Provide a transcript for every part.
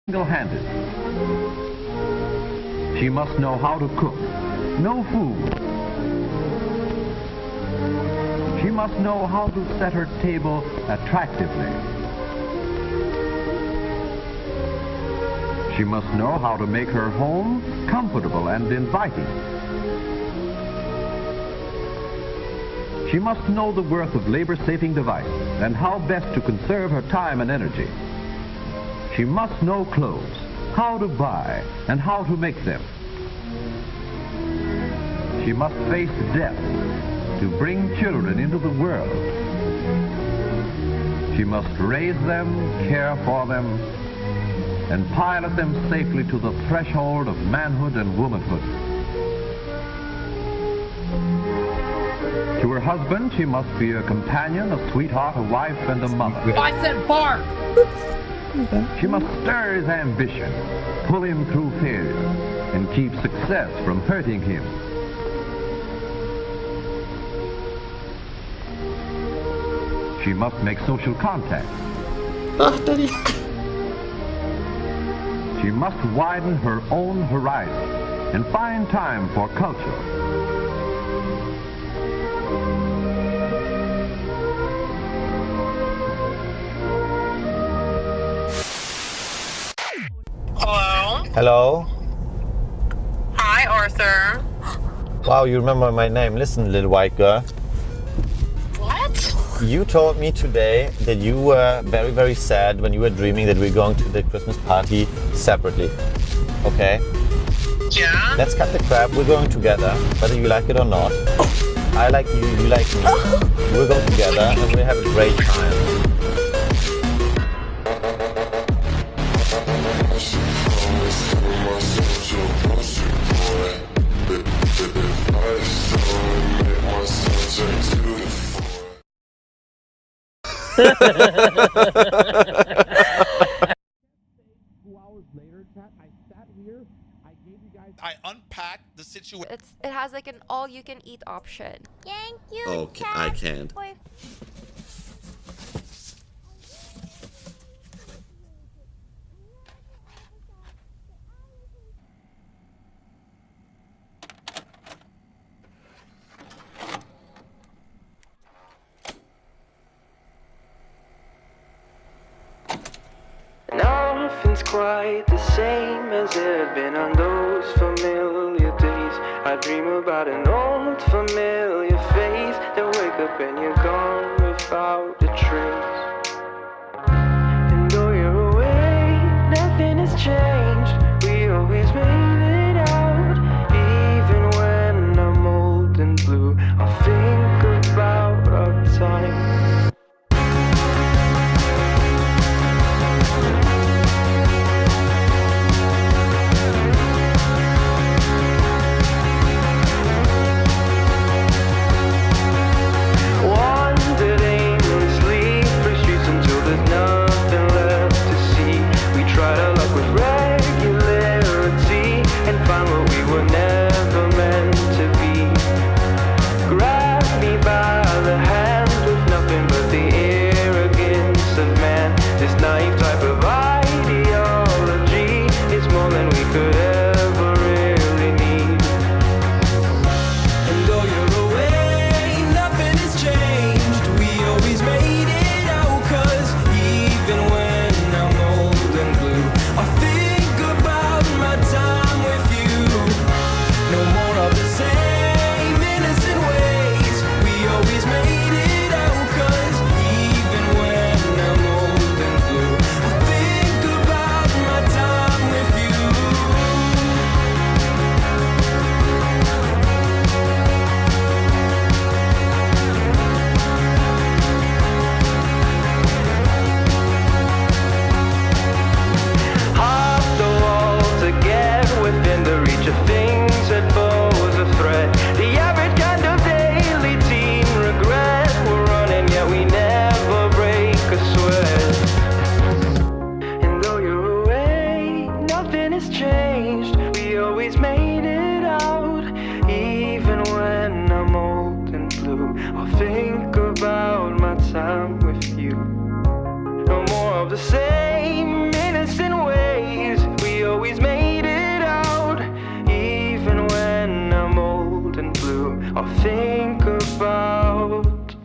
Single-handed. She must know how to cook, no food. She must know how to set her table attractively. She must know how to make her home comfortable and inviting. She must know the worth of labor-saving devices and how best to conserve her time and energy. She must know clothes, how to buy, and how to make them. She must face death to bring children into the world. She must raise them, care for them, and pilot them safely to the threshold of manhood and womanhood. To her husband, she must be a companion, a sweetheart, a wife, and a mother. I said bark! She must stir his ambition, pull him through failure, and keep success from hurting him. She must make social contact. Daddy. She must widen her own horizon and find time for culture. Hello. Hello. Hi, Arthur. Wow, you remember my name. Listen, little white girl. What? You told me today that you were very, very sad when you were dreaming that we're going to the Christmas party separately. Okay? Yeah? Let's cut the crap. We're going together, whether you like it or not. I like you, you like me. We're going together and we'll have a great time. I unpacked the situation. It has like an all-you-can-eat option. Thank you. Okay, I can't. Nothing's quite the same as it had been on those familiar days. I dream about an old familiar face, then wake up and you're gone without a trace. And though you're away, nothing has changed. We always made it out. Even when I'm old and blue, I'll think about our time. Wandered aimlessly I'll think about.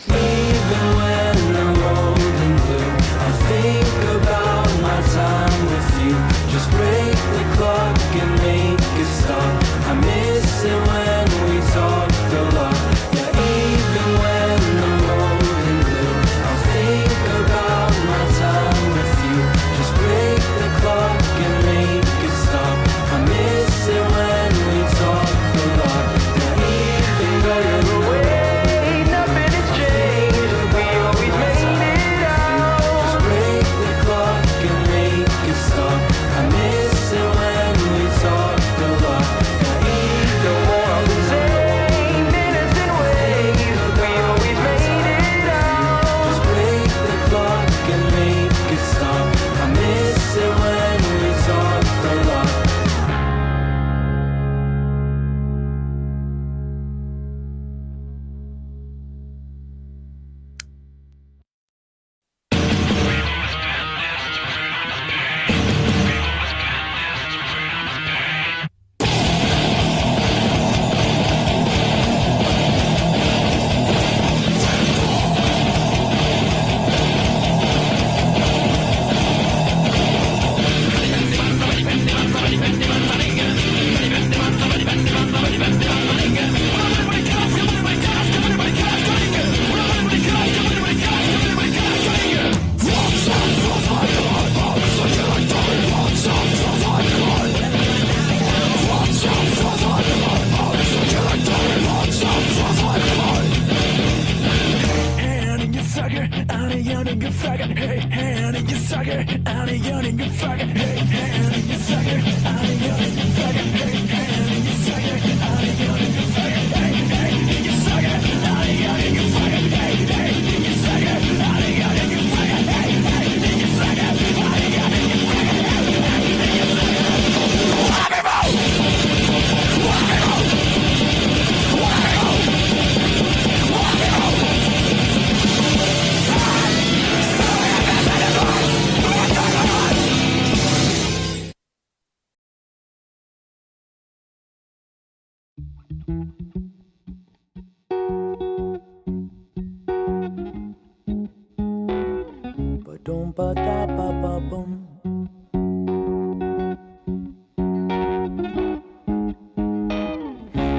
Even when I'm old and blue, I'll think about my time with you. Just break the clock and make it stop. I miss it when we talked a lot. Yeah, even when I'm old and blue, I'll think about my time with you. Just break the clock and make it stop. I miss it when we talked a lot. Yeah, even when I'm away, nothing has changed. We always made it out. Just break the clock and make it stop. I miss it when we talked a lot. Yeah, even when I'm the same innocent ways. We always made it out. Just break the clock and make it stop. I miss it when we talked a lot.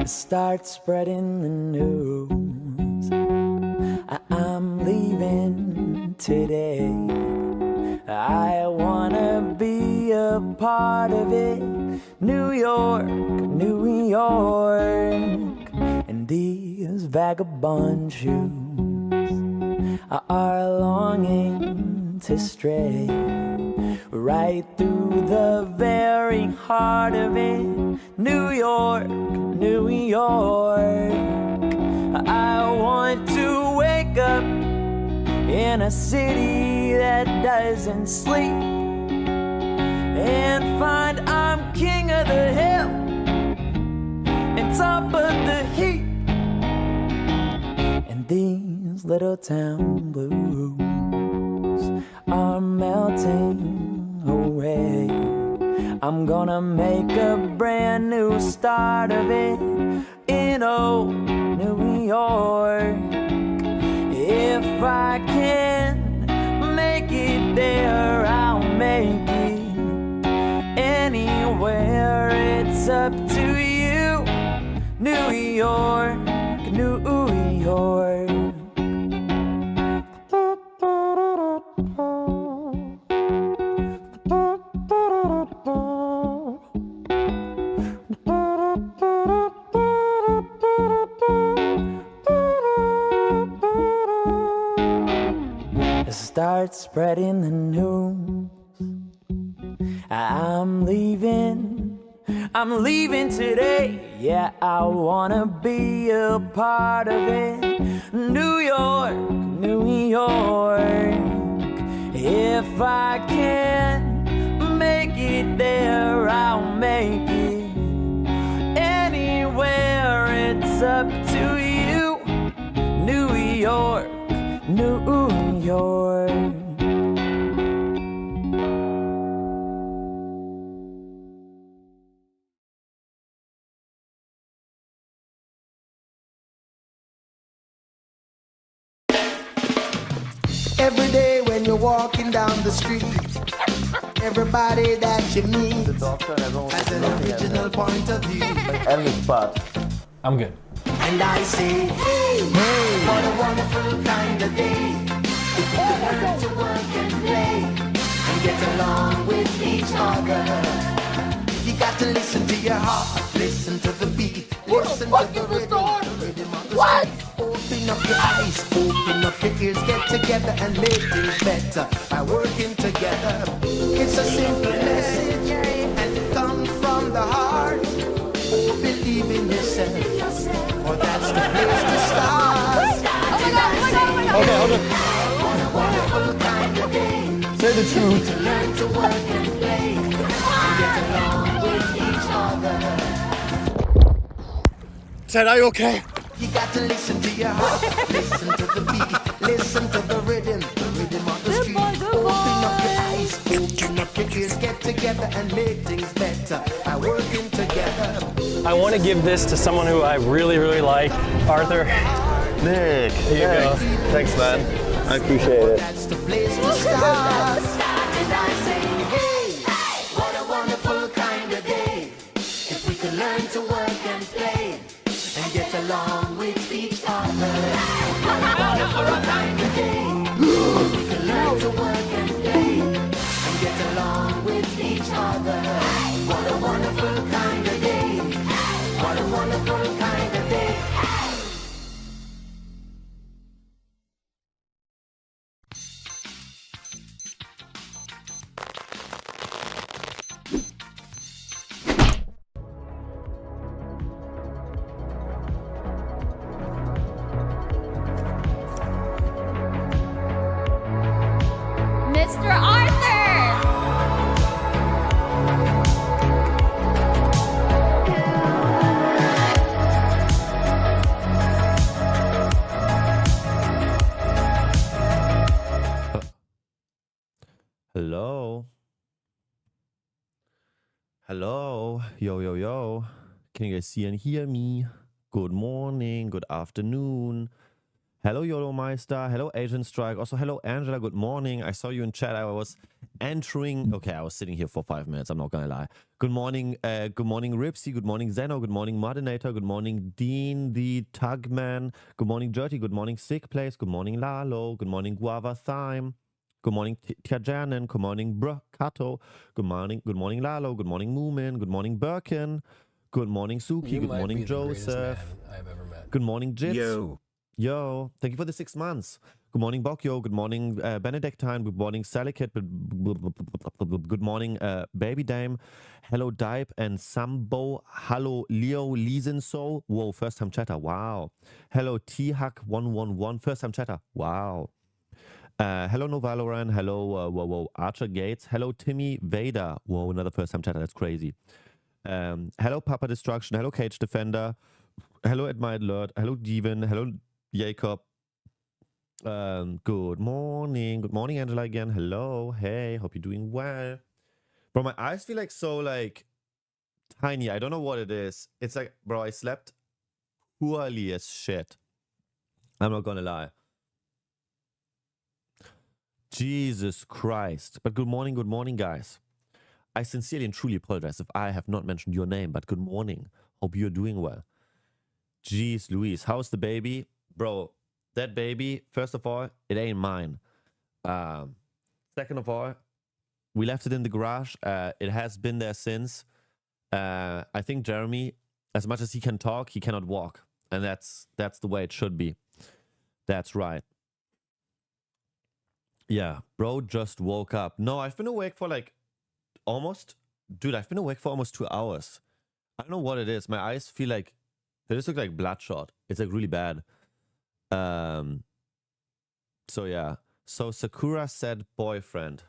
Start spreading the news. I'm leaving today. I wanna be a part of it. New York, New York. And these vagabond shoes are longing to stray right through the very heart of it. New York, New York. I want to wake up in a city that doesn't sleep and find I'm king of the hill and top of the heap. And these little town blues are melting away. I'm gonna make a brand new start of it in old New York. If I can make it there, I'll make it anywhere. It's up to you, New York, New York. Start spreading the news. I'm leaving today. Yeah, I wanna be a part of it. New York, New York. If I can make it there, I'll make it anywhere. It's up to you, New York, New York. Every day when you're walking down the street, everybody that you meet has an original point of view. Elvis part. I'm good. And I say, hey, what a wonderful kind of day. If we could learn to work and play and get along with each other. You got to listen to your heart, listen to the beat, listen to the rhythm of the what? Open up your eyes, open up your ears, get together and make things better by working together. It's a simple message and it comes from the heart. Oh, believe in yourself, for that's the place to start. Oh my god, oh my god, oh my god. Okay, hold on. What a wonderful kind of day. Say the truth. To learn to work and play and get along with each other. Ted, are you okay? You got to listen to your heart, listen to the beat, listen to the rhythm of the street. Open up your eyes, open up your ears, get together and make things better by working together. I want to give this to someone who I really, really like. Arthur. Nick. Here you go. Thanks, man. I appreciate it. That's the place to start. And I say, hey, what a wonderful kind of day. If we could learn to work and play and get along with each other. What a wonderful kind of day. If we could learn to work and play and get along with each other. What a wonderful kind of day. What a wonderful kind of day. Mr. Arthur! Hello. Hello. Yo, yo, yo. Can you guys see and hear me? Good morning. Good afternoon. Hello, YOLO Meister. Hello, Asian Strike. Also, hello, Angela. Good morning. I saw you in chat. I was entering. Okay, I was sitting here for 5 minutes. I'm not gonna lie. Good morning. Good morning, Ripsy. Good morning, Zeno. Good morning, Modinator. Good morning, Dean the Tugman. Good morning, Dirty. Good morning, Sick Place. Good morning, Lalo. Good morning, Guava Thyme. Good morning, Tiajanen. Good morning, Kato. Good morning, Lalo. Good morning, Moomin. Good morning, Birkin. Good morning, Suki. Good morning, Joseph. I've ever met. Good morning, Jits. Yo, thank you for the 6 months. Good morning, Bokyo. Good morning, Benedictine. Good morning, Salikit. Good morning, Baby Dame. Hello, Dipe and Sambo. Hello, Leo Liesenso. Whoa, first time chatter. Wow. Hello, T-Hack111. First time chatter. Wow. Hello, No Valorant. Hello, Archer Gates. Hello, Timmy Vader. Whoa, another first time chatter. That's crazy. Hello, Papa Destruction. Hello, Cage Defender. Hello, Admired Lord. Hello, Devin. Hello, Jacob. Good morning. Good morning, Angela again. Hello. Hey, hope you're doing well. Bro, my eyes feel like so tiny. I don't know what it is. It's like, bro, I slept poorly as shit. I'm not gonna lie. Jesus Christ. But good morning, guys. I sincerely and truly apologize if I have not mentioned your name, but good morning. Hope you're doing well. Jeez Louise, how's the baby? Bro, that baby, first of all, it ain't mine. Second of all, we left it in the garage. It has been there since. I think Jeremy, as much as he can talk, he cannot walk. And that's the way it should be. That's right. Yeah, bro just woke up. No, I've been awake for I've been awake for almost 2 hours. I don't know what it is. My eyes feel like, they just look like bloodshot. It's like really bad. So yeah. So Sakura said boyfriend.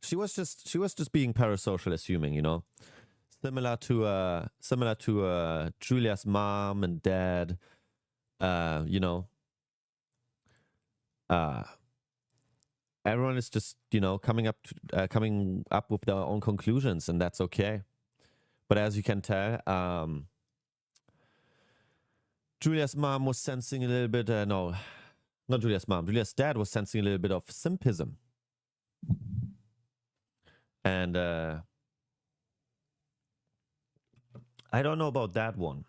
She was just being parasocial, assuming, you know. Similar to Julia's mom and dad. You know. Everyone is just, you know, coming up with their own conclusions, and that's okay. But as you can tell, Julia's mom was sensing a little bit. No, Not Julia's mom. Julia's dad was sensing a little bit of simpism. And I don't know about that one.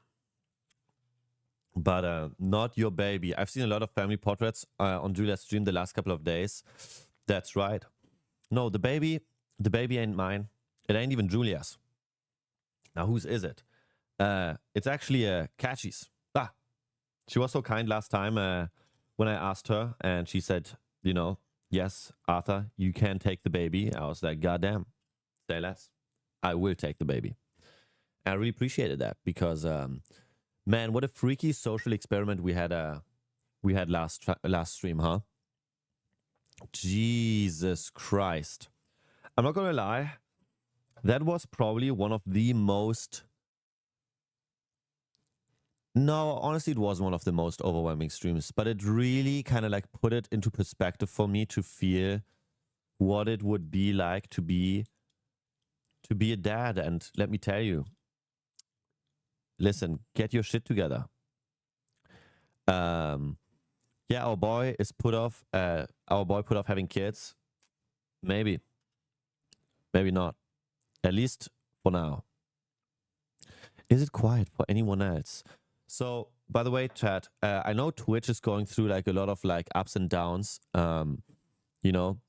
But not your baby. I've seen a lot of family portraits on Julia's stream the last couple of days. That's right. No, the baby ain't mine. It ain't even Julia's. Now, whose is it? It's actually Catchy's. Ah, she was so kind last time when I asked her, and she said, you know, yes, Arthur, you can take the baby. I was like, goddamn, say less. I will take the baby. I really appreciated that because, man, what a freaky social experiment we had last stream, huh? Jesus Christ. I'm not gonna lie. That was probably one of the most... No, honestly, it was one of the most overwhelming streams. But it really kind of like put it into perspective for me to feel what it would be like to be a dad. And let me tell you, listen, get your shit together. Yeah, our boy put off having kids. Maybe not. At least for now. Is it quiet for anyone else? So, by the way, chat, I know Twitch is going through like a lot of like ups and downs. You know,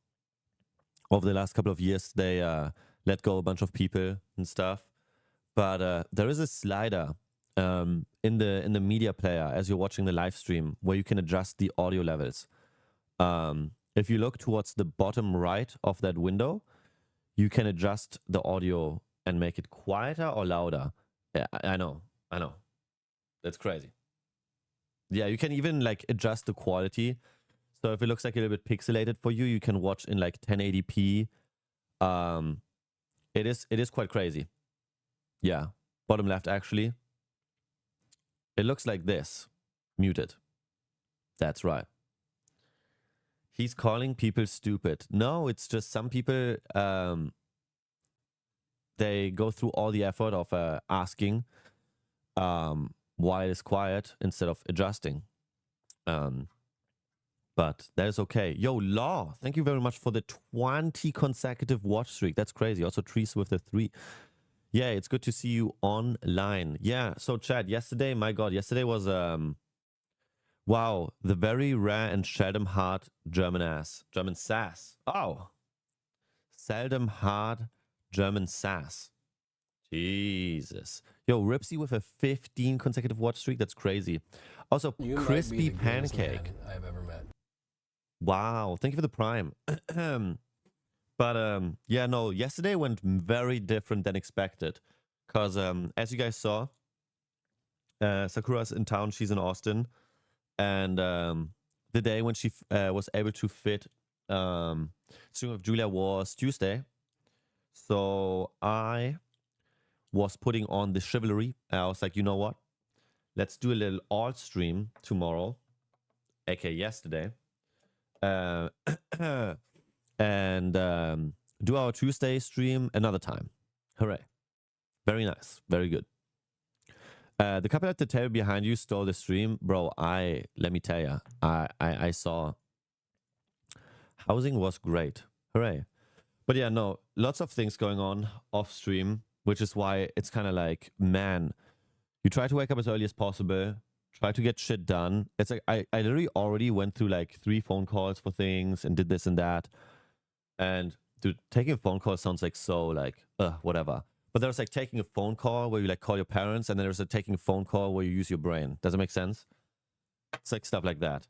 over the last couple of years, they let go a bunch of people and stuff. But there is a slider in the media player as you're watching the live stream where you can adjust the audio levels. If you look towards the bottom right of that window, you can adjust the audio and make it quieter or louder. Yeah, I know. That's crazy. Yeah, you can even like adjust the quality. So if it looks like a little bit pixelated for you, you can watch in like 1080p. It is quite crazy. Yeah, bottom left actually. It looks like this. Muted. That's right. He's calling people stupid. No, it's just some people, they go through all the effort of asking why it is quiet instead of adjusting. But that is okay. Yo, Law, thank you very much for the 20 consecutive watch streak. That's crazy. Also, Trees with the 3. Yeah, it's good to see you online. Yeah, so Chad, yesterday, my God, yesterday was... Wow, the very rare and seldom hard German sass. Oh, seldom hard German sass. Jesus. Yo, Ripsy with a 15 consecutive watch streak. That's crazy. Also, Crispy Pancake. I've ever met. Wow, thank you for the prime. But yeah, no, yesterday went very different than expected. Because as you guys saw, Sakura's in town. She's in Austin. And the day when she was able to fit Stream of Julia was Tuesday. So I was putting on the chivalry. I was like, you know what? Let's do a little alt stream tomorrow, aka yesterday. And do our Tuesday stream another time. Hooray. Very nice. Very good. The couple at the table behind you stole the stream. Bro, let me tell you, I saw. Housing was great. Hooray. But yeah, no, lots of things going on off stream, which is why it's kind of like, man, you try to wake up as early as possible, try to get shit done. It's like, I literally already went through like 3 phone calls for things and did this and that. And dude, taking a phone call sounds like so like, whatever. But there's like taking a phone call where you like call your parents, and then there's like taking a phone call where you use your brain. Does it make sense? It's like stuff like that.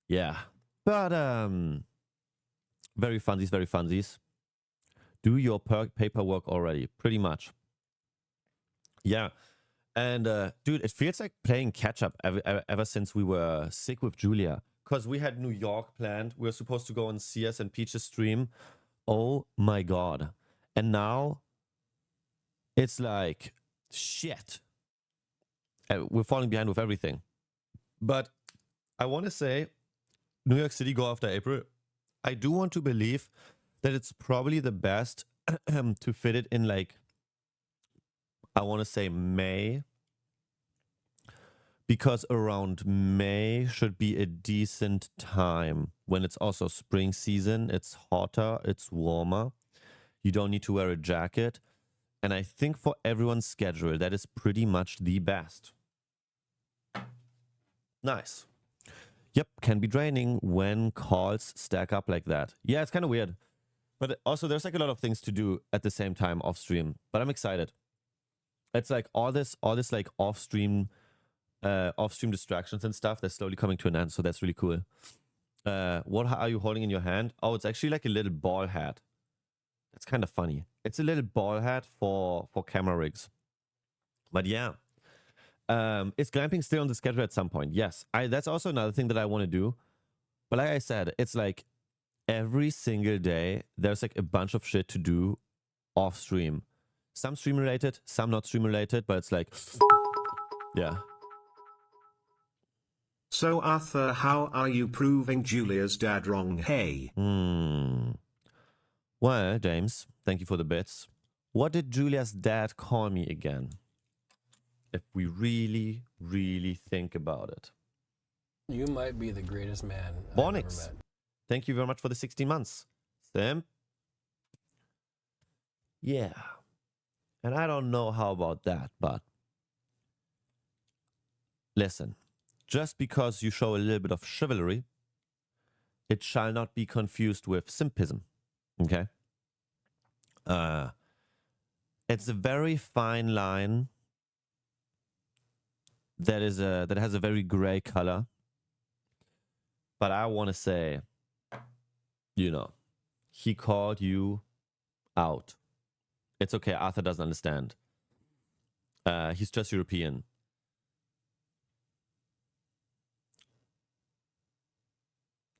Yeah. But very funsies, very funsies. Do your paperwork already. Pretty much. Yeah. And dude, it feels like playing catch up ever since we were sick with Julia. Because we had New York planned. We were supposed to go and see us and Peach's stream. Oh my God. And now it's like, shit. We're falling behind with everything. But I want to say, New York City go after April. I do want to believe that it's probably the best to fit it in like, I want to say May. because around May should be a decent time when it's also spring season. It's hotter, it's warmer. You don't need to wear a jacket. And I think for everyone's schedule, that is pretty much the best. Nice. Yep, can be draining when calls stack up like that. Yeah, it's kind of weird. But also there's like a lot of things to do at the same time off stream. But I'm excited. It's like all this like off stream distractions and stuff that's slowly coming to an end. So that's really cool. What are you holding in your hand? Oh, it's actually like a little ball hat. That's kind of funny. It's a little ball hat for camera rigs. But yeah. Is glamping still on the schedule at some point? Yes. That's also another thing that I want to do. But like I said, it's like every single day there's like a bunch of shit to do off stream. Some stream related, some not stream related, but it's like, yeah. So Arthur, how are you proving Julia's dad wrong? Hey. Well, James, thank you for the bits. What did Julia's dad call me again? If we really, really think about it. You might be the greatest man I've Bonix, ever met. thank you very much for the 16 months. Sam? Yeah. And I don't know how about that, but listen, just because you show a little bit of chivalry, it shall not be confused with simpism. Okay? It's a very fine line that has a very gray color. But I want to say, you know, he called you out. It's okay, Arthur doesn't understand. He's just European.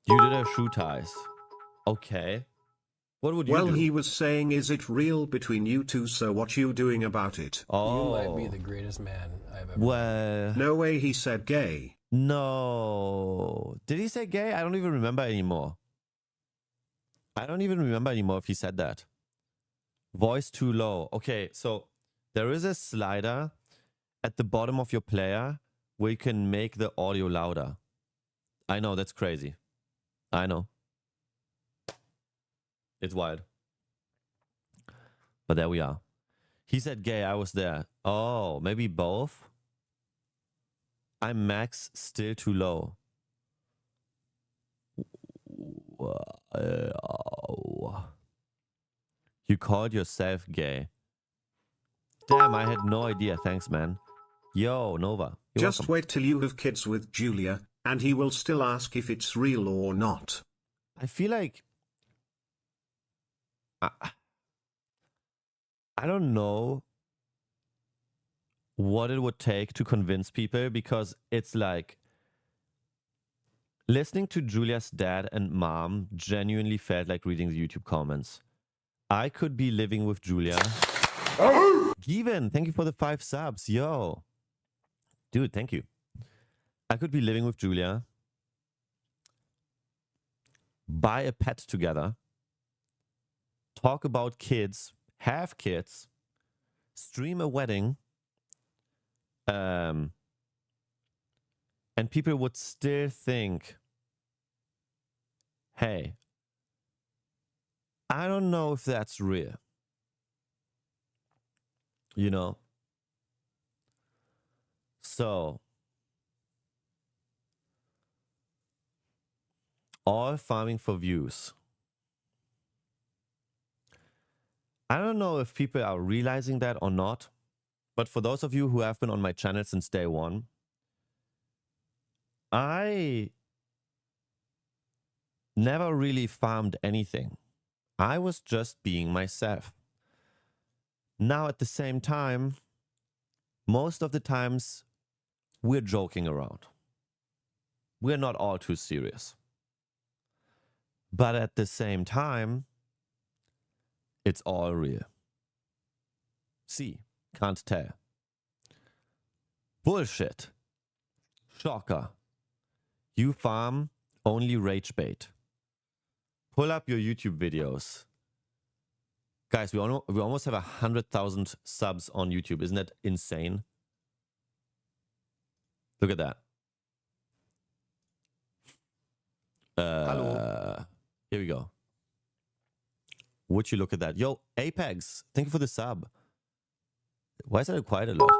You did her shoe ties. Okay. What would you do? Well, he was saying, is it real between you two, so what you doing about it? Oh. You might be the greatest man I've ever met. Well. No way he said gay. No. Did he say gay? I don't even remember anymore. I don't even remember anymore if he said that. Voice too low. Okay, so there is a slider at the bottom of your player where you can make the audio louder. I know, that's crazy. I know. It's wild. But there we are. He said gay, I was there. Oh, maybe both? I'm max, still too low. Wow. You called yourself gay. Damn, I had no idea. Thanks, man. Yo, Nova. Just welcome. wait till you have kids with Julia, and he will still ask if it's real or not. I feel like... I don't know what it would take to convince people, because it's like... Listening to Julia's dad and mom genuinely felt like reading the YouTube comments. I could be living with Julia. Given, thank you for the 5 subs. Yo. Dude, thank you. I could be living with Julia. Buy a pet together. Talk about kids. Have kids. Stream a wedding. And people would still think, hey, I don't know if that's real. You know? So, all farming for views. I don't know if people are realizing that or not, but for those of you who have been on my channel since day one, I never really farmed anything. I was just being myself. Now, at the same time, most of the times, we're joking around. We're not all too serious. But at the same time, it's all real. See, can't tell. Bullshit. Shocker. You farm only rage bait. Pull up your YouTube videos. Guys, we almost have 100,000 subs on YouTube. Isn't that insane? Look at that. Hello. Here we go. Would you look at that? Yo, Apex, thank you for the sub. Why is that quite a lot?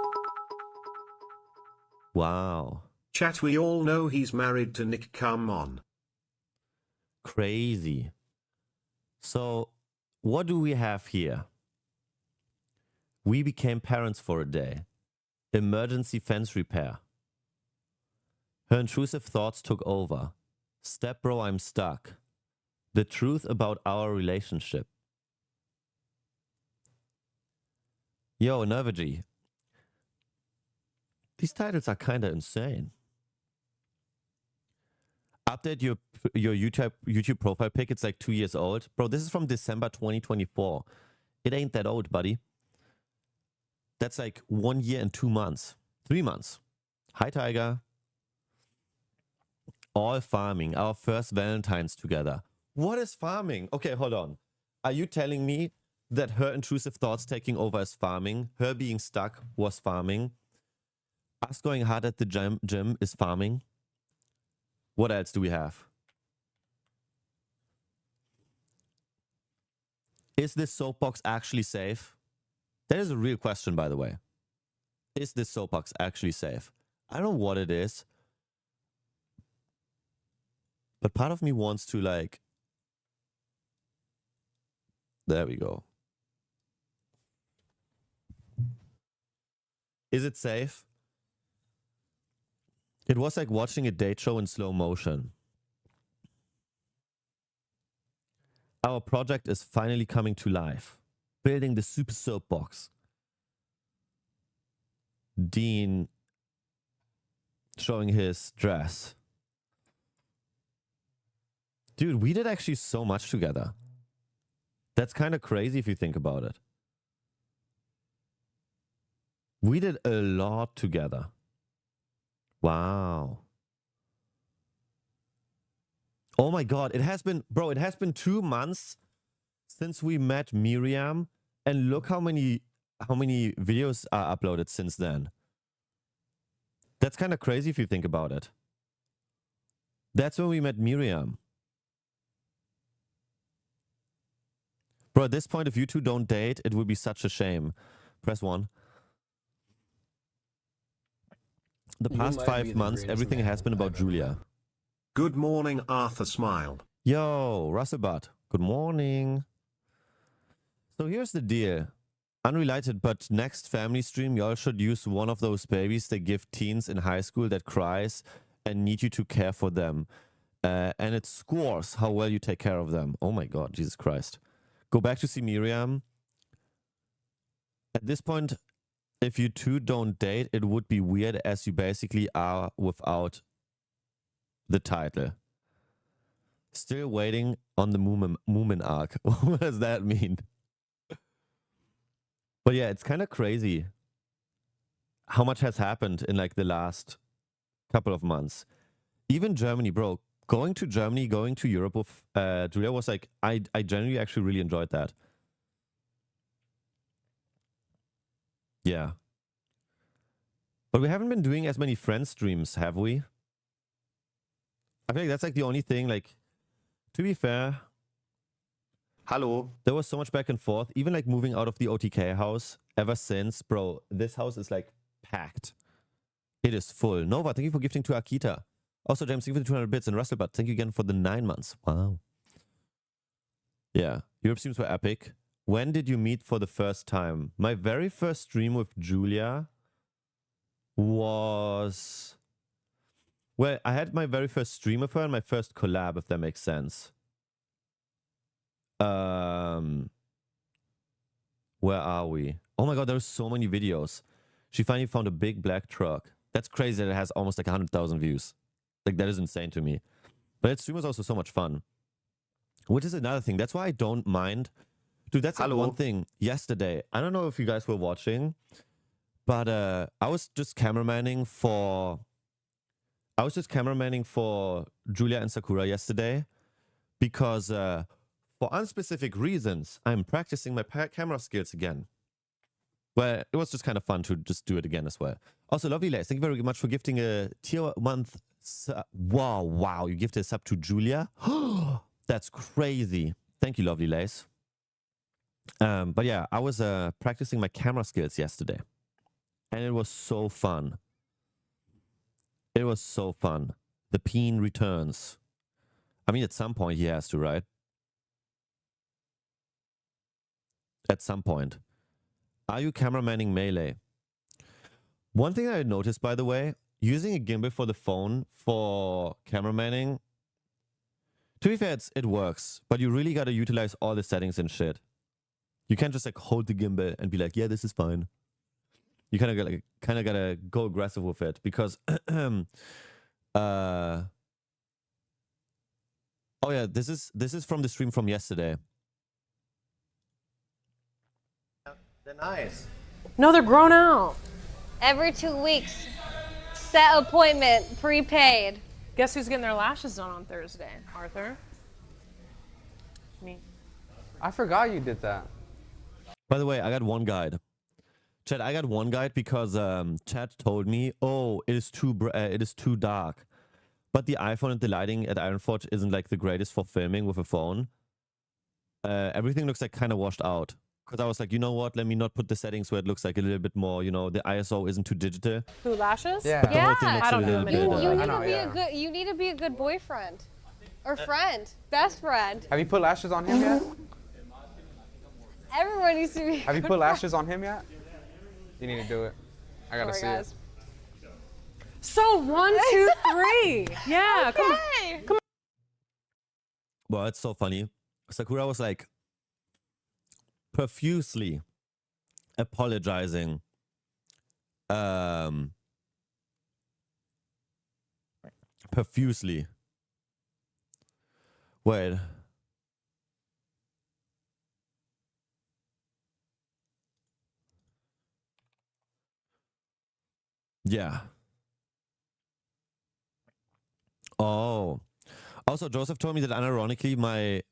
Wow. Chat, we all know he's married to Nick, come on. Crazy. So, what do we have here? We became parents for a day. Emergency fence repair. Her intrusive thoughts took over. Step bro, I'm stuck. The truth about our relationship. Yo, Nervagy. These titles are kind of insane. Update your YouTube profile pic. It's like 2 years old. Bro, this is from December 2024. It ain't that old, buddy. That's like 1 year and 2 months. 3 months. Hi, Tiger. All farming. Our first Valentine's together. What is farming? Okay, hold on. Are you telling me that her intrusive thoughts taking over is farming? Her being stuck was farming? Us going hard at the gym is farming? What else do we have? Is this soapbox actually safe? That is a real question, by the way. Is this soapbox actually safe? I don't know what it is. But part of me wants to like... There we go. Is it safe? It was like watching a date show in slow motion. Our project is finally coming to life. Building the super soapbox. Dean showing his dress. Dude, we did actually so much together. That's kind of crazy if you think about it. We did a lot together. Wow. Oh my god, it has been, bro, it has been 2 months since we met Miriam, and look how many videos are uploaded since then. That's kind of crazy if you think about it. That's when we met Miriam. Bro, at this point, if you two don't date, it would be such a shame. Press 1. The past 5 months, everything has been about Julia. Good morning, Arthur Smile. Yo, Russellbutt. Good morning. So here's the deal. Unrelated, but next family stream, y'all should use one of those babies they give teens in high school that cries and need you to care for them. And it scores how well you take care of them. Oh my god, Jesus Christ. Go back to see Miriam. At this point, if you two don't date, it would be weird as you basically are without the title. Still waiting on the Moomin arc. What does that mean? But yeah, it's kind of crazy how much has happened in like the last couple of months. Even Germany, bro. Going to Germany, going to Europe with Julia was like, I genuinely actually really enjoyed that. Yeah. But we haven't been doing as many friend streams, have we? I feel like that's like the only thing, like, to be fair. Hello. There was so much back and forth, even like moving out of the OTK house ever since. Bro, this house is like packed. It is full. Nova, thank you for gifting to Akita. Also, James, thank you for the 200 bits. And Russellbutt, thank you again for the 9 months. Wow. Yeah, Europe streams were epic. When did you meet for the first time? My very first stream with Julia was... Well, I had my very first stream with her and my first collab, if that makes sense. Where are we? Oh my god, there's so many videos. She finally found a big black truck. That's crazy that it has almost like 100,000 views. Like, that is insane to me. But that stream was also so much fun. Which is another thing. That's why I don't mind. Dude, that's like one thing. Yesterday, I don't know if you guys were watching, but I was just cameramanning for Julia and Sakura yesterday because for unspecific reasons, I'm practicing my camera skills again. Well, it was just kind of fun to just do it again as well. Also, lovely Lace, thank you very much for gifting a tier 1 wow, you gifted a sub to Julia. That's crazy. Thank you, lovely Lace. But yeah, I was practicing my camera skills yesterday. And it was so fun. It was so fun. The peen returns. I mean, at some point he has to, right? At some point. Are you cameramanning melee? One thing I noticed, by the way, using a gimbal for the phone for cameramanning, to be fair, it works, but you really got to utilize all the settings and shit. You can't just like hold the gimbal and be like, yeah, this is fine. You kind of gotta go aggressive with it because, oh yeah, this is from the stream from yesterday. They're nice. No, they're grown out. Every 2 weeks. Set appointment, prepaid. Guess who's getting their lashes done on Thursday? Arthur. Me. I forgot you did that. By the way, I got one guide. Chad, I got one guide because Chad told me, oh, it is too dark. But the iPhone and the lighting at Ironforge isn't like the greatest for filming with a phone. Everything looks like kind of washed out. Because I was like, you know what? Let me not put the settings where it looks like a little bit more, you know, the ISO isn't too digital. Who, lashes? Yeah. But the whole thing looks I don't a little know. bit, You need to be a good boyfriend. Or friend. Best friend. Have you put lashes on him yet? Everyone needs to be. Have you put lashes on him yet? You need to do it. I gotta see it. So 1, 2, 3. Yeah, okay. Come on. Well, it's so funny. Sakura was like profusely apologizing. Profusely. Wait. Yeah. Oh. Also, Joseph told me that unironically my...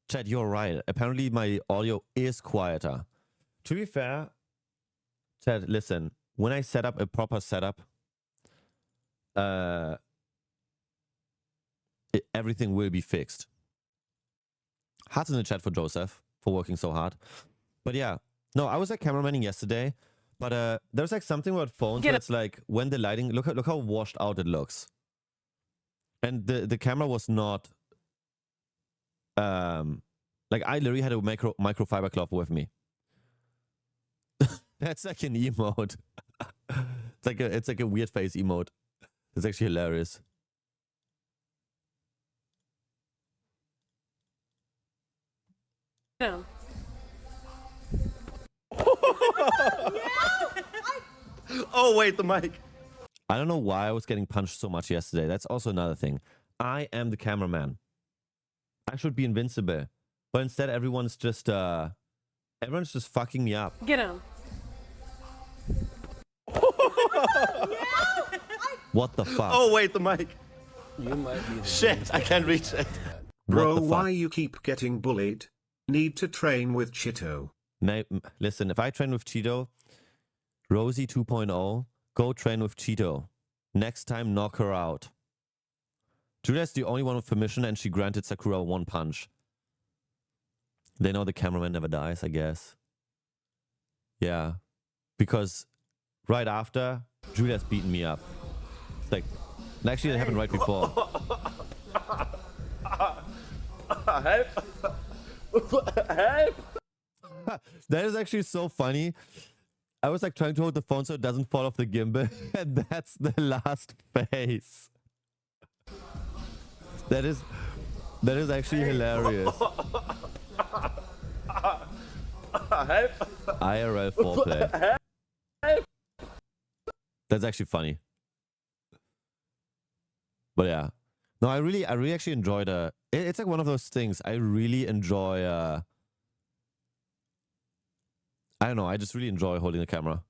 Chad, you're right. Apparently my audio is quieter. To be fair, Chad, listen. When I set up a proper setup, everything will be fixed. Hearts in the chat for Joseph for working so hard. But yeah. No, I was like cameramanning yesterday. But there's like something about phones where it's like when the lighting, look how washed out it looks. And the camera was not like I literally had a microfiber cloth with me. That's like an emote. it's like a weird face emote. It's actually hilarious. Yeah. Oh, wait, the mic. I don't know why I was getting punched so much yesterday. That's also another thing. I am the cameraman. I should be invincible. But instead, everyone's just fucking me up. Get him. What the fuck? Oh, wait, the mic. You might be the Shit, I can't reach it. Bro, why you keep getting bullied? Need to train with Cheeto. Listen, if I train with Cheeto, Rosie 2.0, go train with Cheeto. Next time, knock her out. Julia's the only one with permission, and she granted Sakura 1 punch. They know the cameraman never dies, I guess. Yeah. Because right after, Julia's beaten me up. It's like, actually, it happened right before. Help! Help! That is actually so funny. I was like trying to hold the phone so it doesn't fall off the gimbal, and that's the last phase. That is actually hilarious. Help! IRL foreplay. That's actually funny. But yeah. No, I really actually enjoyed it's like one of those things. I really enjoy I don't know, I just really enjoy holding the camera.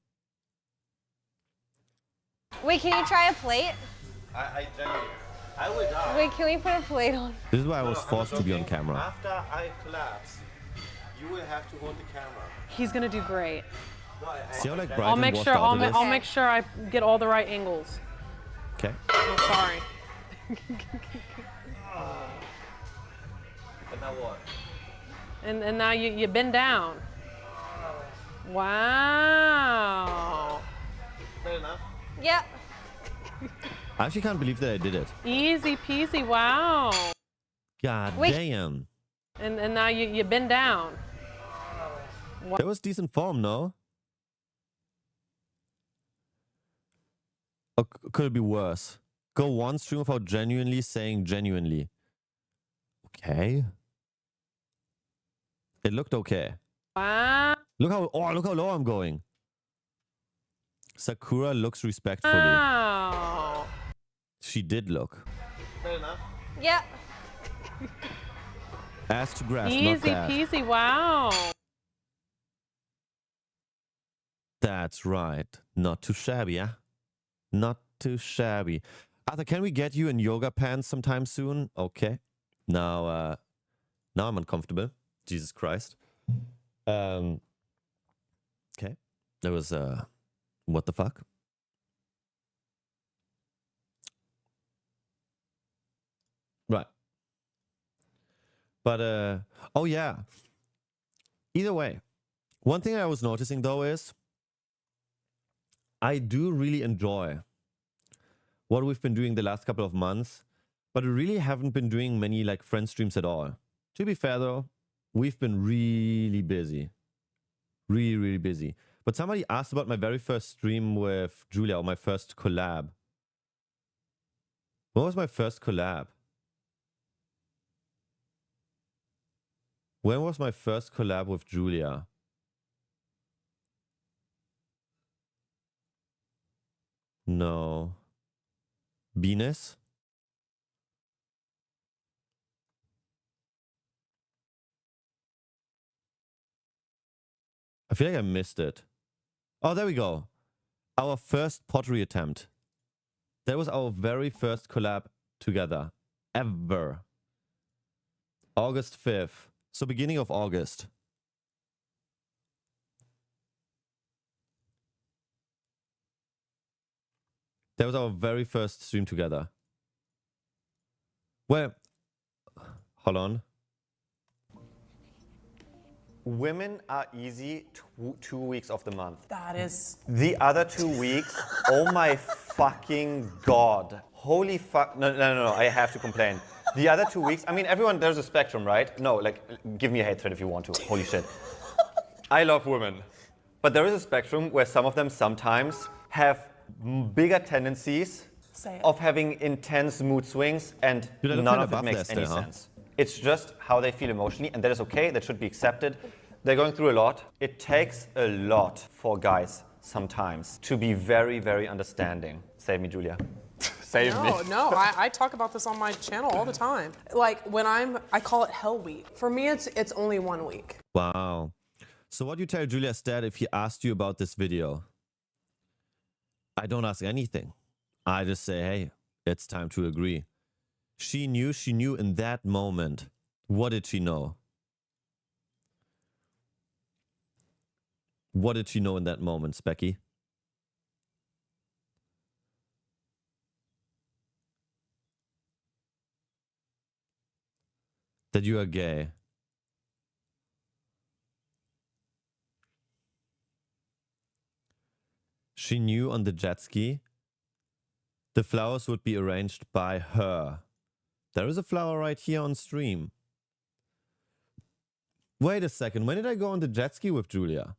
Wait, can you try a plate? I will die. Wait, can we put a plate on? This is why I was forced to be on camera. After I collapse, you will have to hold the camera. He's gonna do great. See how like bright I'll and make washed sure. out it is? I'll make sure I get all the right angles. Okay. I'm sorry. And now what? And now you bend down. Wow. Fair enough. Yeah. I actually can't believe that I did it. Easy peasy. Wow. God Wait. damn. And now you bend down. That was decent form, no? Or could it be worse? Go one stream without genuinely saying genuinely. Okay. It looked okay. Wow. Look how low I'm going. Sakura looks respectfully. Wow. She did look. Fair enough. Yeah. Ass to grass, not Easy bad. peasy. Wow. That's right. Not too shabby, yeah? Not too shabby. Arthur, can we get you in yoga pants sometime soon? Okay. Now I'm uncomfortable. Jesus Christ. Okay. There was what the fuck? Right. But oh yeah. Either way, one thing I was noticing though is I do really enjoy what we've been doing the last couple of months, but we really haven't been doing many like friend streams at all. To be fair though, we've been really busy. Really, really busy. But somebody asked about my very first stream with Julia, or my first collab. What was my first collab? When was my first collab with Julia? No. Venus? I feel like I missed it. Oh, there we go. Our first pottery attempt. That was our very first collab together. Ever. August 5th. So beginning of August. That was our very first stream together. Well, hold on. Women are easy 2 weeks of the month. That is... The other 2 weeks, oh my fucking god. Holy fuck, no, I have to complain. The other 2 weeks, I mean, everyone, there's a spectrum, right? No, like, give me a hate thread if you want to, holy shit. I love women. But there is a spectrum where some of them sometimes have bigger tendencies of having intense mood swings and none of it makes any sense. It's just how they feel emotionally, and that is okay, that should be accepted. They're going through a lot. It takes a lot for guys sometimes to be very, very understanding. Save me, Julia. Save me. No, I talk about this on my channel all the time. Like when I call it Hell Week. For me, it's only 1 week. Wow. So what do you tell Julia's dad if he asked you about this video? I don't ask anything. I just say, hey, it's time to agree. She knew in that moment. What did she know? What did she know in that moment, Specky? That you are gay. She knew on the jet ski the flowers would be arranged by her. There is a flower right here on stream. Wait a second, when did I go on the jet ski with Julia?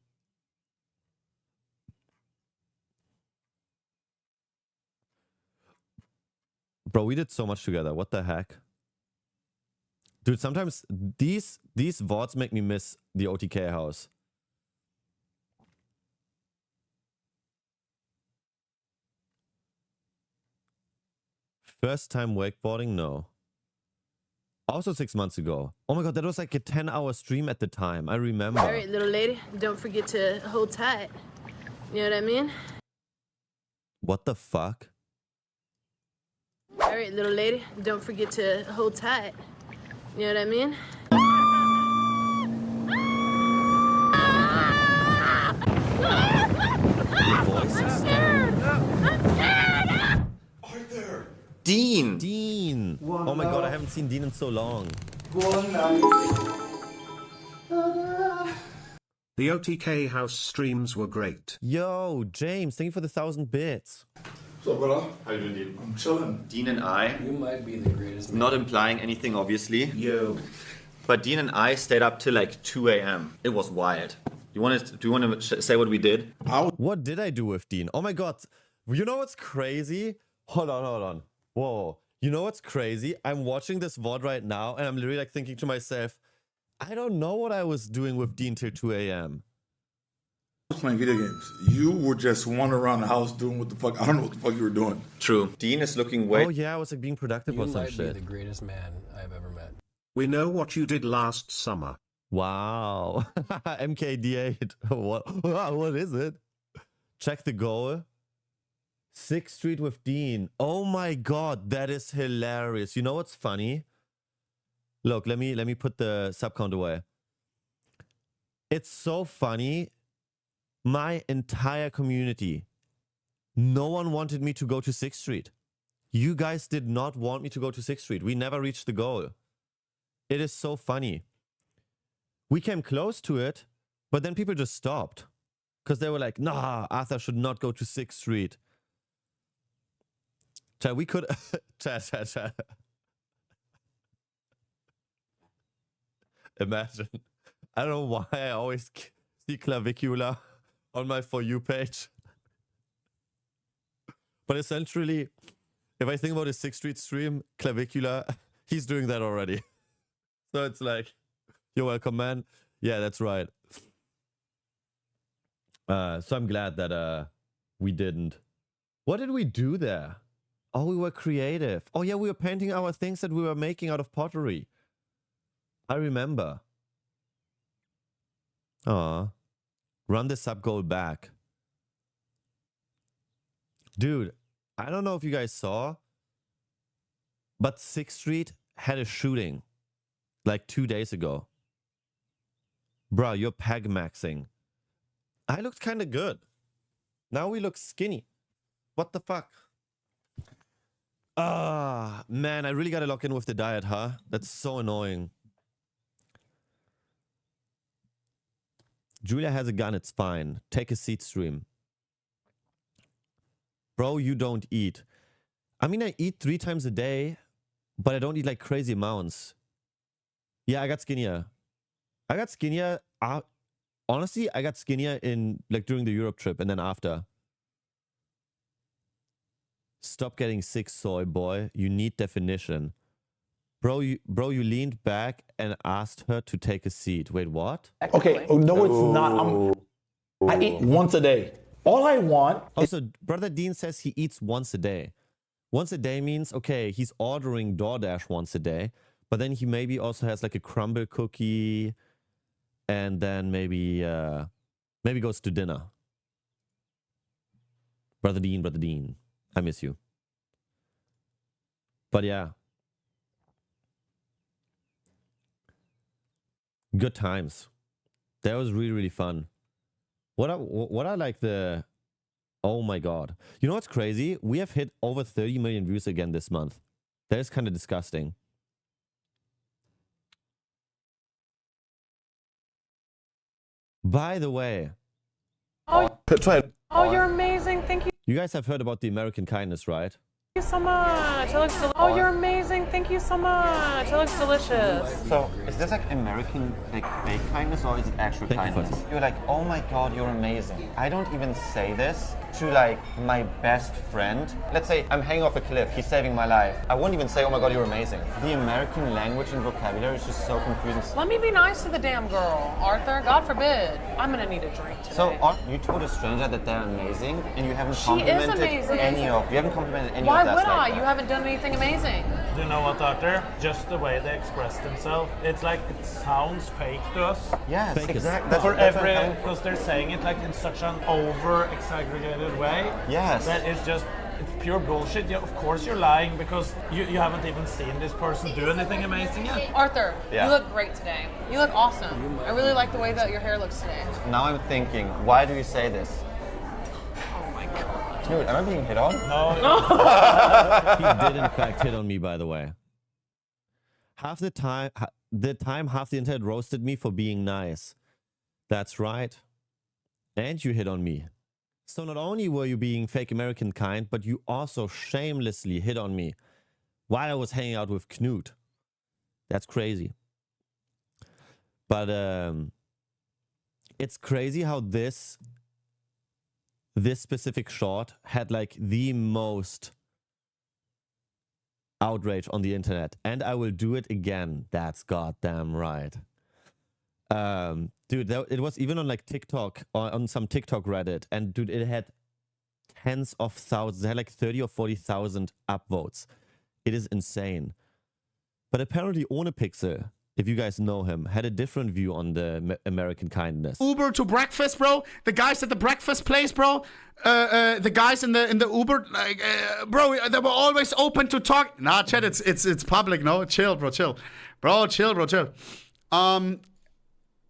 Bro, we did so much together. What the heck? Dude, sometimes these VODs make me miss the OTK house. First time wakeboarding? No. Also 6 months ago. Oh my god, that was like a 10-hour stream at the time. I remember. All right, little lady, don't forget to hold tight. You know what I mean? What the fuck? All right, little lady, don't forget to hold tight. You know what I mean? so scared. Arthur! Dean! Dean! Oh my god, I haven't seen Dean in so long. The OTK house streams were great. Yo, James, thank you for the 1,000 bits. What's up, brother? How you doing, Dean? I'm chilling. Dean and I, You might be the greatest man. not implying anything obviously, Yo. but Dean and I stayed up till like 2 a.m. It was wild. Do you want to say what we did? What did I do with Dean? Oh my god. You know what's crazy? Hold on. Whoa. You know what's crazy? I'm watching this VOD right now and I'm literally like thinking to myself, I don't know what I was doing with Dean till 2 a.m. I was playing video games. You were just wandering around the house doing what the fuck. I don't know what the fuck you were doing. True. Dean is looking way... Oh yeah, I was like being productive or some You shit. might be the greatest man I've ever met. We know what you did last summer. Wow. MKD8. What is it? Check the goal. 6th Street with Dean. Oh my god, that is hilarious. You know what's funny? Look, let me put the sub count away. It's so funny. My entire community, no one wanted me to go to 6th Street. You guys did not want me to go to 6th Street. We never reached the goal. It is so funny. We came close to it, but then people just stopped. Because they were like, nah, Arthur should not go to 6th Street. Chat, we could... Chat. Imagine. I don't know why I always see Clavicula on my For You page. But essentially, if I think about a 6th Street stream, Clavicula, he's doing that already. So it's like, you're welcome, man. Yeah, that's right. So I'm glad that we didn't. What did we do there? Oh, we were creative. Oh yeah, we were painting our things that we were making out of pottery. I remember. Aw. Run the sub goal back. Dude, I don't know if you guys saw, but 6th Street had a shooting like 2 days ago. Bruh, you're peg maxing. I looked kind of good. Now we look skinny. What the fuck? Ah, man, I really gotta lock in with the diet, huh? That's so annoying. Julia has a gun, it's fine. Take a seat, stream. Bro, you don't eat. I mean, I eat 3 times a day, but I don't eat like crazy amounts. Yeah, I got skinnier. Honestly, I got skinnier in like during the Europe trip and then after. Stop getting sick, soy boy. You need definition. Bro, you leaned back and asked her to take a seat. Wait, what? Okay, no, it's not. I eat once a day. All I want... Also, Brother Dean says he eats once a day. Once a day means, okay, he's ordering DoorDash once a day, but then he maybe also has like a crumble cookie and then maybe goes to dinner. Brother Dean, I miss you. But yeah. Good times. That was really, really fun. What are like the... Oh my god. You know what's crazy? We have hit over 30 million views again this month. That is kind of disgusting. By the way... Oh, you're amazing. Thank you. You guys have heard about the American kindness, right? Thank you so much. It looks delicious. Oh, you're amazing. Thank you so much. It looks delicious. So, is this like American like fake kindness or is it actual kindness? You're like, oh my god, you're amazing. I don't even say this to like my best friend. Let's say I'm hanging off a cliff, he's saving my life. I won't even say, oh my god, you're amazing. The American language and vocabulary is just so confusing. Let me be nice to the damn girl, Arthur. God forbid. I'm gonna need a drink today. So, you told a stranger that they're amazing and you haven't complimented any of... You haven't complimented any Why of that. Why would I? You haven't done anything amazing. Do you know what, Arthur? Just the way they express themselves, it's like it sounds fake to us. Yes, exactly. Because they're saying it like in such an over-exaggerated way. Yes. That it's just, it's pure bullshit. Yeah, of course you're lying because you haven't even seen this person do anything amazing yet. Arthur, you look great today. You look awesome. I really like the way that your hair looks today. Now I'm thinking, why do you say this? Oh my Dude, am I being hit on? No. He did in fact hit on me, by the way. Half the time, half the internet roasted me for being nice. That's right. And you hit on me. So not only were you being fake American kind, but you also shamelessly hit on me while I was hanging out with Knut. That's crazy. But it's crazy how this specific short had like the most outrage on the internet, and I will do it again. That's goddamn right. Dude, it was even on like TikTok, or on some TikTok Reddit, and dude, it had tens of thousands. It had like 30 or 40,000 upvotes. It is insane. But apparently Onepixel, if you guys know him, had a different view on the American kindness. Uber to breakfast, bro. The guys at the breakfast place, bro. The guys in the Uber, like, bro, they were always open to talk. Nah, chat, it's public, no? Chill, bro, chill. Bro, chill, bro, chill.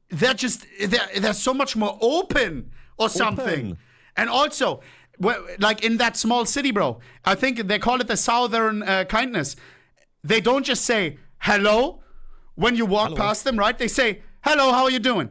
They're so much more open or something. Open. And also, like in that small city, bro, I think they call it the Southern kindness. They don't just say hello when you walk past them, right? They say, hello, how are you doing?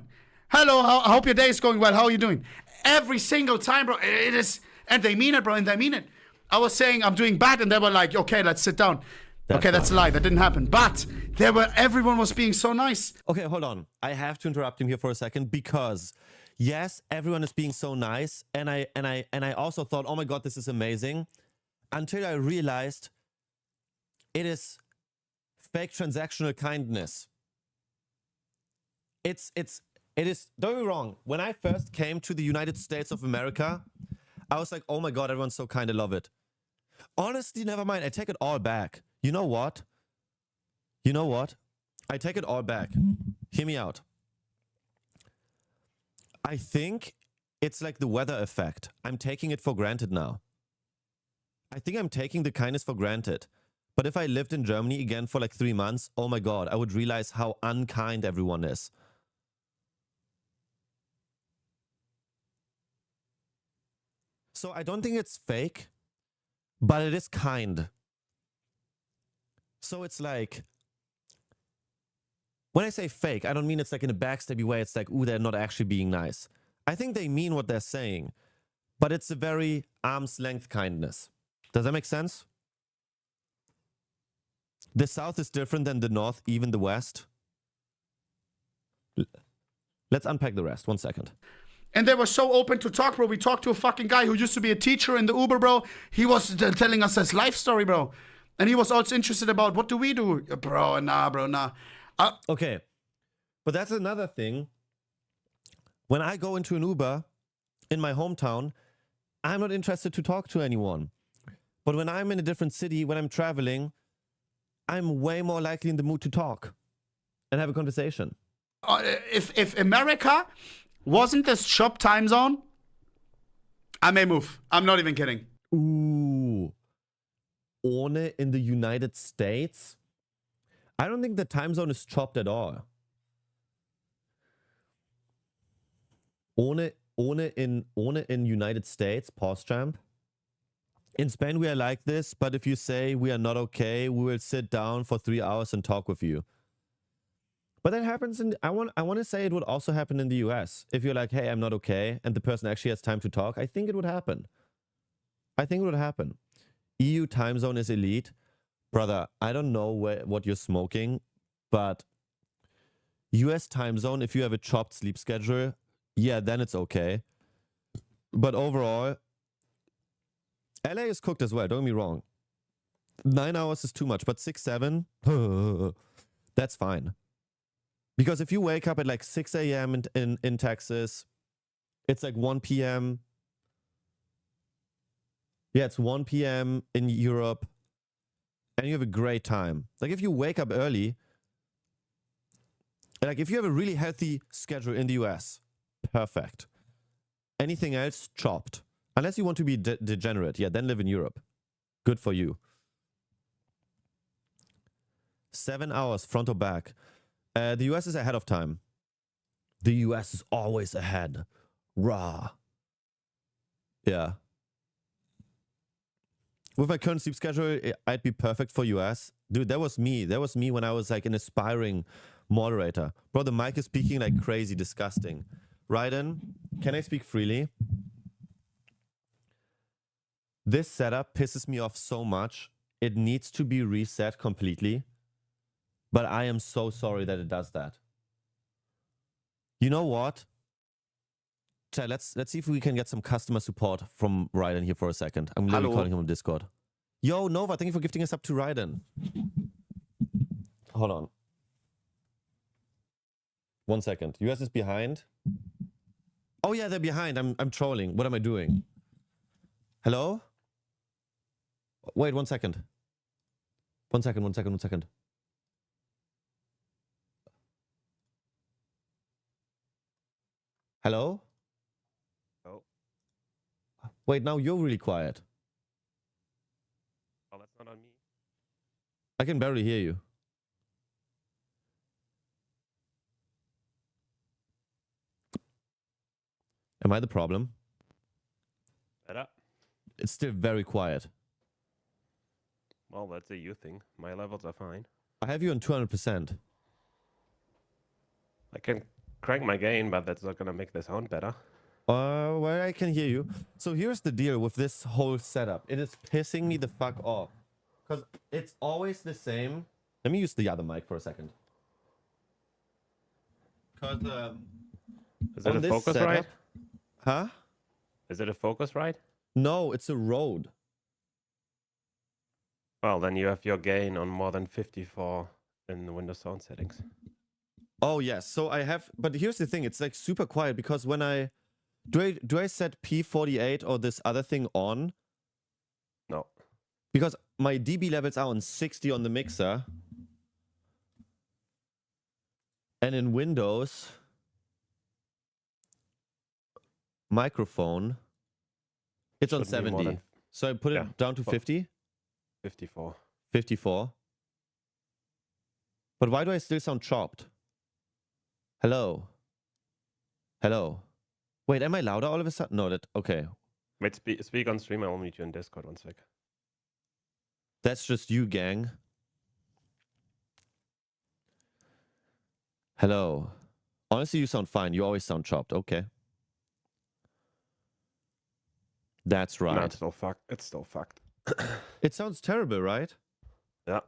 Hello, I hope your day is going well. How are you doing? Every single time, bro. It is, and they mean it, bro, and they mean it. I was saying I'm doing bad, and they were like, okay, let's sit down. That's a lie. That didn't happen. But everyone was being so nice. Okay, hold on. I have to interrupt him here for a second because yes, everyone is being so nice, and I also thought, oh my god, this is amazing, until I realized it is fake transactional kindness. It is, don't get me wrong, when I first came to the United States of America, I was like, oh my god, everyone's so kind, I love it. Honestly, never mind, I take it all back. You know what? You know what? I take it all back. Hear me out. I think it's like the weather effect. I'm taking it for granted now. I think I'm taking the kindness for granted. But if I lived in Germany again for like 3 months, oh my god, I would realize how unkind everyone is. So I don't think it's fake, but it is kind. So it's like, when I say fake, I don't mean it's like in a backstabby way. It's like, ooh, they're not actually being nice. I think they mean what they're saying, but it's a very arm's length kindness. Does that make sense? The South is different than the North, even the West. Let's unpack the rest. 1 second. And they were so open to talk, bro. We talked to a fucking guy who used to be a teacher in the Uber, bro. He was telling us his life story, bro. And he was also interested about, what do we do? Bro, nah. Okay. But that's another thing. When I go into an Uber in my hometown, I'm not interested to talk to anyone. But when I'm in a different city, when I'm traveling, I'm way more likely in the mood to talk and have a conversation. If America wasn't this shop time zone, I may move. I'm not even kidding. Ooh. Ohne in the United States? I don't think the time zone is chopped at all. Ohne in United States, pause champ. In Spain, we are like this, but if you say we are not okay, we will sit down for 3 hours and talk with you. But that happens in, I want to say it would also happen in the US. If you're like, hey, I'm not okay, and the person actually has time to talk, I think it would happen. I think it would happen. EU time zone is elite. Brother, I don't know what you're smoking, but US time zone, if you have a chopped sleep schedule, yeah, then it's okay. But overall, LA is cooked as well, don't get me wrong. 9 hours is too much, but 6, 7, that's fine. Because if you wake up at like 6 a.m. in Texas, it's like 1 p.m. Yeah, it's 1 p.m. in Europe, and you have a great time. Like if you wake up early, like if you have a really healthy schedule in the US, perfect. Anything else, chopped. Unless you want to be degenerate, yeah, then live in Europe. Good for you. 7 hours, front or back. The US is ahead of time. The US is always ahead. Rah. Yeah. With my current sleep schedule, I'd be perfect for US. Dude, that was me. That was me when I was like an aspiring moderator. Bro, the mic is speaking like crazy, disgusting. Raiden, can I speak freely? This setup pisses me off so much. It needs to be reset completely. But I am so sorry that it does that. You know what? Chat, let's see if we can get some customer support from Raiden here for a second. I'm literally calling him on Discord. Yo, Nova, thank you for gifting us up to Raiden. Hold on. 1 second. US is behind. Oh yeah, they're behind. I'm trolling. What am I doing? Hello? Wait, 1 second. 1 second, 1 second, 1 second. Hello? Oh. Wait, now you're really quiet. Oh, that's not on me. I can barely hear you. Am I the problem? Better? It's still very quiet. Well, that's a you thing. My levels are fine. I have you on 200%. I can crank my gain, but that's not gonna make the sound better. Well, I can hear you. So here's the deal with this whole setup. It is pissing me the fuck off. Because it's always the same. Let me use the other mic for a second. Because is it a focus right? Huh? Is it a focus right? No, it's a Rode. Well, then you have your gain on more than 54 in the Windows sound settings. Oh yes, so I have, but here's the thing, it's like super quiet because when I do I set P48 or this other thing on? No. Because my dB levels are on 60 on the mixer. And in Windows microphone it's on 70. So I put it down to 50? 54. 54. But why do I still sound chopped? Hello. Hello. Wait, am I louder all of a sudden? No, that... Okay. Wait, speak on stream. I'll meet you in Discord 1 sec. That's just you, gang. Hello. Honestly, you sound fine. You always sound chopped. Okay. That's right. No, it's still fucked. It's still fucked. It sounds terrible, right? Yeah.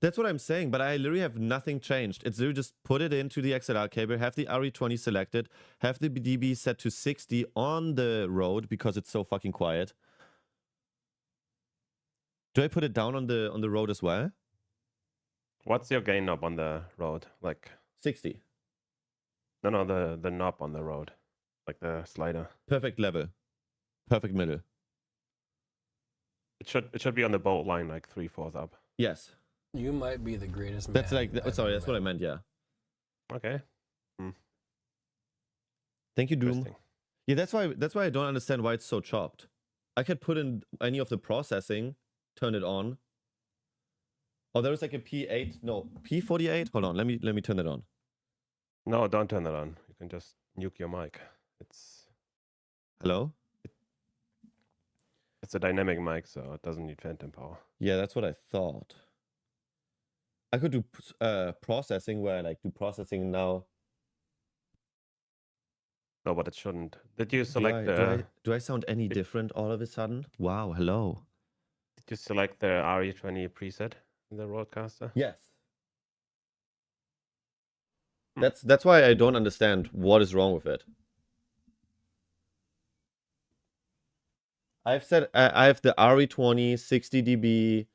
That's what I'm saying, but I literally have nothing changed. It's literally just put it into the XLR cable, have the RE20 selected, have the dB set to 60 on the Rode because it's so fucking quiet. Do I put it down on the Rode as well? What's your gain knob on the Rode? Like 60. No, the knob on the Rode, like the slider. Perfect level. Perfect middle. It should be on the bolt line, like 3/4 up. Yes. You might be the greatest man. That's like, sorry, that's what I meant, yeah. Okay. Thank you, Doom. Yeah, that's why I don't understand why it's so chopped. I could put in any of the processing, turn it on. Oh, there was like a P8, no, P48. Hold on, let me turn it on. No, don't turn it on. You can just nuke your mic. Hello? It's a dynamic mic, so it doesn't need phantom power. Yeah, that's what I thought. I could do processing where I like do processing now. No, but it shouldn't. Did you select do I sound any different all of a sudden? Wow, hello. Did you select the RE20 preset in the Rodecaster? Yes. That's why I don't understand what is wrong with it. I've said I have the RE20 60 dB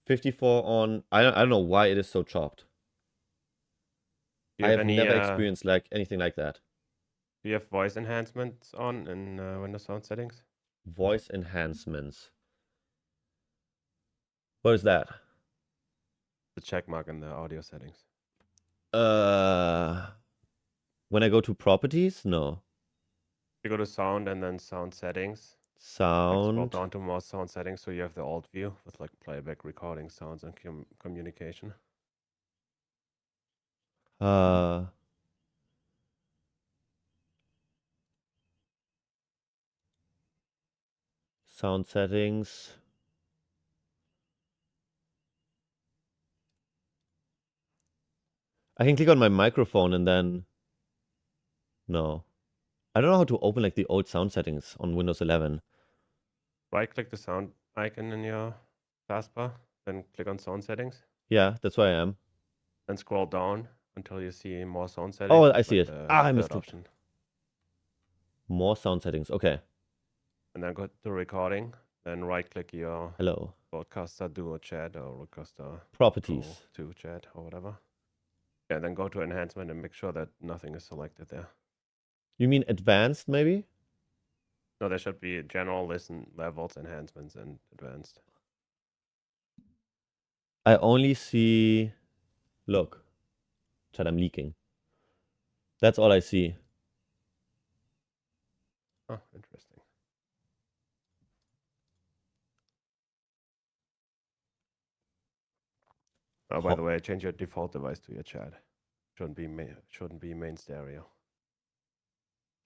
54 on. I don't know why it is so chopped. I have never experienced like anything like that. Do you have voice enhancements on in Windows Sound settings? Voice enhancements. What is that? The check mark in the audio settings. When I go to properties, no. You go to sound and then sound settings. Sound. Scroll down to more sound settings, so you have the alt view with like playback, recording, sounds, and communication. Sound settings. I can click on my microphone and then... No. I don't know how to open like the old sound settings on Windows 11. Right-click the sound icon in your taskbar, then click on sound settings. Yeah, that's where I am. Then scroll down until you see more sound settings. Oh, I see like it. I missed it. option. More sound settings. Okay. And then go to recording. Then right-click your Hello. broadcaster, duo chat, or broadcaster Properties. to chat or whatever. Yeah, then go to enhancement and make sure that nothing is selected there. You mean advanced, maybe? No, there should be general, listen, levels, enhancements, and advanced. I only see... Look. Chat, I'm leaking. That's all I see. Oh, interesting. Oh, by the way, change your default device to your chat. Shouldn't be main stereo.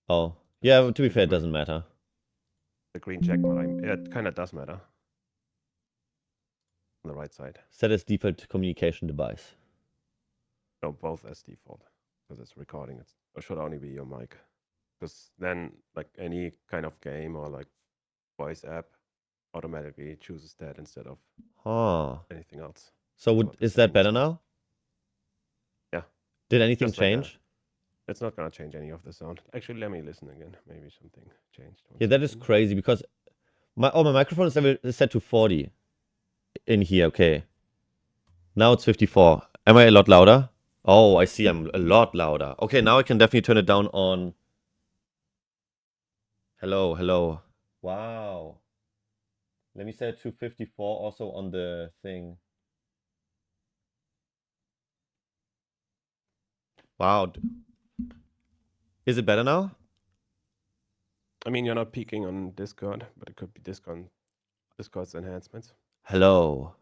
Oh. Yeah, to be fair, it doesn't matter. The green check mark, it kind of does matter. On the right side. Set as default communication device. No, both as default. Because it's recording. It should only be your mic. Because then, like any kind of game or like voice app automatically chooses that instead of anything else. So is that better now? Yeah. Did anything Just like change? It's not gonna change any of the sound. Actually, let me listen again. Maybe something changed. Yeah, that is crazy because my microphone is set to 40 in here. Okay. Now it's 54. Am I a lot louder? Oh, I see. I'm a lot louder. Okay, now I can definitely turn it down on. Hello, hello. Wow. Let me set it to 54 also on the thing. Wow. Is it better now? I mean, you're not peeking on Discord, but it could be Discord's enhancements. Hello.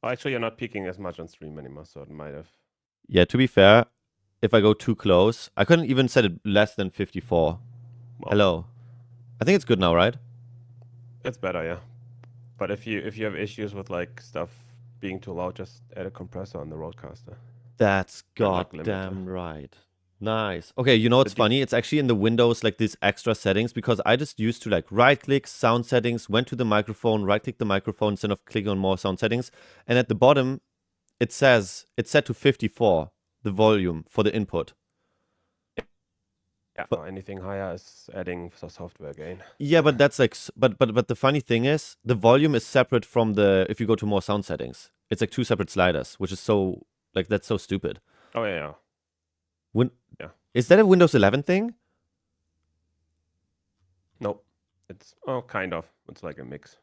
Oh, actually, you're not peeking as much on stream anymore, so it might have. Yeah, to be fair, if I go too close, I couldn't even set it less than 54. Well, hello. I think it's good now, right? It's better, yeah. But if you have issues with like stuff being too loud, just add a compressor on the roadcaster. That's goddamn right. Nice. Okay, you know what's funny? It's actually in the Windows, like these extra settings, because I just used to like right-click, sound settings, went to the microphone, right-click the microphone instead of clicking on more sound settings. And at the bottom, it says it's set to 54, the volume for the input. Yeah, but anything higher is adding software gain. Yeah, but that's like, but the funny thing is, the volume is separate from the, if you go to more sound settings. It's like two separate sliders, which is so, like, that's so stupid. Oh, yeah. Yeah. Is that a Windows 11 thing? Nope. It's, kind of. It's like a mix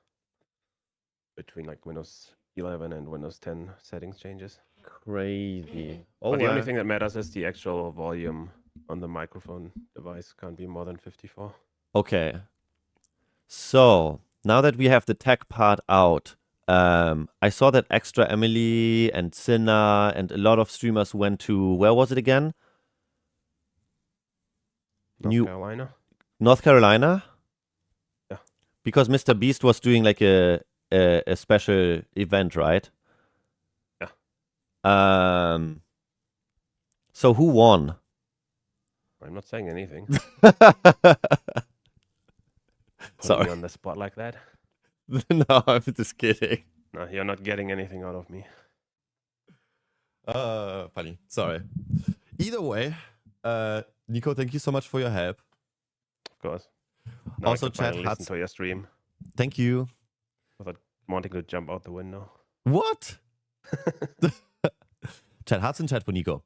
between like Windows 11 and Windows 10 settings changes. Crazy. Oh, but the only thing that matters is the actual volume on the microphone device can't be more than 54. Okay. So, now that we have the tech part out, I saw that Extra Emily and Cinna and a lot of streamers went to, where was it again? North Carolina. North Carolina? Yeah. Because Mr. Beast was doing like a special event, right? Yeah. So who won? I'm not saying anything. Sorry. Me on the spot like that. No, I'm just kidding. No, you're not getting anything out of me. Funny. Sorry. Either way, Nico, thank you so much for your help. Of course. Now also, chat listen to your stream. Thank you. Without wanting to jump out the window. What? Chat, hearts in chat for Nico.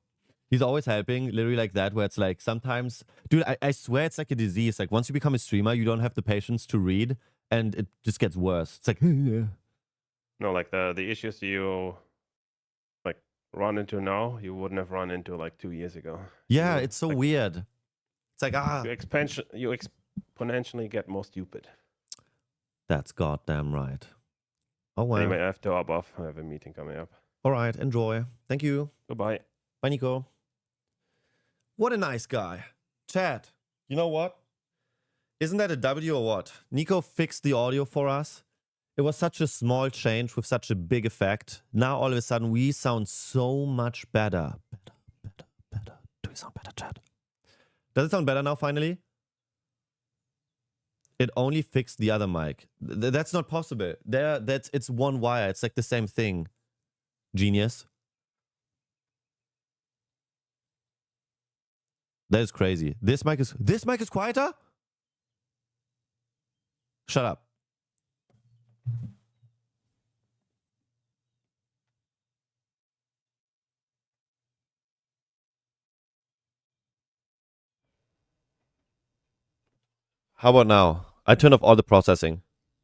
He's always helping, literally like that, where it's like sometimes, dude, I swear it's like a disease. Like once you become a streamer, you don't have the patience to read, and it just gets worse. It's like, yeah. No, like the issues you like run into now, you wouldn't have run into like 2 years ago. Yeah, it's so weird. It's like you exponentially get more stupid. That's goddamn right. Oh well. Anyway, I have to hop off. I have a meeting coming up. All right, enjoy. Thank you. Goodbye. Bye, Nico. What a nice guy. Chat, you know what? Isn't that a W or what? Nico fixed the audio for us. It was such a small change with such a big effect. Now all of a sudden we sound so much better. Better. Do we sound better, chat? Does it sound better now finally? It only fixed the other mic. That's not possible. It's one wire. It's like the same thing. Genius. That is crazy. This mic is quieter? Shut up. How about now? I turned off all the processing.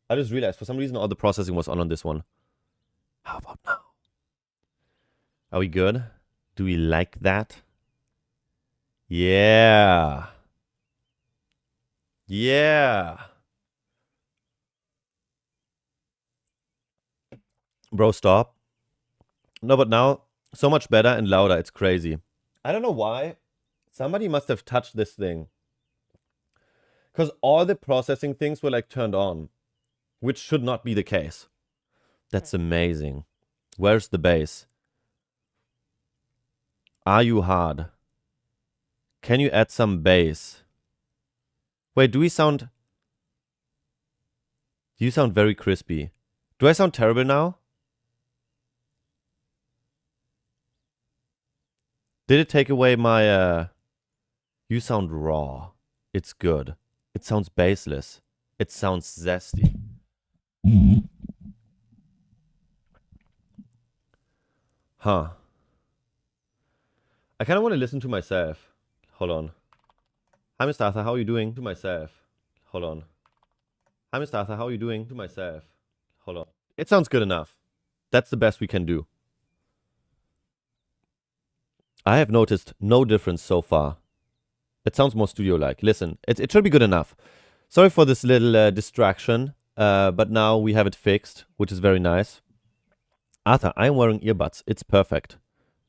I just realized for some reason all the processing was on this one. How about now? Are we good? Do we like that? Yeah. Yeah. Bro, stop. No, but now, so much better and louder. It's crazy. I don't know why. Somebody must have touched this thing. Because all the processing things were like turned on. Which should not be the case. That's amazing. Where's the bass? Are you hard? Can you add some bass? Wait, do you sound very crispy? Do I sound terrible now? Did it take away my, you sound raw. It's good. It sounds bassless. It sounds zesty. Huh. I kind of want to listen to myself. Hold on. Hi, Mr. Arthur. How are you doing? To myself. Hold on. Hi, Mr. Arthur. How are you doing? To myself. Hold on. It sounds good enough. That's the best we can do. I have noticed no difference so far. It sounds more studio-like. Listen, it should be good enough. Sorry for this little distraction, but now we have it fixed, which is very nice. Arthur, I'm wearing earbuds. It's perfect.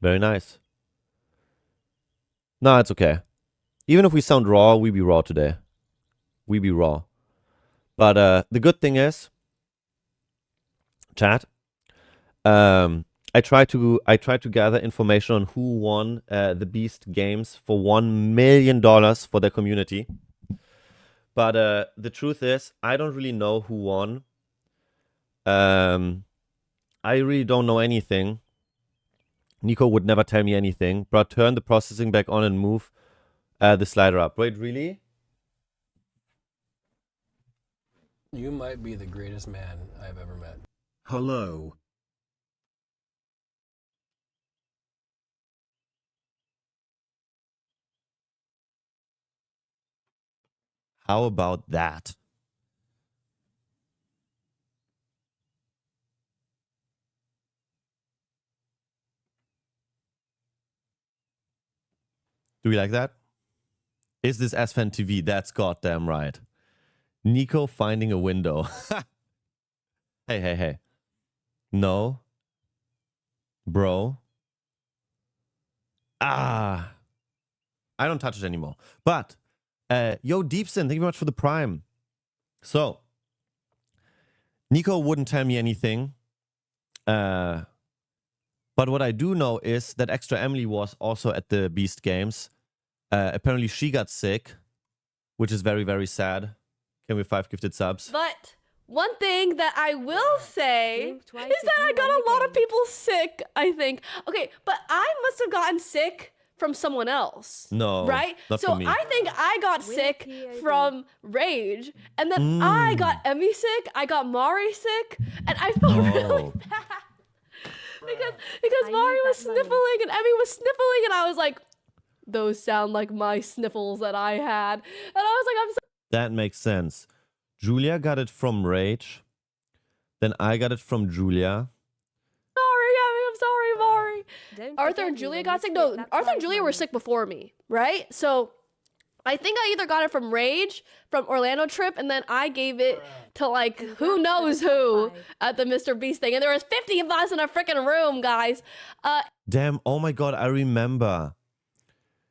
Very nice. No, it's okay. Even if we sound raw, we be raw today. We be raw. But the good thing is, chat, I try to gather information on who won the Beast games for $1 million for their community. But the truth is, I don't really know who won. I really don't know anything. Nico would never tell me anything. But turn the processing back on and move the slider up. Wait, really? You might be the greatest man I've ever met. Hello. How about that? Do we like that? Is this Asfen TV? That's goddamn right. Nico finding a window. Hey. No. Bro. I don't touch it anymore. But, yo, Deepson, thank you very much for the Prime. So, Nico wouldn't tell me anything. But what I do know is that Extra Emily was also at the Beast Games. Apparently she got sick, which is very, very sad. Can we 5 gifted subs? But one thing that I will say is that I got a lot of people sick, I think. Okay, but I must have gotten sick from someone else. No, right? not so from me. I think I got sick from Rage, and then I got Emmy sick, I got Mari sick, and I felt really bad. Because Mari was sniffling and Emmy was sniffling, and I was like, those sound like my sniffles that I had. And I was like, I'm so That makes sense. Julia got it from Rage. Then I got it from Julia. sorry, Emmy, I'm sorry, Mari. Arthur and Julia got sick. No, Arthur and Julia were sick before me, right? So I think I either got it from Rage, from Orlando trip, and then I gave it to like who knows who at the Mr. Beast thing. And there was 50 of us in a freaking room, guys. Damn, oh my god, I remember.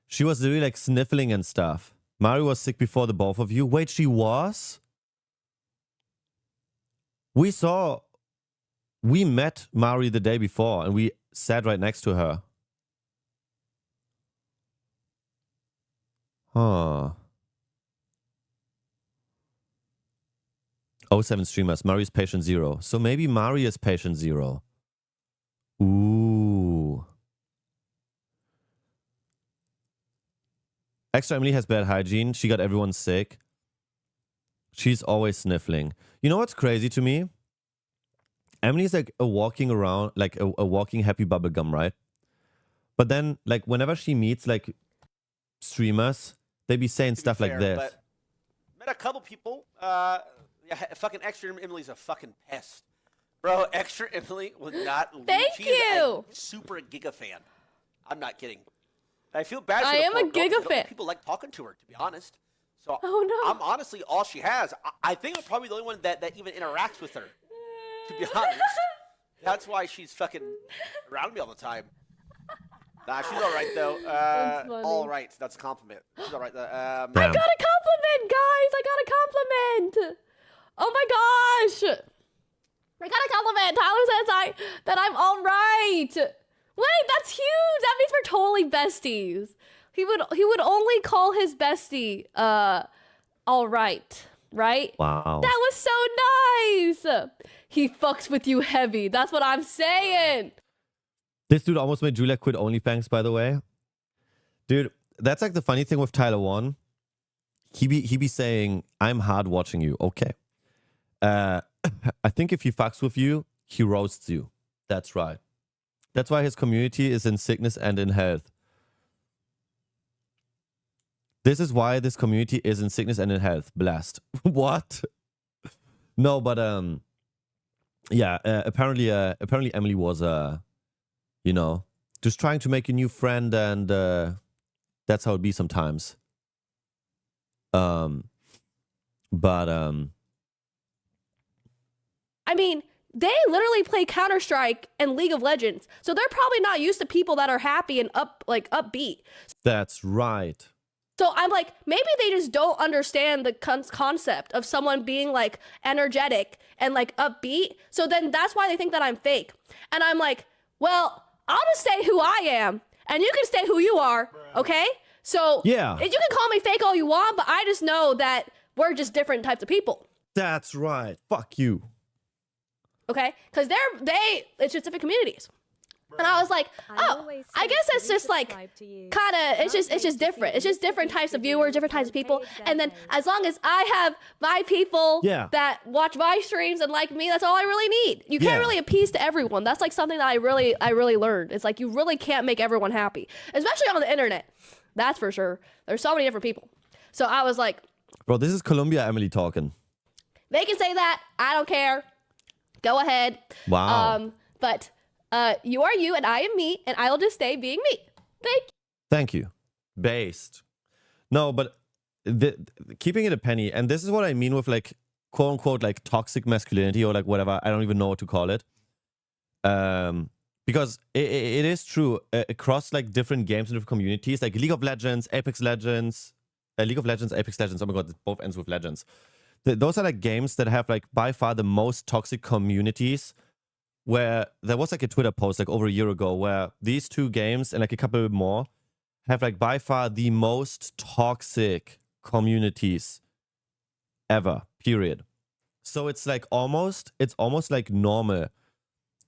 She was really like sniffling and stuff. Mari was sick before the both of you. Wait, she was? We met Mari the day before and we sat right next to her. Huh. 07 streamers. Mari is patient 0. So maybe Mari is patient 0. Ooh. Extra Emily has bad hygiene. She got everyone sick. She's always sniffling. You know what's crazy to me? Emily's like a walking around, like a walking happy bubble gum, right? But then, like, whenever she meets, like, streamers, they be saying stuff like this. But met a couple people. Yeah, fucking Extra Emily's a fucking pest. Bro, Extra Emily would not leave. Thank you. A super Giga fan. I'm not kidding. I feel bad for I the am poor a girl, 'cause Giga I don't think fan. people like talking to her, to be honest. So oh, no. I'm honestly all she has. I think I'm probably the only one that even interacts with her, to be honest. That's why she's fucking around me all the time. Nah, she's all right, though. All right. That's a compliment. She's all right. I got a compliment, guys. I got a compliment. Oh, my gosh. I got a compliment. Tyler says that I'm all right. Wait, that's huge. That means we're totally besties. He would only call his bestie all right, right? Wow. That was so nice. He fucks with you heavy. That's what I'm saying. This dude almost made Julia quit OnlyFans, by the way. Dude, that's like the funny thing with Tyler 1. He be saying, I'm hard watching you. Okay. I think if he fucks with you, he roasts you. That's right. That's why his community is in sickness and in health. This is why this community is in sickness and in health. Blessed. What? No, but yeah. Apparently Emily was you know, just trying to make a new friend, and that's how it be sometimes. I mean, they literally play Counter-Strike and League of Legends, so they're probably not used to people that are happy and upbeat. That's right. So I'm like, maybe they just don't understand the concept of someone being like energetic and like upbeat. So then that's why they think that I'm fake. And I'm like, well, I'll just stay who I am, and you can stay who you are, okay? So yeah, you can call me fake all you want, but I just know that we're just different types of people. That's right. Fuck you. Okay, because it's just different communities. And I was like, oh, I guess it's just like kind of, it's just different. It's just different types of viewers, different types of people. And then as long as I have my people that watch my streams and like me, that's all I really need. You can't really appease to everyone. That's like something that I really learned. It's like you really can't make everyone happy, especially on the internet. That's for sure. There's so many different people. So I was like, bro, this is Columbia Emily talking. They can say that. I don't care. Go ahead. Wow. But you are you and I am me, and I will just stay being me. Thank you. Thank you. Based. No, but keeping it a penny, and this is what I mean with like quote unquote like toxic masculinity or like whatever. I don't even know what to call it. Because it is true across like different games and different communities, like League of Legends, Apex Legends, Apex Legends. Oh my god, it both ends with Legends. Those are like games that have like by far the most toxic communities, where there was like a Twitter post like over a year ago where these two games and like a couple more have like by far the most toxic communities ever, period. So it's like almost like normal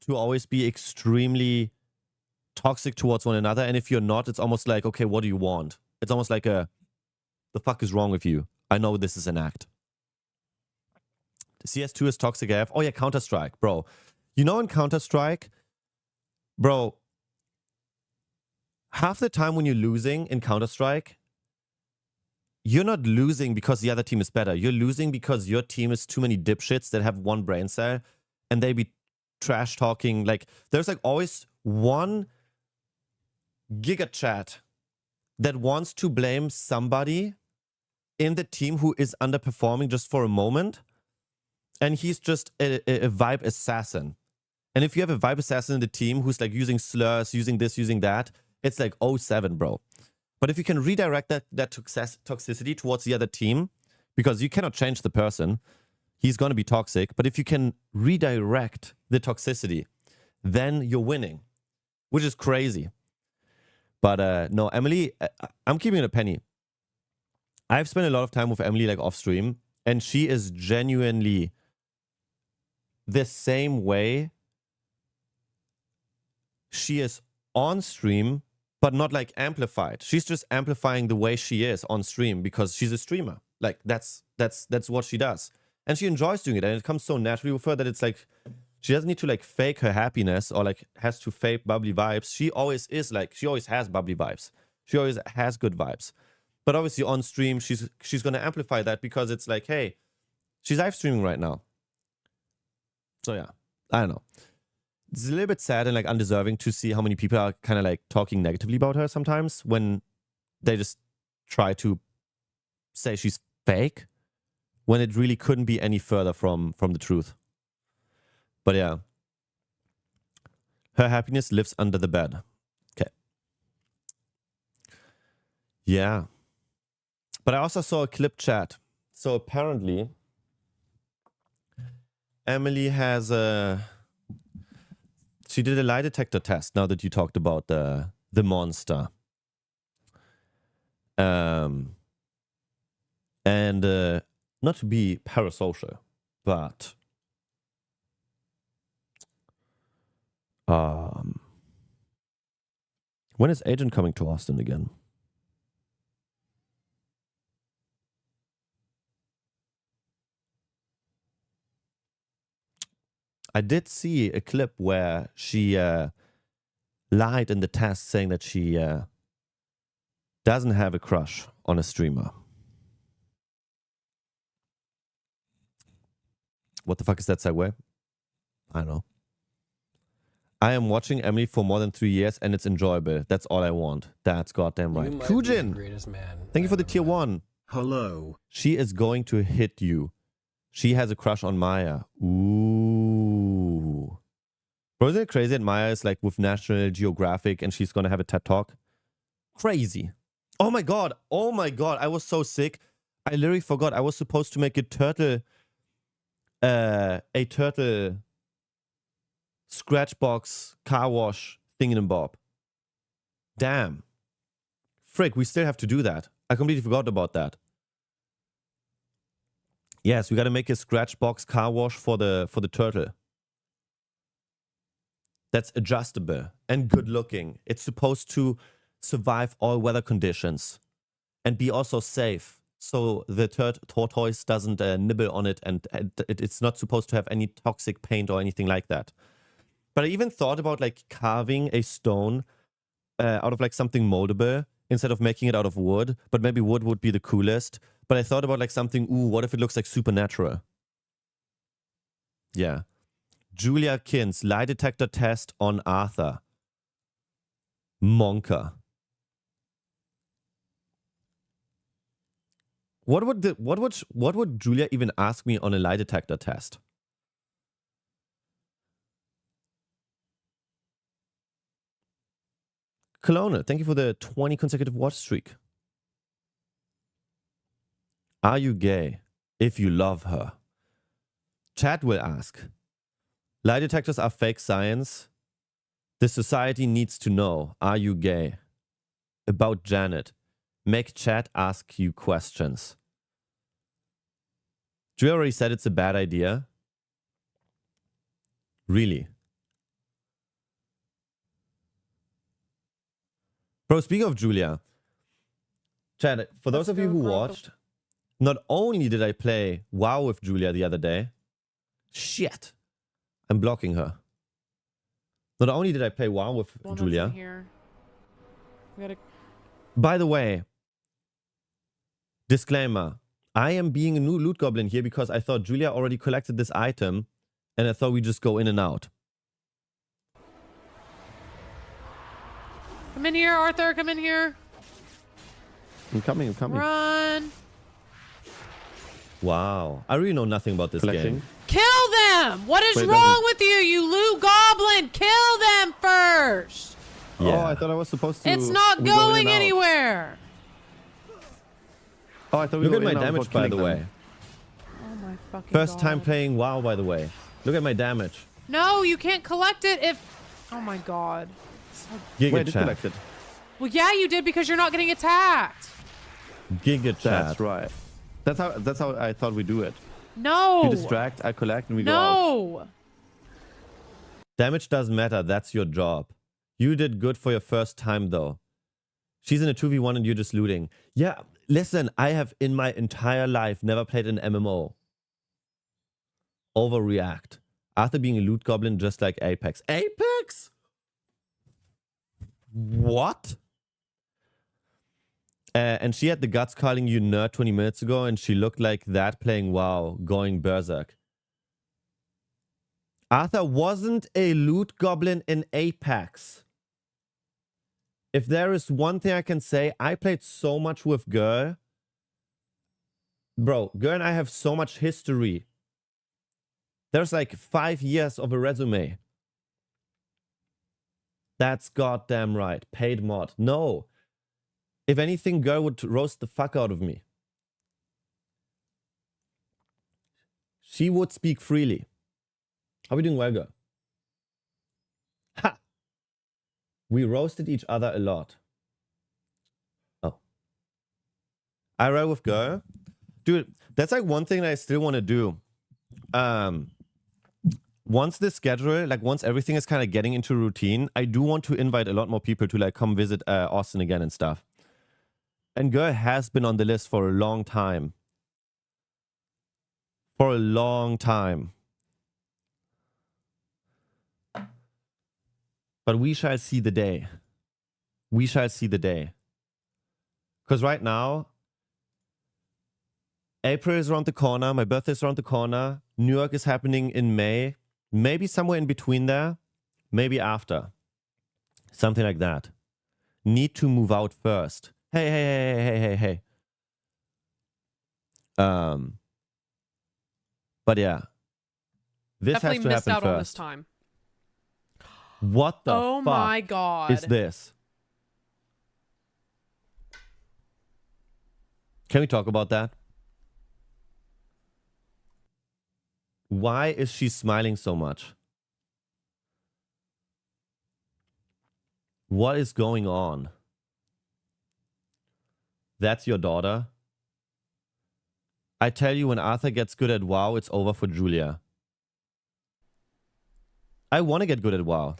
to always be extremely toxic towards one another. And if you're not, it's almost like, okay, what do you want? It's almost like the fuck is wrong with you? I know this is an act. CS2 is toxic AF. Oh yeah, Counter-Strike, bro. You know in Counter-Strike, bro, half the time when you're losing in Counter-Strike, you're not losing because the other team is better. You're losing because your team is too many dipshits that have one brain cell and they be trash talking. Like, there's like always one giga chat that wants to blame somebody in the team who is underperforming just for a moment. And he's just a vibe assassin. And if you have a vibe assassin in the team who's like using slurs, using this, using that, it's like 07, bro. But if you can redirect that toxicity towards the other team, because you cannot change the person, he's going to be toxic. But if you can redirect the toxicity, then you're winning, which is crazy. But no, Emily, I'm keeping it a penny. I've spent a lot of time with Emily like off stream, and she is genuinely the same way she is on stream, but not like amplified. She's just amplifying the way she is on stream because she's a streamer. Like that's what she does. And she enjoys doing it, and it comes so naturally with her that it's like she doesn't need to like fake her happiness or like has to fake bubbly vibes. She always is like, she always has bubbly vibes. She always has good vibes. But obviously on stream, she's going to amplify that because it's like, hey, she's live streaming right now. So yeah, I don't know. It's a little bit sad and like undeserving to see how many people are kind of like talking negatively about her sometimes when they just try to say she's fake when it really couldn't be any further from the truth. But yeah, her happiness lives under the bed. Okay. Yeah. But I also saw a clip chat. So apparently, Emily has she did a lie detector test now that you talked about the monster. And not to be parasocial, but when is Agent coming to Austin again? I did see a clip where she lied in the test saying that she doesn't have a crush on a streamer. What the fuck is that segue? I don't know. I am watching Emily for more than 3 years and it's enjoyable. That's all I want. That's goddamn right. Kujin, thank you for the tier 1. Hello. She is going to hit you. She has a crush on Maya. Ooh. Bro, isn't it crazy that Maya is like with National Geographic and she's going to have a TED Talk? Crazy. Oh my god. Oh my god. I was so sick. I literally forgot. I was supposed to make a turtle scratchbox car wash thingamabob. Damn. Frick, we still have to do that. I completely forgot about that. Yes, we got to make a scratchbox car wash for the turtle. That's adjustable and good looking. It's supposed to survive all weather conditions and be also safe. So the tortoise doesn't nibble on it, and it's not supposed to have any toxic paint or anything like that. But I even thought about like carving a stone out of like something moldable instead of making it out of wood. But maybe wood would be the coolest. But I thought about like something, ooh, what if it looks like supernatural? Yeah. JuliaKins, lie detector test on Arthur. Monka. What would Julia even ask me on a lie detector test? Kelowna, thank you for the 20 consecutive watch streak. Are you gay if you love her? Chad will ask. Lie detectors are fake science. The society needs to know. Are you gay? About Janet. Make Chad ask you questions. Julia already said it's a bad idea. Really? Bro, speaking of Julia. Chad, for those of you who watched, not only did I play WoW with Julia the other day. Shit. I'm blocking her. Not only did I play WoW with Julia. Here. By the way, disclaimer. I am being a new loot goblin here because I thought Julia already collected this item and I thought we just go in and out. Come in here, Arthur. Come in here. I'm coming. Run. Wow. I really know nothing about this game. Kill them! What is wrong with you, you loot goblin? Kill them first! Yeah. Oh, I thought I was supposed to... It's not going anywhere! Oh, I thought we Look at my damage, by the way. Oh my my fucking First time God. playing WoW, by the way. Look at my damage. No, you can't collect it if... Oh my God. So... Giga chat. Collect it. Well, yeah, you did because you're not getting attacked. Giga chat. That's right. That's how I thought we do it. No. You distract, I collect, and we go out. No. Damage doesn't matter. That's your job. You did good for your first time, though. She's in a 2v1 and you're just looting. Yeah, listen, I have in my entire life never played an MMO. Overreact. After being a loot goblin just like Apex. Apex? What? And she had the guts calling you nerd 20 minutes ago, and she looked like that playing WoW, going berserk. Arthur wasn't a loot goblin in Apex. If there is one thing I can say, I played so much with Girl. Bro, Girl and I have so much history. There's like 5 years of a resume. That's goddamn right. Paid mod. No. If anything, Girl would roast the fuck out of me. She would speak freely. How are we doing well, Girl? Ha! We roasted each other a lot. Oh. I ride with Girl. Dude, that's like one thing that I still want to do. Once the schedule, like once everything is kind of getting into routine, I do want to invite a lot more people to like come visit Austin again and stuff. And Girl has been on the list for a long time. For a long time. But we shall see the day. We shall see the day. Because right now, April is around the corner. My birthday is around the corner. New York is happening in May. Maybe somewhere in between there. Maybe after. Something like that. Need to move out first. Hey. But yeah. This Definitely has to missed happen out first. on this time. What the Oh fuck my God. is this? Can we talk about that? Why is she smiling so much? What is going on? That's your daughter? I tell you, when Arthur gets good at WoW, it's over for Julia. I want to get good at WoW.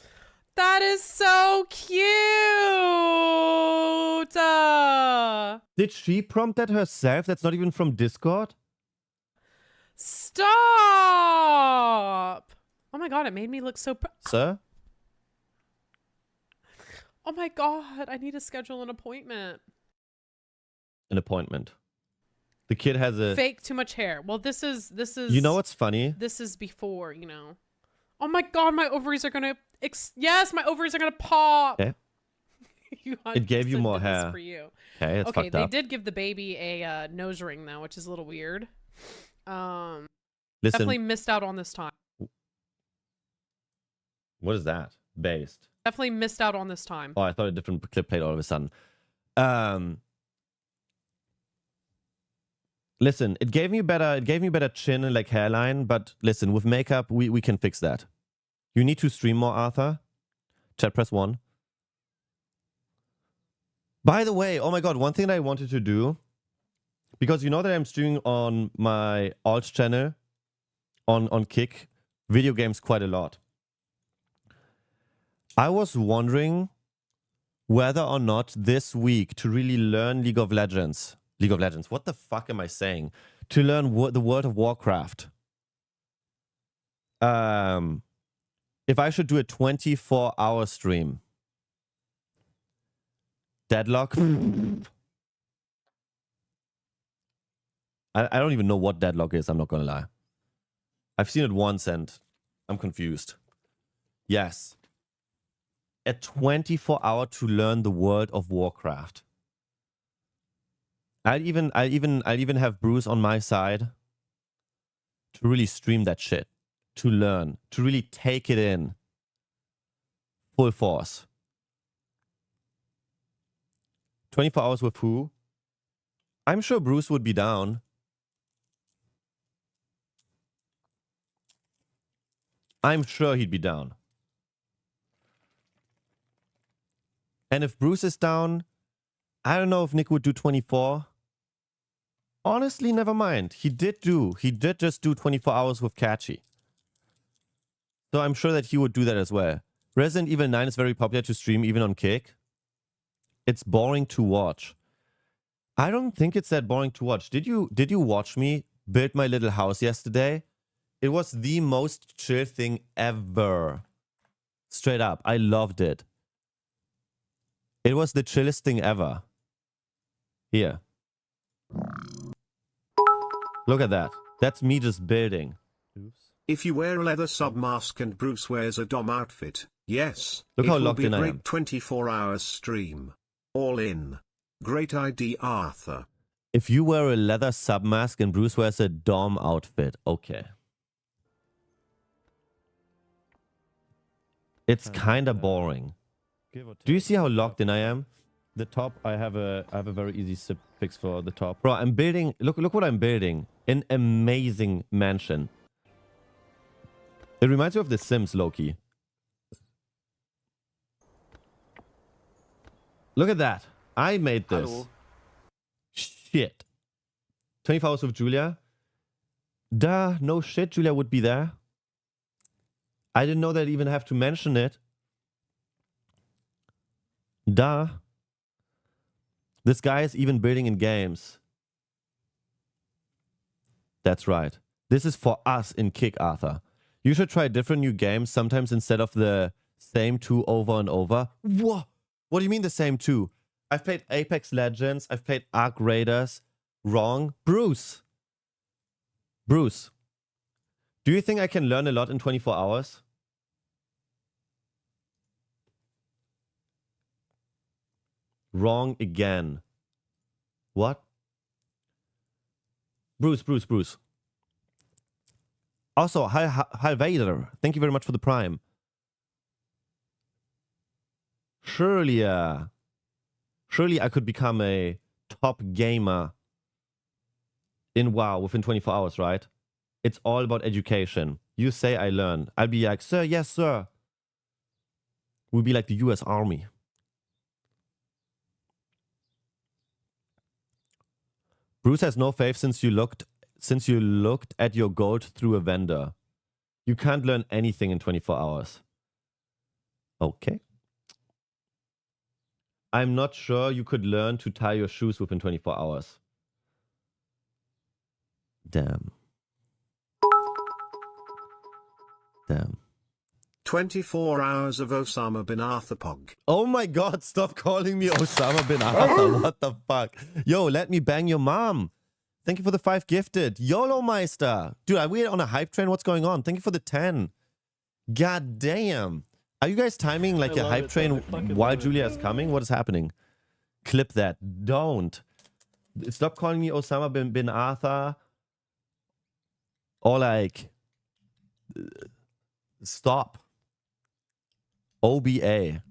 That is so cute. Did she prompt that herself? That's not even from Discord? Stop. Oh my God, it made me look so... Sir? Oh my God, I need to schedule an appointment. An appointment. The kid has a... Fake too much hair. Well, this is... You know what's funny? This is before, you know. Oh my God, my ovaries are gonna... Yes, my ovaries are gonna pop. Okay. It gave you more hair. For you. Okay, it's okay, fucked they up. did give the baby a nose ring though, which is a little weird. Listen, definitely missed out on this time. what is that? Based. Definitely missed out on this time. Oh, I thought a different clip played all of a sudden. Listen, it gave me better chin and like hairline, but listen, with makeup, we can fix that. You need to stream more, Arthur. Chat, press 1. By the way, oh my God, one thing that I wanted to do, because you know that I'm streaming on my alt channel, on Kick, video games quite a lot. I was wondering whether or not this week to really learn League of Legends, what the fuck am I saying? To learn the World of Warcraft. If I should do a 24-hour stream. Deadlock? I don't even know what Deadlock is, I'm not gonna lie. I've seen it once and I'm confused. Yes. A 24-hour to learn the World of Warcraft. I'll even have Bruce on my side to really stream that shit. To learn. To really take it in. Full force. 24 hours with who? I'm sure Bruce would be down. I'm sure he'd be down. And if Bruce is down, I don't know if Nick would do 24. Honestly, never mind. He did just do 24 hours with Catchy. So I'm sure that he would do that as well. Resident Evil 9 is very popular to stream even on Kick. It's boring to watch. I don't think it's that boring to watch. Did you watch me build my little house yesterday? It was the most chill thing ever. Straight up. I loved it. It was the chillest thing ever. Here. Look at that. That's me just building. Oops. If you wear a leather sub mask and Bruce wears a Dom outfit, yes. Look how locked in I am. It will be a great 24 hours stream. All in. Great idea, Arthur. If you wear a leather sub mask and Bruce wears a Dom outfit, okay. It's kind of boring. Do you see how locked in I am? The top, I have a very easy fix for the top. Bro, I'm building, look what I'm building. An amazing mansion. It reminds me of The Sims, low-key. Look at that. I made this. Hello. Shit. 24 hours with Julia? Duh, no shit, Julia would be there. I didn't know that I'd even have to mention it. Duh. This guy is even building in games. That's right. This is for us in Kick, Arthur. You should try different new games, sometimes instead of the same two over and over. What? What do you mean the same two? I've played Apex Legends. I've played Ark Raiders. Wrong. Bruce. Bruce. Do you think I can learn a lot in 24 hours? Wrong again. What? Bruce. Also, hi Vader. Thank you very much for the Prime. Surely I could become a top gamer in WoW within 24 hours, right? It's all about education. You say I learn. I'll be like, sir, yes, sir. We'll be like the US Army. Bruce has no faith since you looked at your gold through a vendor. You can't learn anything in 24 hours. Okay. I'm not sure you could learn to tie your shoes within 24 hours. Damn. 24 hours of Osama bin Arthur Pog. Oh my god, stop calling me Osama bin Arthur. What the fuck? Yo, let me bang your mom. Thank you for the 5 gifted. YOLO Meister. Dude, are we on a hype train? What's going on? Thank you for the 10. God damn. Are you guys timing like a hype train while Julia is coming? What is happening? Clip that. Don't. Stop calling me Osama bin Arthur. Or like... Stop. OBA.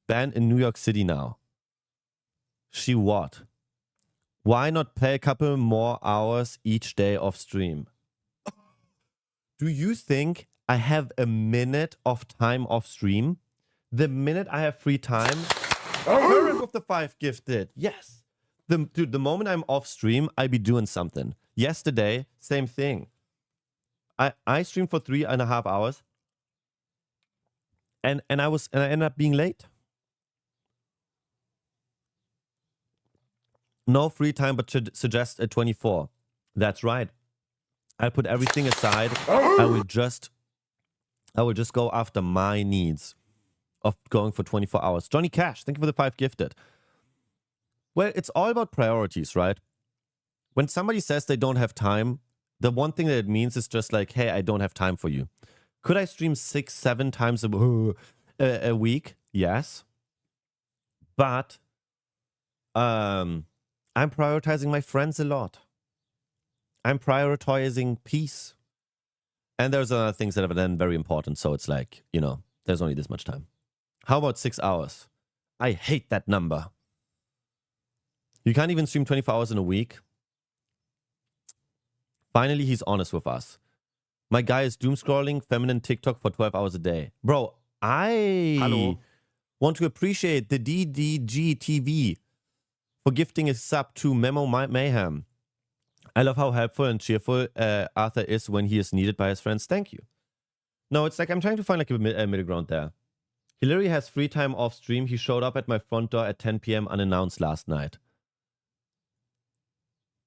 Banned in New York City now. She what? Why not play a couple more hours each day off stream? Do you think I have a minute of time off stream? The minute I have free time, current with the 5 gifted. Yes. Dude, the moment I'm off stream, I be doing something. Yesterday, same thing. I streamed for 3.5 hours. And I ended up being late. No free time, but should suggest a 24. That's right. I'll put everything aside. I will just go after my needs of going for 24 hours. Johnny Cash, thank you for the 5 gifted. Well, it's all about priorities, right? When somebody says they don't have time, the one thing that it means is just like, hey, I don't have time for you. Could I stream 6-7 times a week? Yes. But I'm prioritizing my friends a lot. I'm prioritizing peace. And there's other things that are then very important. So it's like, you know, there's only this much time. How about 6 hours? I hate that number. You can't even stream 24 hours in a week. Finally, he's honest with us. My guy is doom scrolling feminine TikTok for 12 hours a day. Bro, I want to appreciate the DDG TV for gifting a sub to Memo Mayhem. I love how helpful and cheerful Arthur is when he is needed by his friends. Thank you. No, it's like I'm trying to find like a middle ground there. Hillary has free time off stream. He showed up at my front door at 10 p.m. unannounced last night.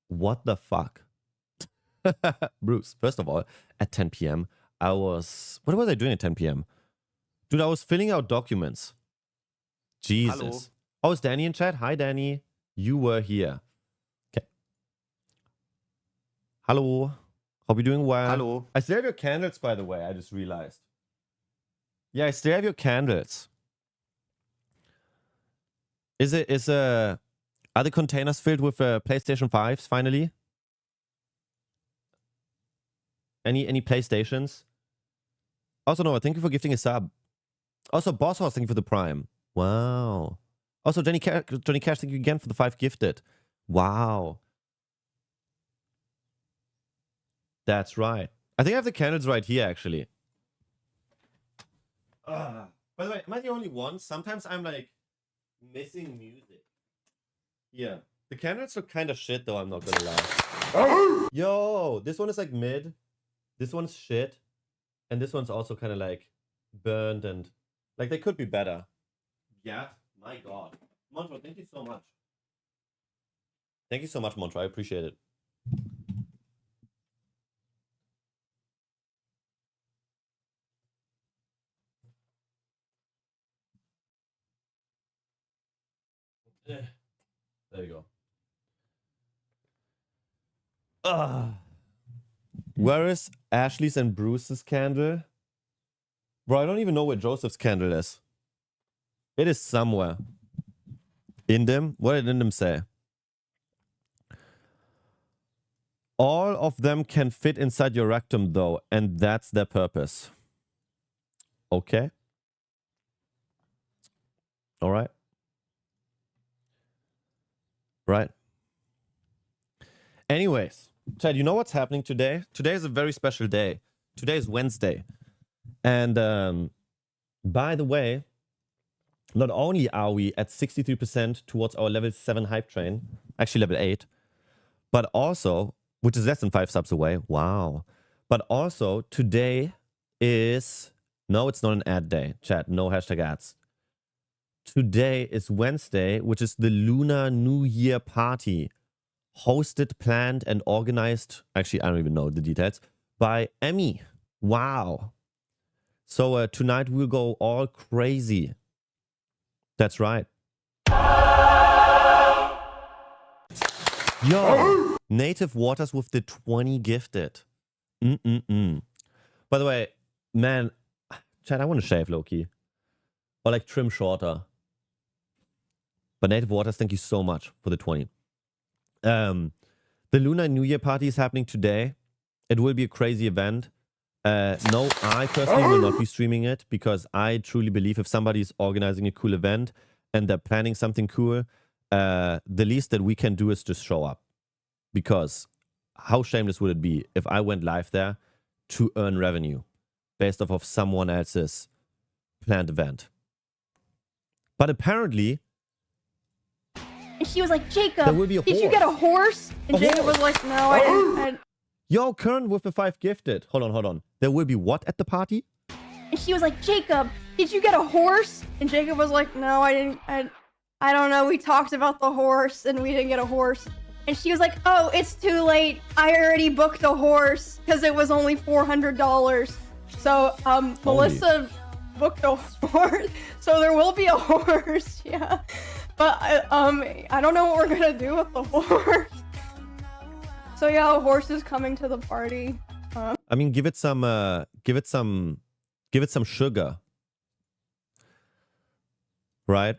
What the fuck? Bruce, first of all, at 10 p.m. What was I doing at 10 p.m.? Dude, I was filling out documents. Jesus. Hello. Oh, is Danny in chat? Hi, Danny. You were here. Okay. Hello. Hope you're doing well. Hello. I still have your candles, by the way. I just realized. Yeah, I still have your candles. Are the containers filled with PlayStation 5s finally? Any PlayStations? Also, Noah, thank you for gifting a sub. Also, Boss Horse, thank you for the Prime. Wow. Also, Johnny Cash, thank you again for the 5 gifted. Wow. That's right. I think I have the candles right here, actually. By the way, am I the only one? Sometimes I'm like missing music. Yeah. The candles look kind of shit, though, I'm not gonna lie. Yo, this one is like mid. This one's shit. And this one's also kind of like burned and like they could be better. Yeah, my god. Montra, thank you so much. Thank you so much, Montra. I appreciate it. There you go. Where is Ashley's and Bruce's candle? Bro, I don't even know where Joseph's candle is. It is somewhere. In them? What did in them say? All of them can fit inside your rectum, though, and that's their purpose. Okay. All right. Right. Anyways, Chad, you know what's happening today? Today is a very special day. Today is Wednesday. And by the way, not only are we at 63% towards our level 7 hype train, actually level 8, but also, which is less than 5 subs away, wow. But also, today is, no, it's not an ad day, chat, no hashtag ads. Today is Wednesday, which is the Lunar New Year party, hosted, planned, and organized, actually, I don't even know the details, by Emmy. Wow. So tonight we'll go all crazy. That's right. Yo, Native Waters with the 20 gifted. By the way, man, Chad, I want to shave low-key. Or like trim shorter. But Native Waters, thank you so much for the 20. The Lunar New Year party is happening today. It will be a crazy event. No, I personally will not be streaming it because I truly believe if somebody is organizing a cool event and they're planning something cool, the least that we can do is just show up. Because how shameless would it be if I went live there to earn revenue based off of someone else's planned event? But apparently, and she was like, Jacob, there will be a did you get a horse? And Jacob was like, no, I didn't. Yo, Kern with the 5 gifted. Hold on. There will be what at the party? And she was like, Jacob, did you get a horse? And Jacob was like, no, I didn't. I don't know. We talked about the horse and we didn't get a horse. And she was like, oh, it's too late. I already booked a horse because it was only $400. So Melissa booked a horse. So there will be a horse. Yeah. But I don't know what we're going to do with the horse. So yeah, a horse is coming to the party. I mean, give it some sugar. Right?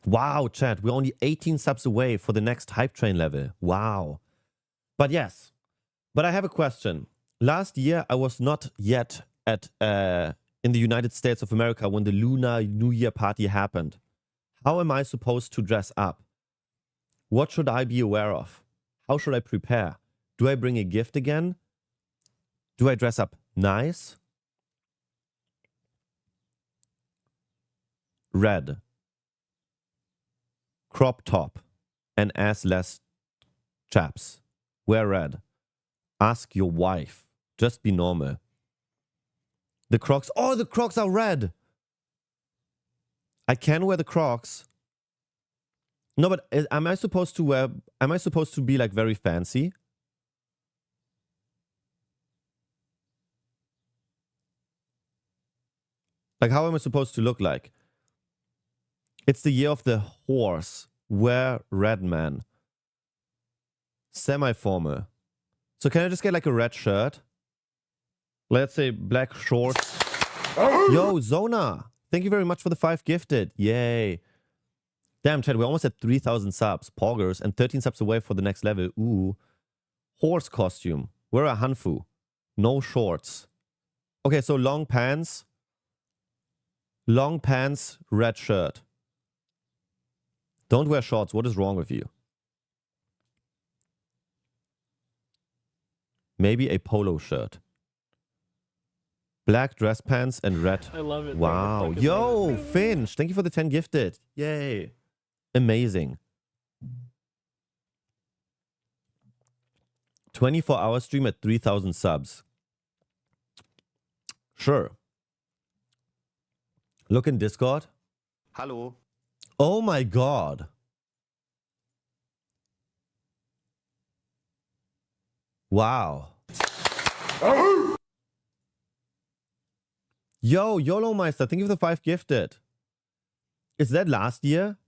Wow, chat, we're only 18 subs away for the next hype train level. Wow. But yes. But I have a question. Last year, I was not yet at in the United States of America when the Lunar New Year party happened. How am I supposed to dress up? What should I be aware of? How should I prepare? Do I bring a gift again? Do I dress up nice? Red. Crop top. And assless chaps. Wear red. Ask your wife. Just be normal. The Crocs. Oh, the Crocs are red. I can wear the Crocs. No, but am I supposed to wear... Am I supposed to be like very fancy? Like, how am I supposed to look like? It's the year of the horse. Wear red, man. Semi-formal. So can I just get like a red shirt? Let's say black shorts. Yo, Zona. Thank you very much for the 5 gifted. Yay. Damn, Chad, we're almost at 3,000 subs. Poggers. And 13 subs away for the next level. Ooh. Horse costume. Wear a hanfu. No shorts. Okay, so long pants. Long pants, red shirt. Don't wear shorts. What is wrong with you? Maybe a polo shirt. Black dress pants and red. I love it. Wow. Yo, Finch. Thank you for the 10 gifted. Yay. Amazing. 24-hour stream at 3,000 subs. Sure. Look in Discord. Hello. Oh my god. Wow. Yo, YOLO Meister, thank you for the 5 gifted. Is that last year?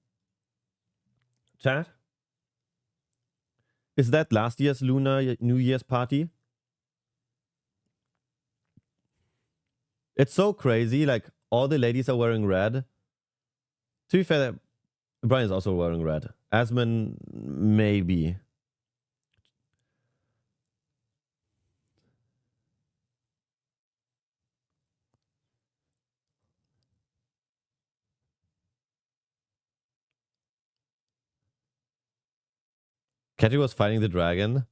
Chat? Is that last year's Lunar New Year's party? It's so crazy, like all the ladies are wearing red. To be fair, Brian is also wearing red. Asman, maybe. Katy was fighting the dragon.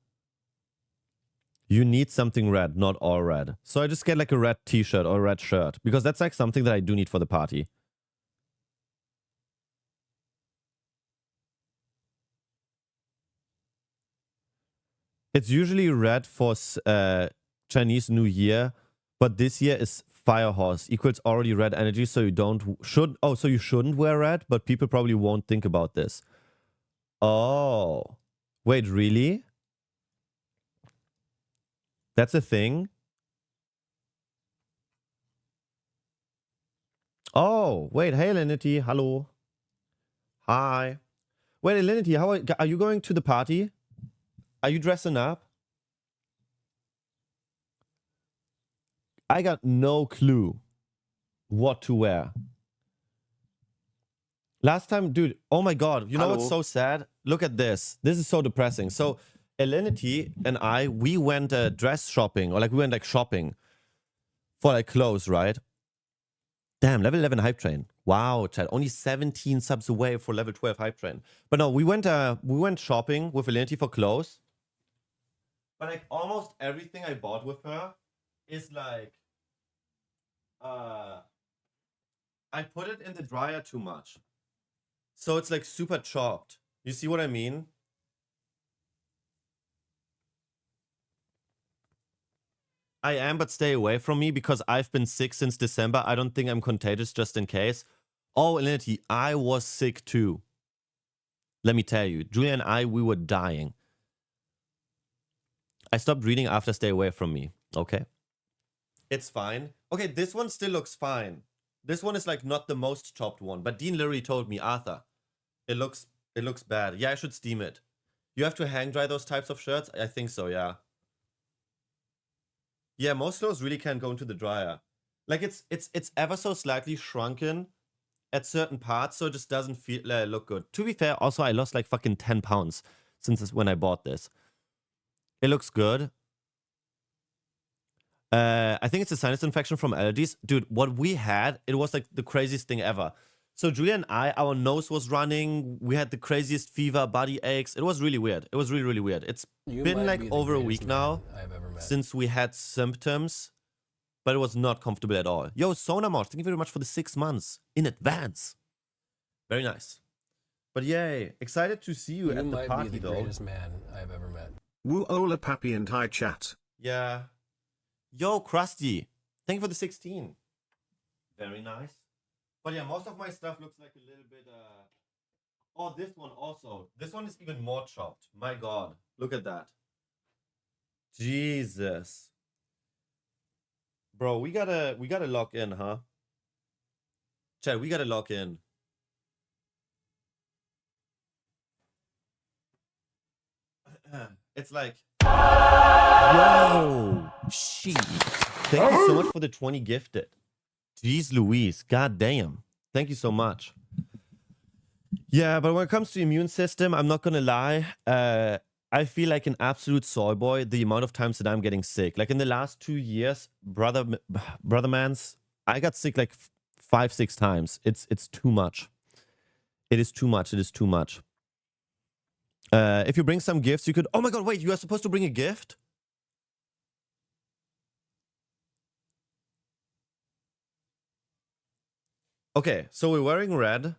You need something red, not all red. So I just get like a red t-shirt or a red shirt. Because that's like something that I do need for the party. It's usually red for Chinese New Year. But this year is Firehorse. Equals already red energy. So so you shouldn't wear red. But people probably won't think about this. Oh. Wait, really? That's a thing? Oh, wait. Hey, Linity. Hello. Hi. Wait, Linity, how are you going to the party? Are you dressing up? I got no clue what to wear. Last time, dude, oh my god. You know what's so sad? Look at this. This is so depressing. So, Elenity and I, we went dress shopping, or like we went like shopping for like clothes, right? Damn, level 11 hype train. Wow, chat. Only 17 subs away for level 12 hype train. But no, we went shopping with Elenity for clothes. But like almost everything I bought with her is like I put it in the dryer too much. So it's like super chopped. You see what I mean? I am, but stay away from me because I've been sick since December. I don't think I'm contagious, just in case. Oh, Elinity, I was sick too. Let me tell you, Julia and I, we were dying. I stopped reading after stay away from me. Okay. It's fine. Okay, this one still looks fine. This one is like not the most chopped one, but Dean literally told me, Arthur, it looks bad. Yeah, I should steam it. You have to hang dry those types of shirts? I think so, yeah. Yeah, most clothes really can't go into the dryer. Like it's ever so slightly shrunken at certain parts, so it just doesn't feel look good. To be fair, also I lost like fucking 10 pounds since when I bought this. It looks good. I think it's a sinus infection from allergies. Dude, what we had, it was like the craziest thing ever. So Julia and I, our nose was running. We had the craziest fever, body aches. It was really weird. It was really, really weird. It's been like over a week now since we had symptoms, but it was not comfortable at all. Yo, Sonamosh, thank you very much for the 6 months in advance. Very nice. But yay, excited to see you at the party, be the though. greatest man I've ever met. Woo Ola Pappy and hi chat. Yeah. Yo, Krusty, thank you for the 16. Very nice. But yeah, most of my stuff looks like a little bit, oh, this one also. This one is even more chopped. My God, look at that. Jesus. Bro, we gotta lock in, huh? Chat, we gotta lock in. It's like, whoa, shit. Thank you so much for the 20 gifted. Jeez Louise, god damn. Thank you so much. Yeah, but when it comes to immune system, I'm not gonna lie. I feel like an absolute soy boy the amount of times that I'm getting sick. Like in the last 2 years, brother mans, I got sick like 5-6 times. It's too much. It is too much. It is too much. If you bring some gifts, you could... Oh my god, wait, you are supposed to bring a gift? Okay, so we're wearing red.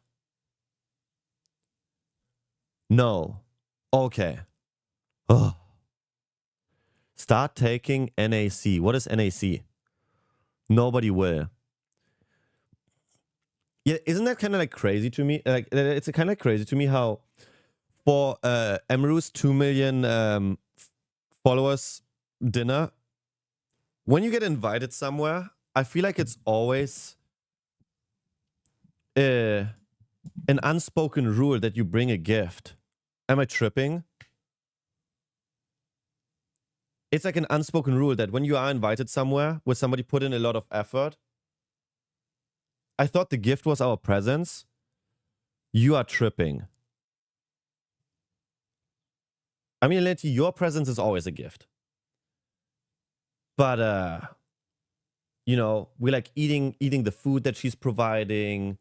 No. Okay. Oh. Start taking NAC. What is NAC? Nobody will. Yeah, isn't that kind of like crazy to me? Like, it's kind of crazy to me how for EMIRU'S 2 million followers dinner, when you get invited somewhere, I feel like it's always an unspoken rule that you bring a gift. Am I tripping? It's like an unspoken rule that when you are invited somewhere where somebody put in a lot of effort, I thought the gift was our presence. You are tripping. I mean, Lenti, your presence is always a gift. But, you know, we like eating the food that she's providing.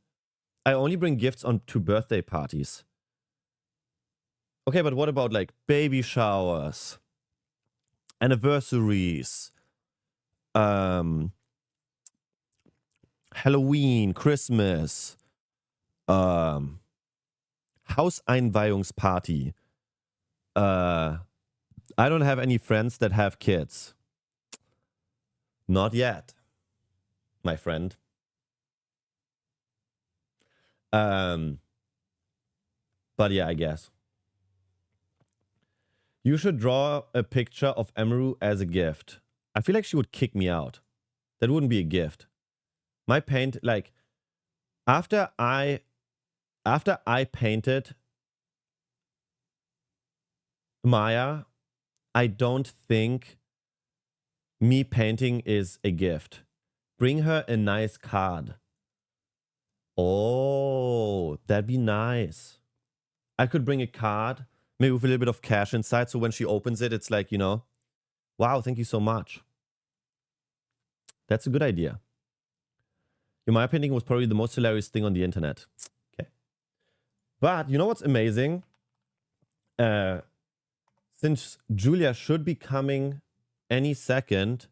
I only bring gifts to birthday parties. Okay, but what about like baby showers, anniversaries, Halloween, Christmas, Hauseinweihungsparty. I don't have any friends that have kids. Not yet, my friend. But yeah, I guess. You should draw a picture of EMIRU as a gift. I feel like she would kick me out. That wouldn't be a gift. My paint, like, after I painted Maya, I don't think me painting is a gift. Bring her a nice card. Oh, that'd be nice. I could bring a card, maybe with a little bit of cash inside, so when she opens it, it's like, you know, wow, thank you so much. That's a good idea. Your Maya painting was probably the most hilarious thing on the internet. Okay. But you know what's amazing? Since Julia should be coming any second,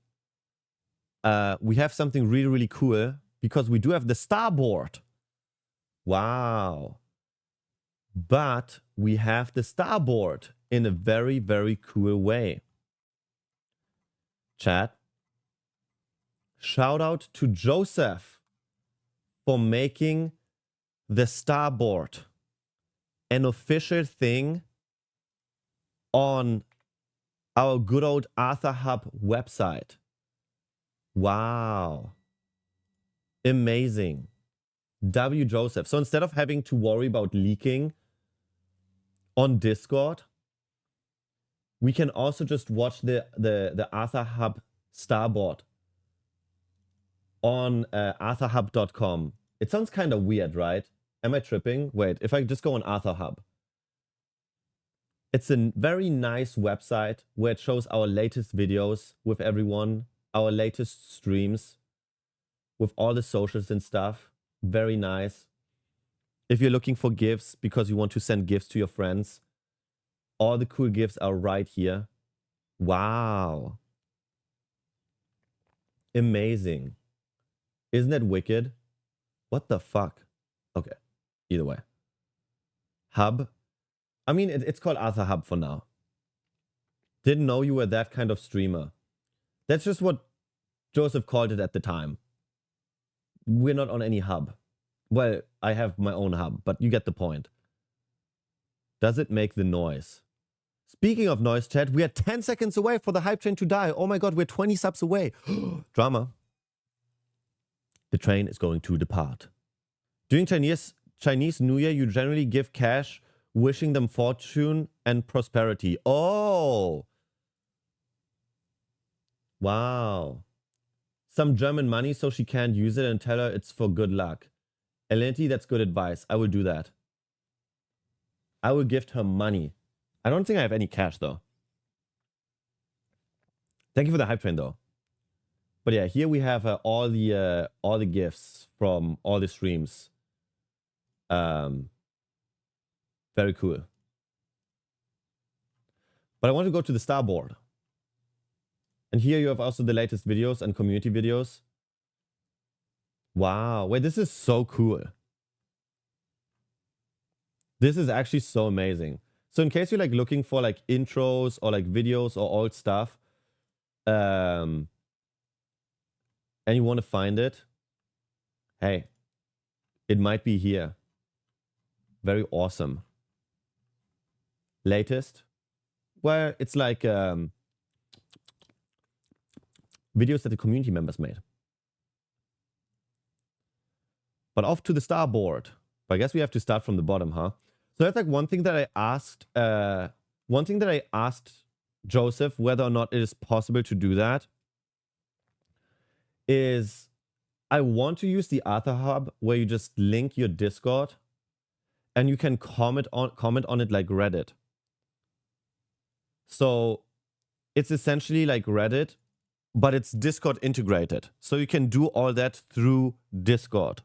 we have something really, really cool because we do have the starboard. Wow. But we have the starboard in a very, very cool way. Chat. Shout out to Joseph for making the starboard an official thing on our good old Arthur Hub website. Wow. Amazing. W. Joseph. So instead of having to worry about leaking on Discord, we can also just watch the Arthur Hub starboard on arthurhub.com. It sounds kind of weird, right? Am I tripping? Wait, if I just go on Arthur Hub. It's a very nice website where it shows our latest videos with everyone, our latest streams with all the socials and stuff. Very nice. if you're looking for gifts because you want to send gifts to your friends, all the cool gifts are right here. Wow. Amazing. Isn't that wicked? What the fuck? Okay. Either way. Hub. I mean, it's called Arthur Hub for now. Didn't know you were that kind of streamer. That's just what Joseph called it at the time. We're not on any hub. Well, I have my own hub, but you get the point. Does it make the noise? Speaking of noise, chat, we are 10 seconds away for the hype train to die. Oh my god, we're 20 subs away. Drama. The train is going to depart. During Chinese New Year, you generally give cash, wishing them fortune and prosperity. Oh! Wow. Some German money so she can't use it and tell her it's for good luck. Elenti, that's good advice. I will do that. I will gift her money. I don't think I have any cash though. Thank you for the hype train though. But yeah, here we have all the gifts from all the streams. Very cool. But I want to go to the starboard. And here you have also the latest videos and community videos. Wow. Wait, this is so cool. This is actually so amazing. So in case you're like looking for like intros or like videos or old stuff, and you want to find it, hey, it might be here. Very awesome. Latest, well, it's like videos that the community members made. But off to the starboard. But I guess we have to start from the bottom, huh? So that's like one thing that I asked Joseph whether or not it is possible to do that is I want to use the Arthur Hub where you just link your Discord and you can comment on it like Reddit. So it's essentially like Reddit, but it's Discord integrated. So you can do all that through Discord.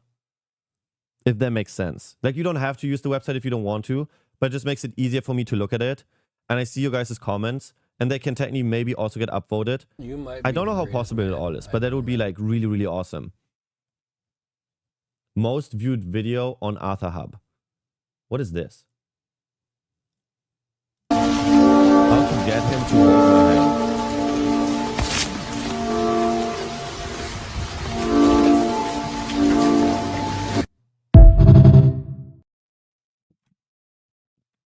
If that makes sense. Like you don't have to use the website if you don't want to, but it just makes it easier for me to look at it. And I see you guys' comments and they can technically maybe also get upvoted. I don't know how possible it all is, but that would be like really, really awesome. Most viewed video on Arthur Hub. What is this? How to get him to hold your hand.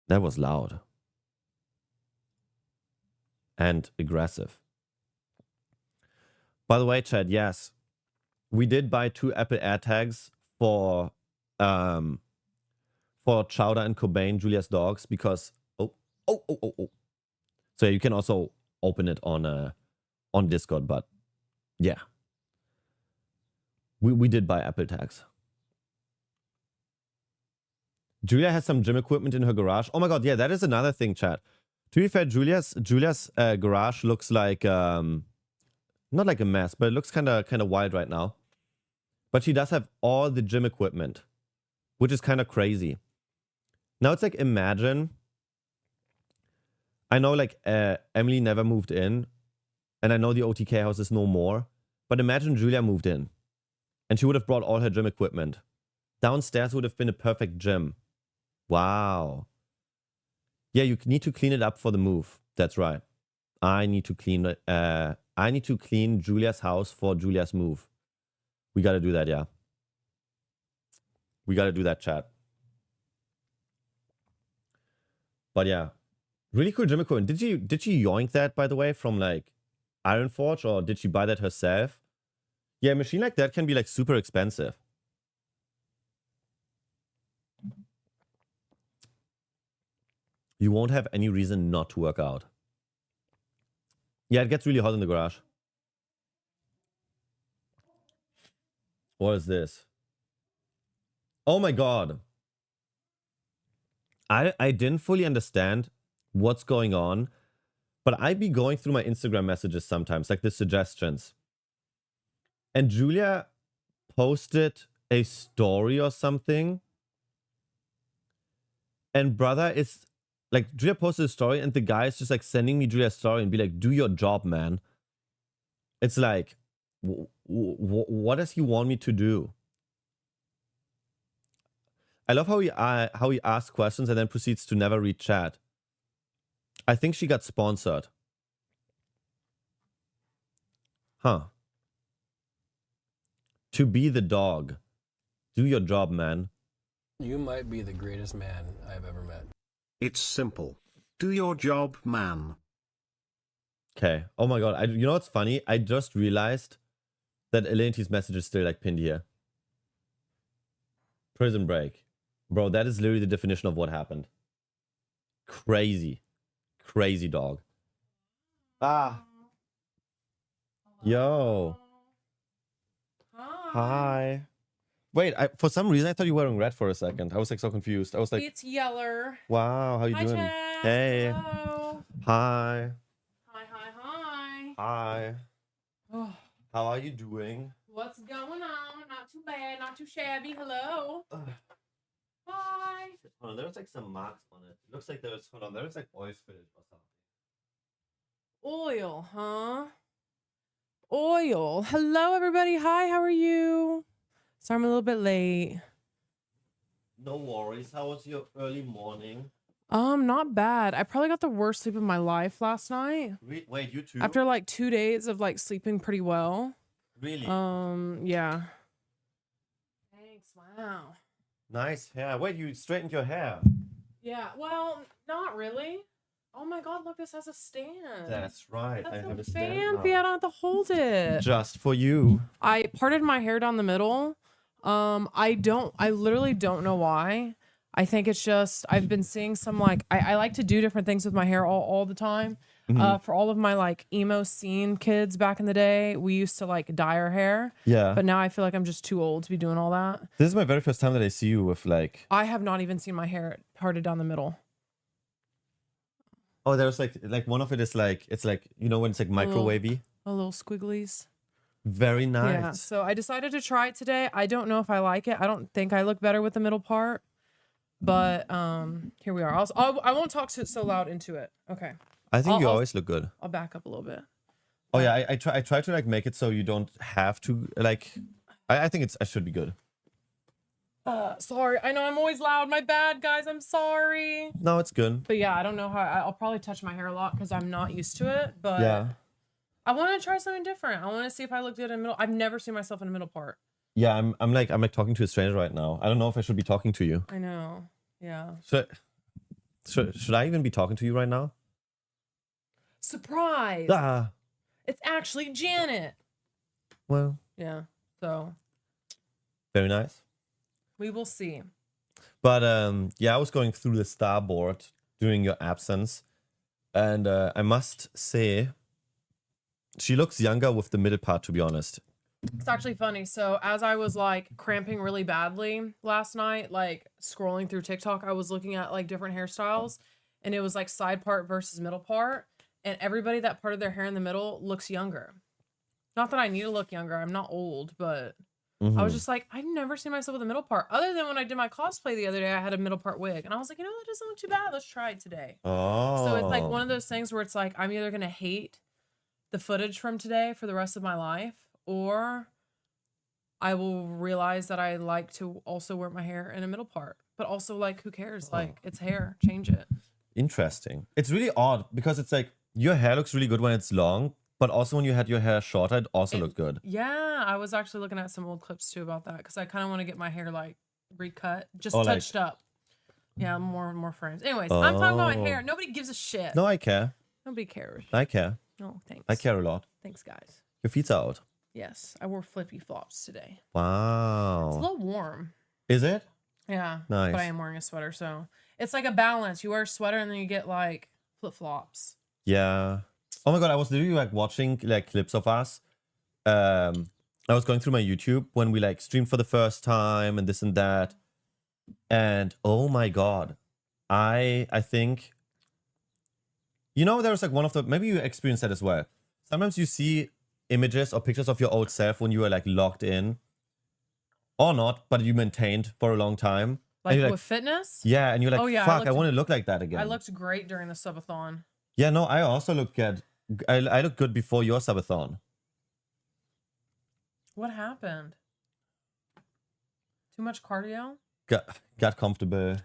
That was loud. And aggressive. By the way, Chad, yes. We did buy 2 Apple AirTags for Chowder and Cobain, Julia's dogs, because oh. So yeah, you can also open it on Discord, but yeah. We did buy Apple tags. Julia has some gym equipment in her garage. Oh my god, yeah, that is another thing, chat. To be fair, Julia's garage looks like not like a mess, but it looks kind of wild right now. But she does have all the gym equipment, which is kind of crazy. Now it's like, imagine, I know like Emily never moved in, and I know the OTK house is no more, but imagine Julia moved in, and she would have brought all her gym equipment. Downstairs would have been a perfect gym. Wow. Yeah, you need to clean it up for the move. That's right. I need to clean Julia's house for Julia's move. We got to do that, yeah. We got to do that, chat. But yeah, really cool gym equipment. Did she yoink that, by the way, from like Ironforge, or did she buy that herself? Yeah, a machine like that can be like super expensive. You won't have any reason not to work out. Yeah, it gets really hot in the garage. What is this? Oh my god. I didn't fully understand what's going on, but I'd be going through my Instagram messages sometimes, like the suggestions. And Julia posted a story or something And brother is like, Julia posted a story and the guy is just like sending me Julia's story and be like, do your job, man. It's like, what does he want me to do? I love how he asks questions and then proceeds to never read chat. I think she got sponsored. Huh. To be the dog. Do your job, man. You might be the greatest man I've ever met. It's simple. Do your job, man. Okay. Oh my god. You know what's funny? I just realized that Elenity's message is still like pinned here. Prison break. Bro, that is literally the definition of what happened. Crazy. Crazy dog. Ah. Yo. Hi. Wait, for some reason I thought you were wearing red for a second. I was like so confused. I was like, It's Yeller. wow, how you doing? Chad. Hey. Hello. Hi. Hi. Hi. Oh, How are you doing? what's going on? Not too bad, not too shabby. Hello. Hi. Hold on, there's like some marks on it. It looks like there's like oil spillage or something. Oil, huh? Oil. Hello, everybody. Hi, how are you? Sorry, I'm a little bit late. No worries. How was your early morning? Not bad. I probably got the worst sleep of my life last night. Wait, you too? After like 2 days of like sleeping pretty well. Really? Yeah. Thanks. Wow. Nice hair. Wait, you straightened your hair. Yeah. Well, not really. Oh my God! Look, this has a stand. That's right. That's I have a so stand fancy. now. I don't have to hold it. Just for you. I parted my hair down the middle. I literally don't know why. I think it's just, I've been seeing some like, I like to do different things with my hair all the time. For all of my like emo scene kids back in the day, we used to like dye our hair. Yeah. But now I feel like I'm just too old to be doing all that. This is my very first time that I see you with like... I have not even seen my hair parted down the middle. Oh, there's like one of it is like, it's like, you know when it's like microwavy? A little squigglies. Very nice. Yeah, so I decided to try it today. I don't know if I like it. I don't think I look better with the middle part. But here we are. I won't talk so loud into it. Okay. I think you always look good. I'll back up a little bit. Oh yeah, I try to like make it so you don't have to like... I think I should be good. Sorry. I know I'm always loud. My bad, guys. I'm sorry. No, it's good. But yeah, I don't know how... I'll probably touch my hair a lot because I'm not used to it. But yeah. I want to try something different. I want to see if I look good in the middle. I've never seen myself in the middle part. Yeah, I'm like talking to a stranger right now. I don't know if I should be talking to you. I know. Yeah. Should I even be talking to you right now? Surprise! Ah. It's actually Janet. Well. Yeah. So. Very nice. We will see. But yeah, I was going through the starboard during your absence, and I must say, she looks younger with the middle part, to be honest. It's actually funny. So as I was like cramping really badly last night, like scrolling through TikTok, I was looking at like different hairstyles, and it was like side part versus middle part, and everybody that parted their hair in the middle looks younger. Not that I need to look younger. I'm not old, but I was just like, I've never seen myself with a middle part. Other than when I did my cosplay the other day, I had a middle part wig, and I was like, you know, that doesn't look too bad. Let's try it today. Oh. So it's like one of those things where it's like I'm either gonna hate the footage from today for the rest of my life, or I will realize that I like to also wear my hair in a middle part. But also, like, who cares? Like, it's hair. Change it. Interesting. It's really odd because it's like your hair looks really good when it's long, but also when you had your hair shorter, it also looked good. Yeah, I was actually looking at some old clips too about that because I kind of want to get my hair like recut, just Oh, touched up. Yeah, more frames. Anyways, I'm talking about my hair. Nobody gives a shit. No, I care. Nobody cares. I care. Oh, thanks. I care a lot. Thanks, guys. Your feet are out. Yes, I wore flippy flops today. Wow. It's a little warm. Is it? Yeah. Nice. But I am wearing a sweater, so it's like a balance. You wear a sweater and then you get like flip flops. Yeah. Oh my god, I was literally like watching like clips of us. I was going through my YouTube when we like streamed for the first time and this and that. And oh my god. I think, you know, there's like one of the, maybe you experienced that as well. Sometimes you see images or pictures of your old self when you were like locked in or not, but you maintained for a long time. Like you're with fitness? Yeah, and you're like, Oh, yeah, fuck, I want to look like that again. I looked great during the subathon. Yeah, no, I also look good. I look good before your subathon. What happened? Too much cardio? Got comfortable.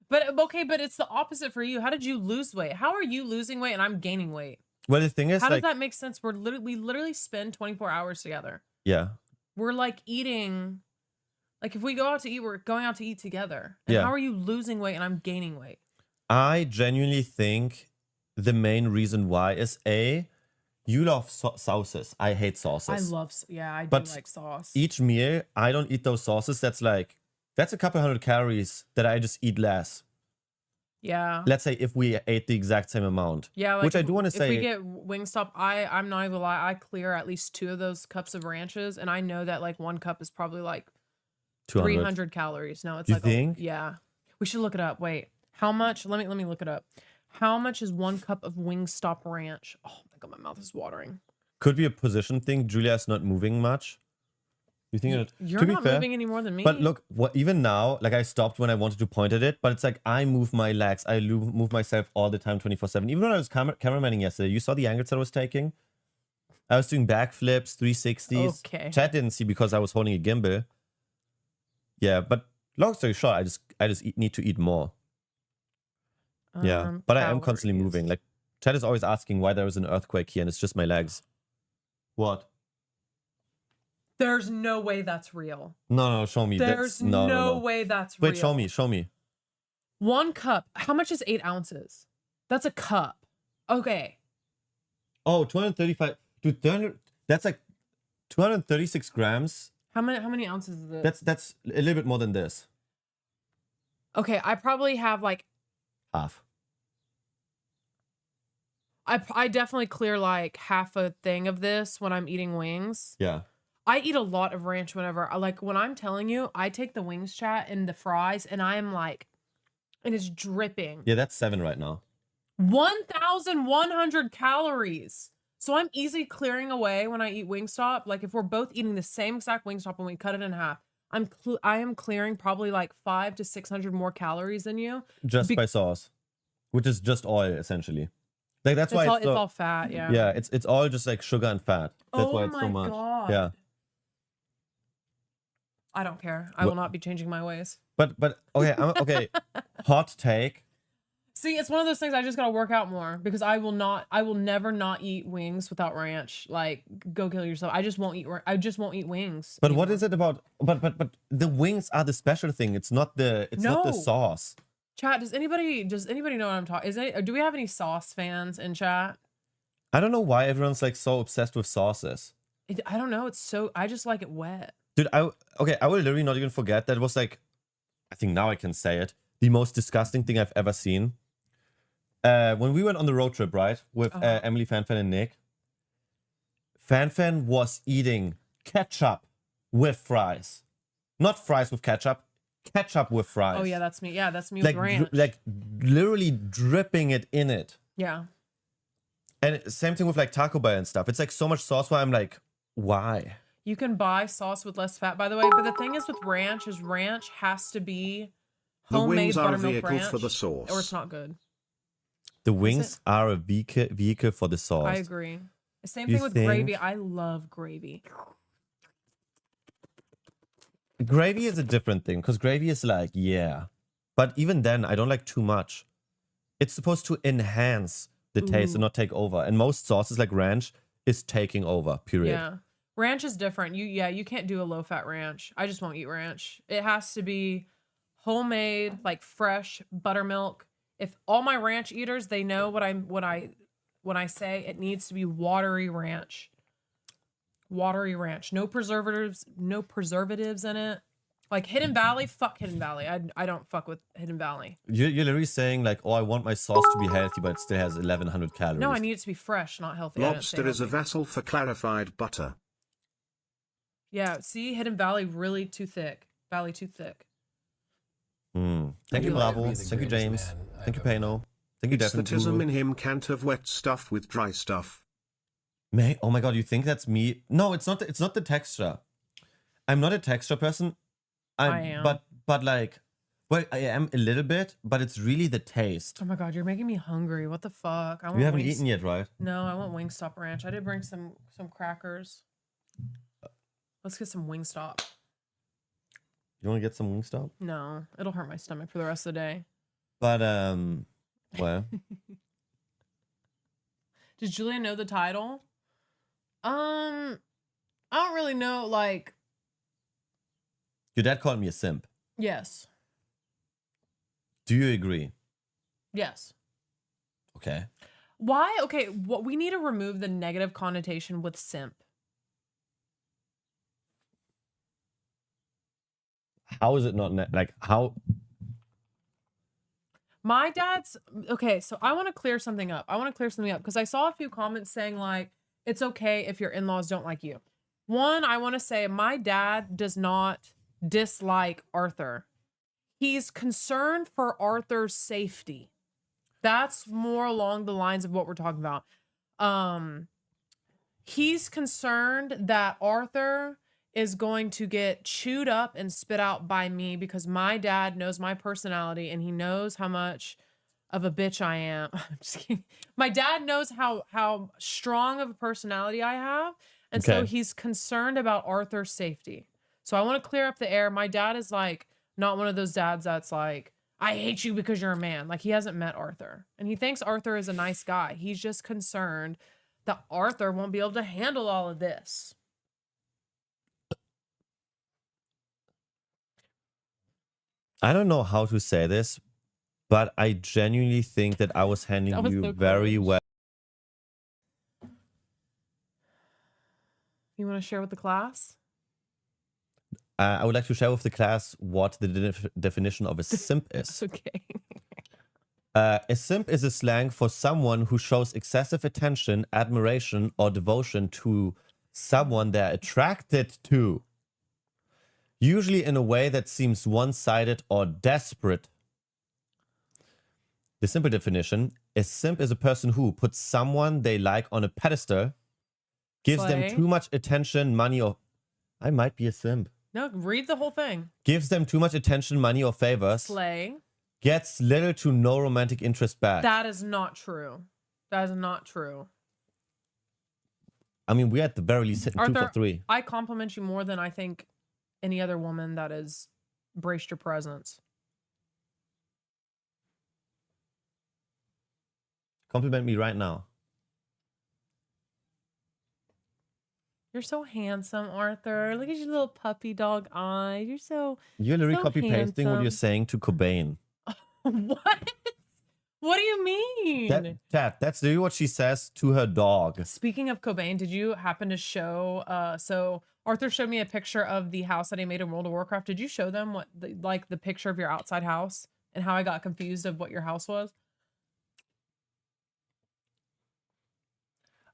But okay, but it's the opposite for you. How did you lose weight? How are you losing weight and I'm gaining weight? Well, the thing is, how like, does that make sense? We literally spend 24 hours together. Yeah. We're like eating, like if we go out to eat, we're going out to eat together. And Yeah. how are you losing weight and I'm gaining weight? I genuinely think the main reason why is you love sauces. I hate sauces. I love, yeah, I But do like sauce. each meal, I don't eat those sauces. That's a couple hundred calories that I just eat less. Yeah. Let's say if we ate the exact same amount. Yeah, like which I do want to say. If we get Wingstop, I'm not even gonna lie, I clear at least 2 of those cups of ranches, and I know that like 1 cup is probably like 300 calories. No, it's You like think? Yeah. We should look it up. Wait, how much? Let me look it up. How much is 1 cup of Wingstop ranch? Oh my god, my mouth is watering. Could be a position thing. Julia's not moving much. You think You're to be not fair, moving any more than me. But look, even now, like I stopped when I wanted to point at it, but it's like I move my legs, I move myself all the time, 24/7. Even when I was cameramanning yesterday, you saw the angles that I was taking. I was doing backflips, 360s. Okay. Chad didn't see because I was holding a gimbal. Yeah, but long story short, I just need to eat more. Yeah, but I am constantly moving. Like Chad is always asking why there is an earthquake here, and it's just my legs. What? There's no way that's real. No, show me. There's no way that's real. Wait, show me. 1 cup. How much is 8 ounces? That's a cup. Okay. Oh, 235. Dude, that's like 236 grams. How many ounces is it? That's a little bit more than this. Okay, I probably have like half. I definitely clear like half a thing of this when I'm eating wings. Yeah. I eat a lot of ranch whenever, like when I'm telling you, I take the wings chat and the fries and I'm like, and it's dripping. Yeah, that's 7 right now. 1,100 calories. So I'm easily clearing away when I eat Wingstop. Like if we're both eating the same exact Wingstop and we cut it in half, I am clearing probably like 500 to 600 more calories than you. Just by sauce, which is just oil essentially. Like that's why it's all fat. Yeah. Yeah, it's all just like sugar and fat. That's why it's so much. God. Yeah. I don't care. I will not be changing my ways. But okay, okay. Hot take. See, it's one of those things I just gotta work out more because I will never not eat wings without ranch. Like, go kill yourself. I just won't eat wings. But what is it about? But the wings are the special thing. It's not the sauce. Chat, does anybody know what I'm talking? Do we have any sauce fans in chat? I don't know why everyone's like so obsessed with sauces. I don't know. I just like it wet. Dude, I will literally not even forget that it was like, I think now I can say it, the most disgusting thing I've ever seen. When we went on the road trip, right, with Emily, Fanfan, and Nick, Fanfan was eating ketchup with fries. Not fries with ketchup, ketchup with fries. Oh, yeah, that's me. Yeah, that's me like, with ranch. like literally dripping it in it. Yeah. And same thing with like Taco Bell and stuff. It's like so much sauce where I'm like, why? You can buy sauce with less fat, by the way. But the thing is with ranch is ranch has to be homemade buttermilk ranch, for the sauce. or it's not good. The wings are a vehicle for the sauce. I agree. Same thing with gravy. I love gravy. Gravy is a different thing because gravy is like, yeah. But even then, I don't like too much. It's supposed to enhance the taste and not take over. And most sauces like ranch is taking over, period. Yeah. Ranch is different. You can't do a low-fat ranch. I just won't eat ranch. It has to be homemade, like fresh buttermilk. If all my ranch eaters, they know when I say it needs to be watery ranch. Watery ranch. No preservatives in it. Like Hidden Valley, fuck Hidden Valley. I don't fuck with Hidden Valley. You're literally saying like, oh, I want my sauce to be healthy, but it still has 1,100 calories. No, I need it to be fresh, not healthy. Lobster is a vessel for clarified butter. Yeah, see, Hidden Valley really too thick. Valley too thick. Thank you, Bravo. Thank you, James. Thank you, Pano. Thank you, It's the Defin. tism in him can't have wet stuff with dry stuff. May, oh my god, you think that's me? No, it's not. It's not the texture. I'm not a texture person. I am. But but like, well, I am a little bit, but it's really the taste. Oh my god, you're making me hungry. What the fuck? I You haven't eaten yet, right? No, I want Wingstop Ranch. I did bring some crackers. Let's get some Wingstop. You want to get some Wingstop? No, it'll hurt my stomach for the rest of the day. But well, does Julia know the title? I don't really know. Like, your dad called me a simp. yes, Do you agree? yes. Okay. Why? Okay, what we need to remove the negative connotation with simp. How is it not like how? My dad's okay, so I want to clear something up. Because I saw a few comments saying like it's okay if your in-laws don't like you. One, I want to say my dad does not dislike Arthur. He's concerned for Arthur's safety. That's more along the lines of what we're talking about. He's concerned that Arthur is going to get chewed up and spit out by me because my dad knows my personality and he knows how much of a bitch I am. I'm just kidding. My dad knows how strong of a personality I have. And so he's concerned about Arthur's safety. So I want to clear up the air. My dad is like not one of those dads that's like, I hate you because you're a man. Like he hasn't met Arthur. And he thinks Arthur is a nice guy. He's just concerned that Arthur won't be able to handle all of this. I don't know how to say this, but I genuinely think that I was handling you so very well. You want to share with the class? I would like to share with the class what the definition of a simp is. Okay. A simp is a slang for someone who shows excessive attention, admiration, or devotion to someone they're attracted to. Usually in a way that seems one-sided or desperate. The simple definition, a simp is a person who puts someone they like on a pedestal, gives them too much attention, money, or... I might be a simp. No, read the whole thing. Gives them too much attention, money, or favors. Slay. Gets little to no romantic interest back. That is not true. That is not true. I mean, we at the very least hitting Arthur, 2 for 3. I compliment you more than I think any other woman that has braced your presence. Compliment me right now. You're so handsome, Arthur. Look at your little puppy dog eyes. You're so You're literally so copy-pasting what you're handsome. saying to Cobain. What? What do you mean? That's literally what she says to her dog. Speaking of Cobain, did you happen to show so Arthur showed me a picture of the house that he made in World of Warcraft. Did you show them what the picture of your outside house and how I got confused of what your house was?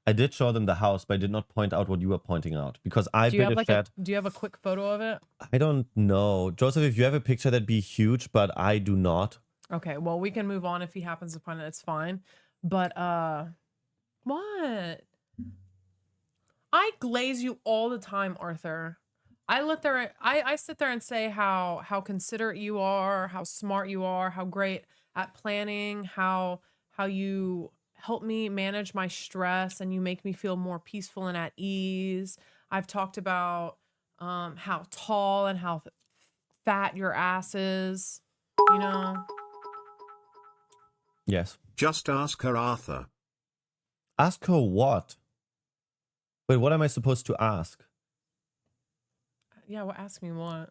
I did show them the house, but I did not point out what you were pointing out because I do you built have a like chat. do you have a quick photo of it? I don't know. Joseph, if you have a picture, that'd be huge, but I do not. Okay, well, we can move on if he happens to find it. It's fine. But what? I glaze you all the time, Arthur. I sit there and say how considerate you are, how smart you are, how great at planning, how you help me manage my stress and you make me feel more peaceful and at ease. I've talked about how tall and how fat your ass is, you know. Yes. Just ask her, Arthur. Ask her what? Wait, what am I supposed to ask? Yeah, well, ask me what?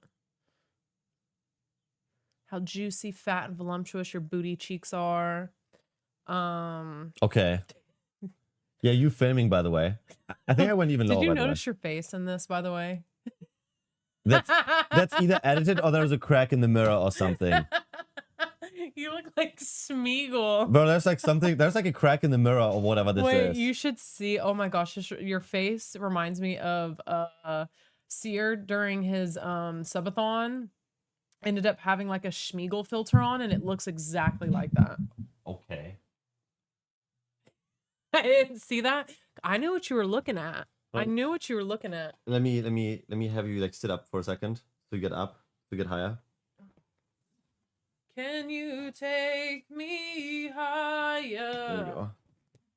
How juicy, fat, and voluptuous your booty cheeks are. Okay. Yeah, you filming, by the way. I think I went even lower. Did you by the way. notice your face in this, by the way? That's either edited or there's a crack in the mirror or something. You look like Smeagol. Bro, there's like a crack in the mirror or whatever this Wait, is. you should see. Oh my gosh, your face reminds me of Sear during his subathon. Ended up having like a Smeagol filter on, and it looks exactly like that. Okay. I didn't see that. I knew what you were looking at. I knew what you were looking at. Let me have you like sit up for a second. So you get up, so you get higher. Can you take me higher? There we go.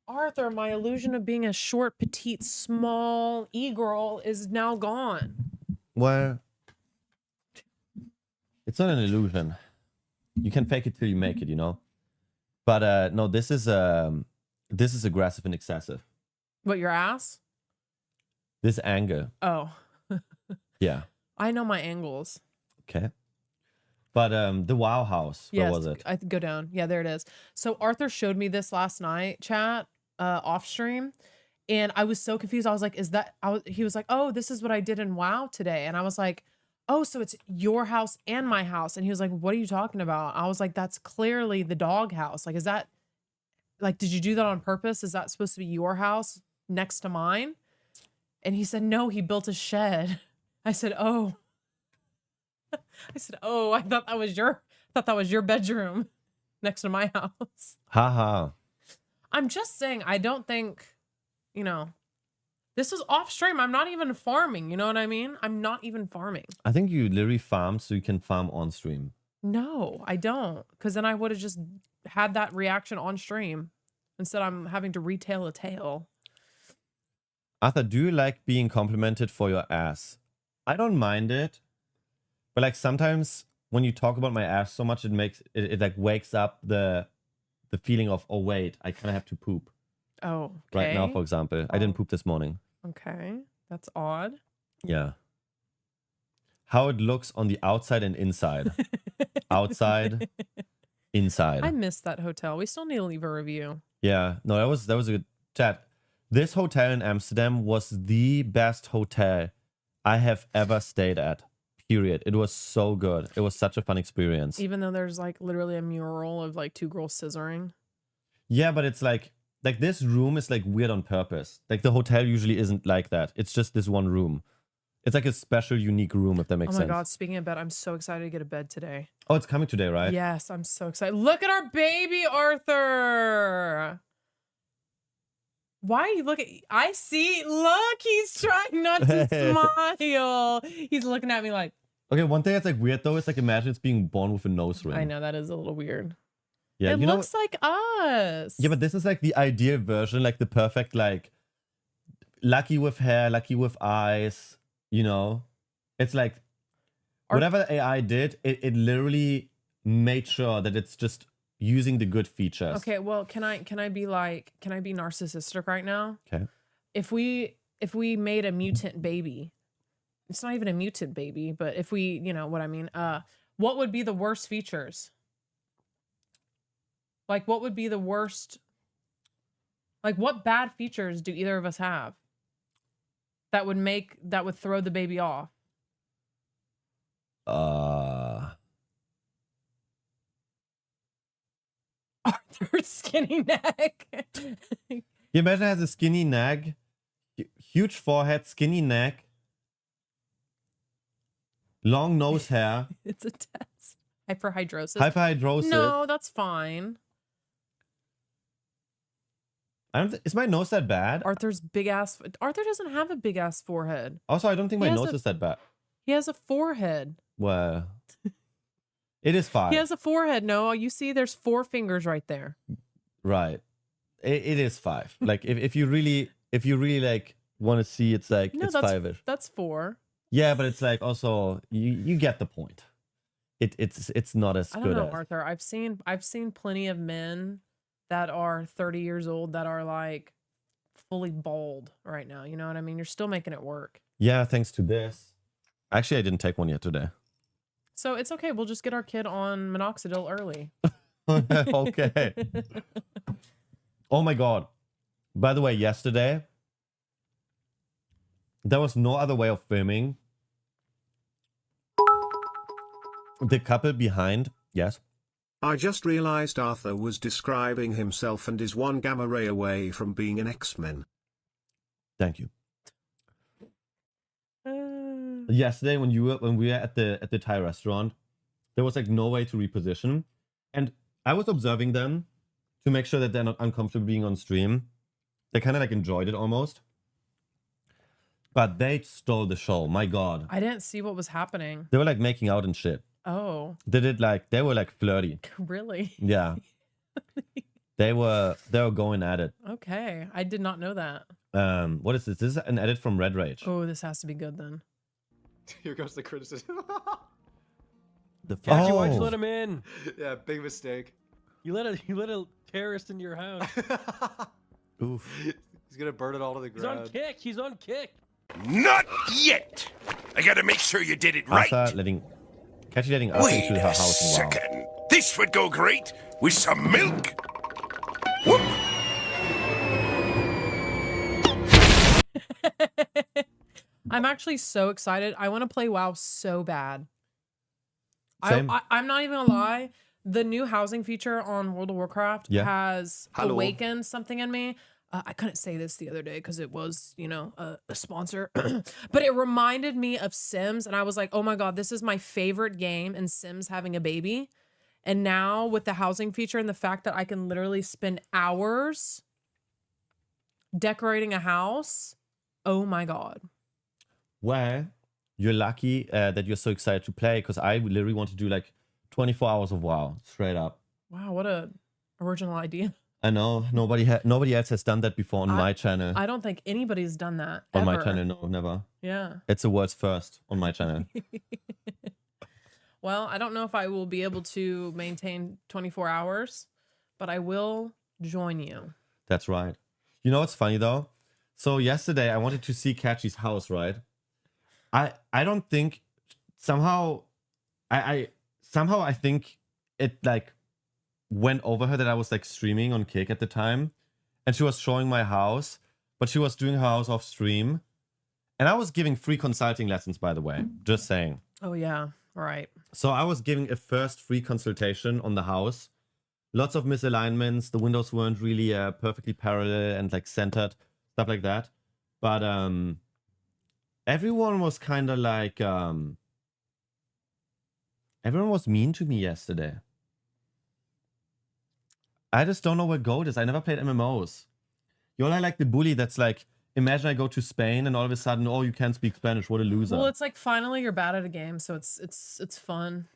Arthur, my illusion of being a short, petite, small e-girl is now gone. Well, it's not an illusion. You can fake it till you make it, you know. But no, this is aggressive and excessive. What, your ass? This anger. Oh. Yeah. I know my angles. Okay. But the Wow House, where was it? I go down. Yeah, there it is. So Arthur showed me this last night, chat, off stream, and I was so confused. I was like, "Is that?" He was like, "Oh, this is what I did in WoW today," and I was like, "Oh, so it's your house and my house?" And he was like, "What are you talking about?" I was like, "That's clearly the dog house. Like, is that like, did you do that on purpose? Is that supposed to be your house next to mine?" And he said, "No, he built a shed." I said, "Oh." I said, "Oh, I thought that was your bedroom next to my house." Haha. I'm just saying, I don't think, you know, this was off stream. I'm not even farming. You know what I mean? I'm not even farming. I think you literally farm so you can farm on stream. No, I don't. Because then I would have just had that reaction on stream. Instead, I'm having to retell a tale. Arthur, do you like being complimented for your ass? I don't mind it. But like sometimes when you talk about my ass so much, it like wakes up the feeling of, oh wait, I kind of have to poop. Oh, okay. Right now, for example, I didn't poop this morning. Okay, that's odd. Yeah. How it looks on the outside and inside. Outside, inside. I missed that hotel. We still need to leave a review. Yeah, no, that was a good chat. This hotel in Amsterdam was the best hotel I have ever stayed at. Period. It was so good. It was such a fun experience. Even though there's like literally a mural of like two girls scissoring. Yeah, but it's like this room is like weird on purpose. Like the hotel usually isn't like that. It's just this one room. It's like a special, unique room, if that makes sense. Oh my God, speaking of bed, I'm so excited to get a bed today. Oh, it's coming today, right? Yes, I'm so excited. Look at our baby, Arthur. Why are you looking? I see. Look, he's trying not to smile. He's looking at me like. Okay, one thing that's like weird though is like imagine it's being born with a nose ring. I know, that is a little weird. Yeah, it looks like us. Yeah, but this is like the ideal version, like the perfect, like lucky with hair, lucky with eyes, you know? It's like whatever AI did, it literally made sure that it's just using the good features. Okay, well, can I be narcissistic right now? Okay. If we made a mutant baby, it's not even a mutant baby, but if we, you know what I mean, what would be the worst features? Like, what would be the worst? Like, what bad features do either of us have that would throw the baby off? Arthur's skinny neck. You imagine it has a skinny neck, huge forehead, skinny neck, long nose hair. It's a test. Hyperhidrosis. Hyperhidrosis. No, that's fine. Is my nose that bad? Arthur's big ass. Arthur doesn't have a big ass forehead. Also, I don't think my nose is that bad. He has a forehead. Well, it is 5. He has a forehead. No, you see, there's 4 fingers right there. Right. It is 5. Like if you really like want to see, it's like no, it's that's 5-ish. That's 4. Yeah, but it's like also you get the point. It's not as good. I don't know, Arthur. I've seen plenty of men that are 30 years old that are like fully bald right now. You know what I mean? You're still making it work. Yeah, thanks to this. Actually, I didn't take one yet today. So it's okay. We'll just get our kid on minoxidil early. Okay. Oh my God. By the way, yesterday, there was no other way of filming. The couple behind, yes. I just realized Arthur was describing himself and is 1 gamma ray away from being an X-Men. Thank you. Yesterday, when we were at the Thai restaurant, there was like no way to reposition, and I was observing them to make sure that they're not uncomfortable being on stream. They kind of like enjoyed it almost, but they stole the show. My God, I didn't see what was happening. they were like making out and shit. Oh, They did like, they were like flirty. Really? Yeah. They were going at it. Okay, I did not know that. What is this? This is an edit from Red Rage. Oh, this has to be good then. Here goes the criticism. The Catchy, why'd you let him in? Yeah, big mistake. You let a terrorist into your house. Oof. He's gonna burn it all to the He's on ground. kick. He's on kick. Not yet. I gotta make sure you did it right. Catchy letting us Wait into her a house. Wow. second. This would go great with some milk. Whoop. I'm actually so excited. I want to play WoW so bad. Same. I'm not even gonna lie. The new housing feature on World of Warcraft has awakened something in me. I couldn't say this the other day because it was, you know, a sponsor, but it reminded me of Sims, and I was like, oh my god, this is my favorite game, and Sims having a baby. And now with the housing feature and the fact that I can literally spend hours decorating a house, oh my god. Well, you're lucky that you're so excited to play, because I literally want to do like 24 hours of WoW straight up. Wow, what a original idea. I know nobody else has done that before on my channel. I don't think anybody's done that On my ever. channel, no, never. Yeah. It's the world's first on my channel. Well, I don't know if I will be able to maintain 24 hours, but I will join you. That's right. You know what's funny though? So yesterday I wanted to see Catchy's house, right? I don't think somehow I think it like went over her that I was like streaming on Kick at the time, and she was showing my house, but she was doing her house off stream, and I was giving free consulting lessons, by the way, just saying. Oh yeah, right. So I was giving a first free consultation on the house. Lots of misalignments. The windows weren't really perfectly parallel and like centered, stuff like that. But everyone was kind of like everyone was mean to me yesterday. I just don't know where gold is. I never played MMOs. You're like the bully that's like, imagine I go to Spain and all of a sudden, oh, you can't speak Spanish. What a loser. Well, it's like finally you're bad at a game, so it's fun.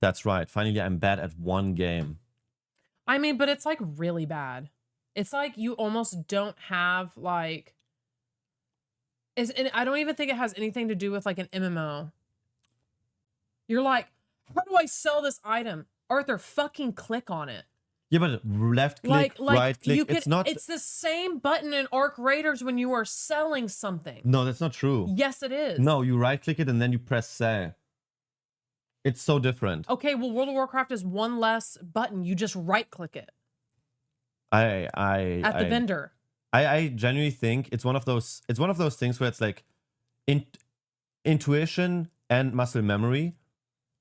That's right. Finally, I'm bad at one game. I mean, but it's like really bad. It's like you almost don't have like. And I don't even think it has anything to do with like an MMO. You're like, how do I sell this item? Arthur, fucking click on it. Yeah, but left click, right click, you it's not... It's the same button in Arc Raiders when you are selling something. No, that's not true. Yes, it is. No, you right click it and then you press sell. It's so different. Okay, well, World of Warcraft is one less button. You just right click it. At the vendor. I genuinely think it's one of those things where it's like intuition and muscle memory,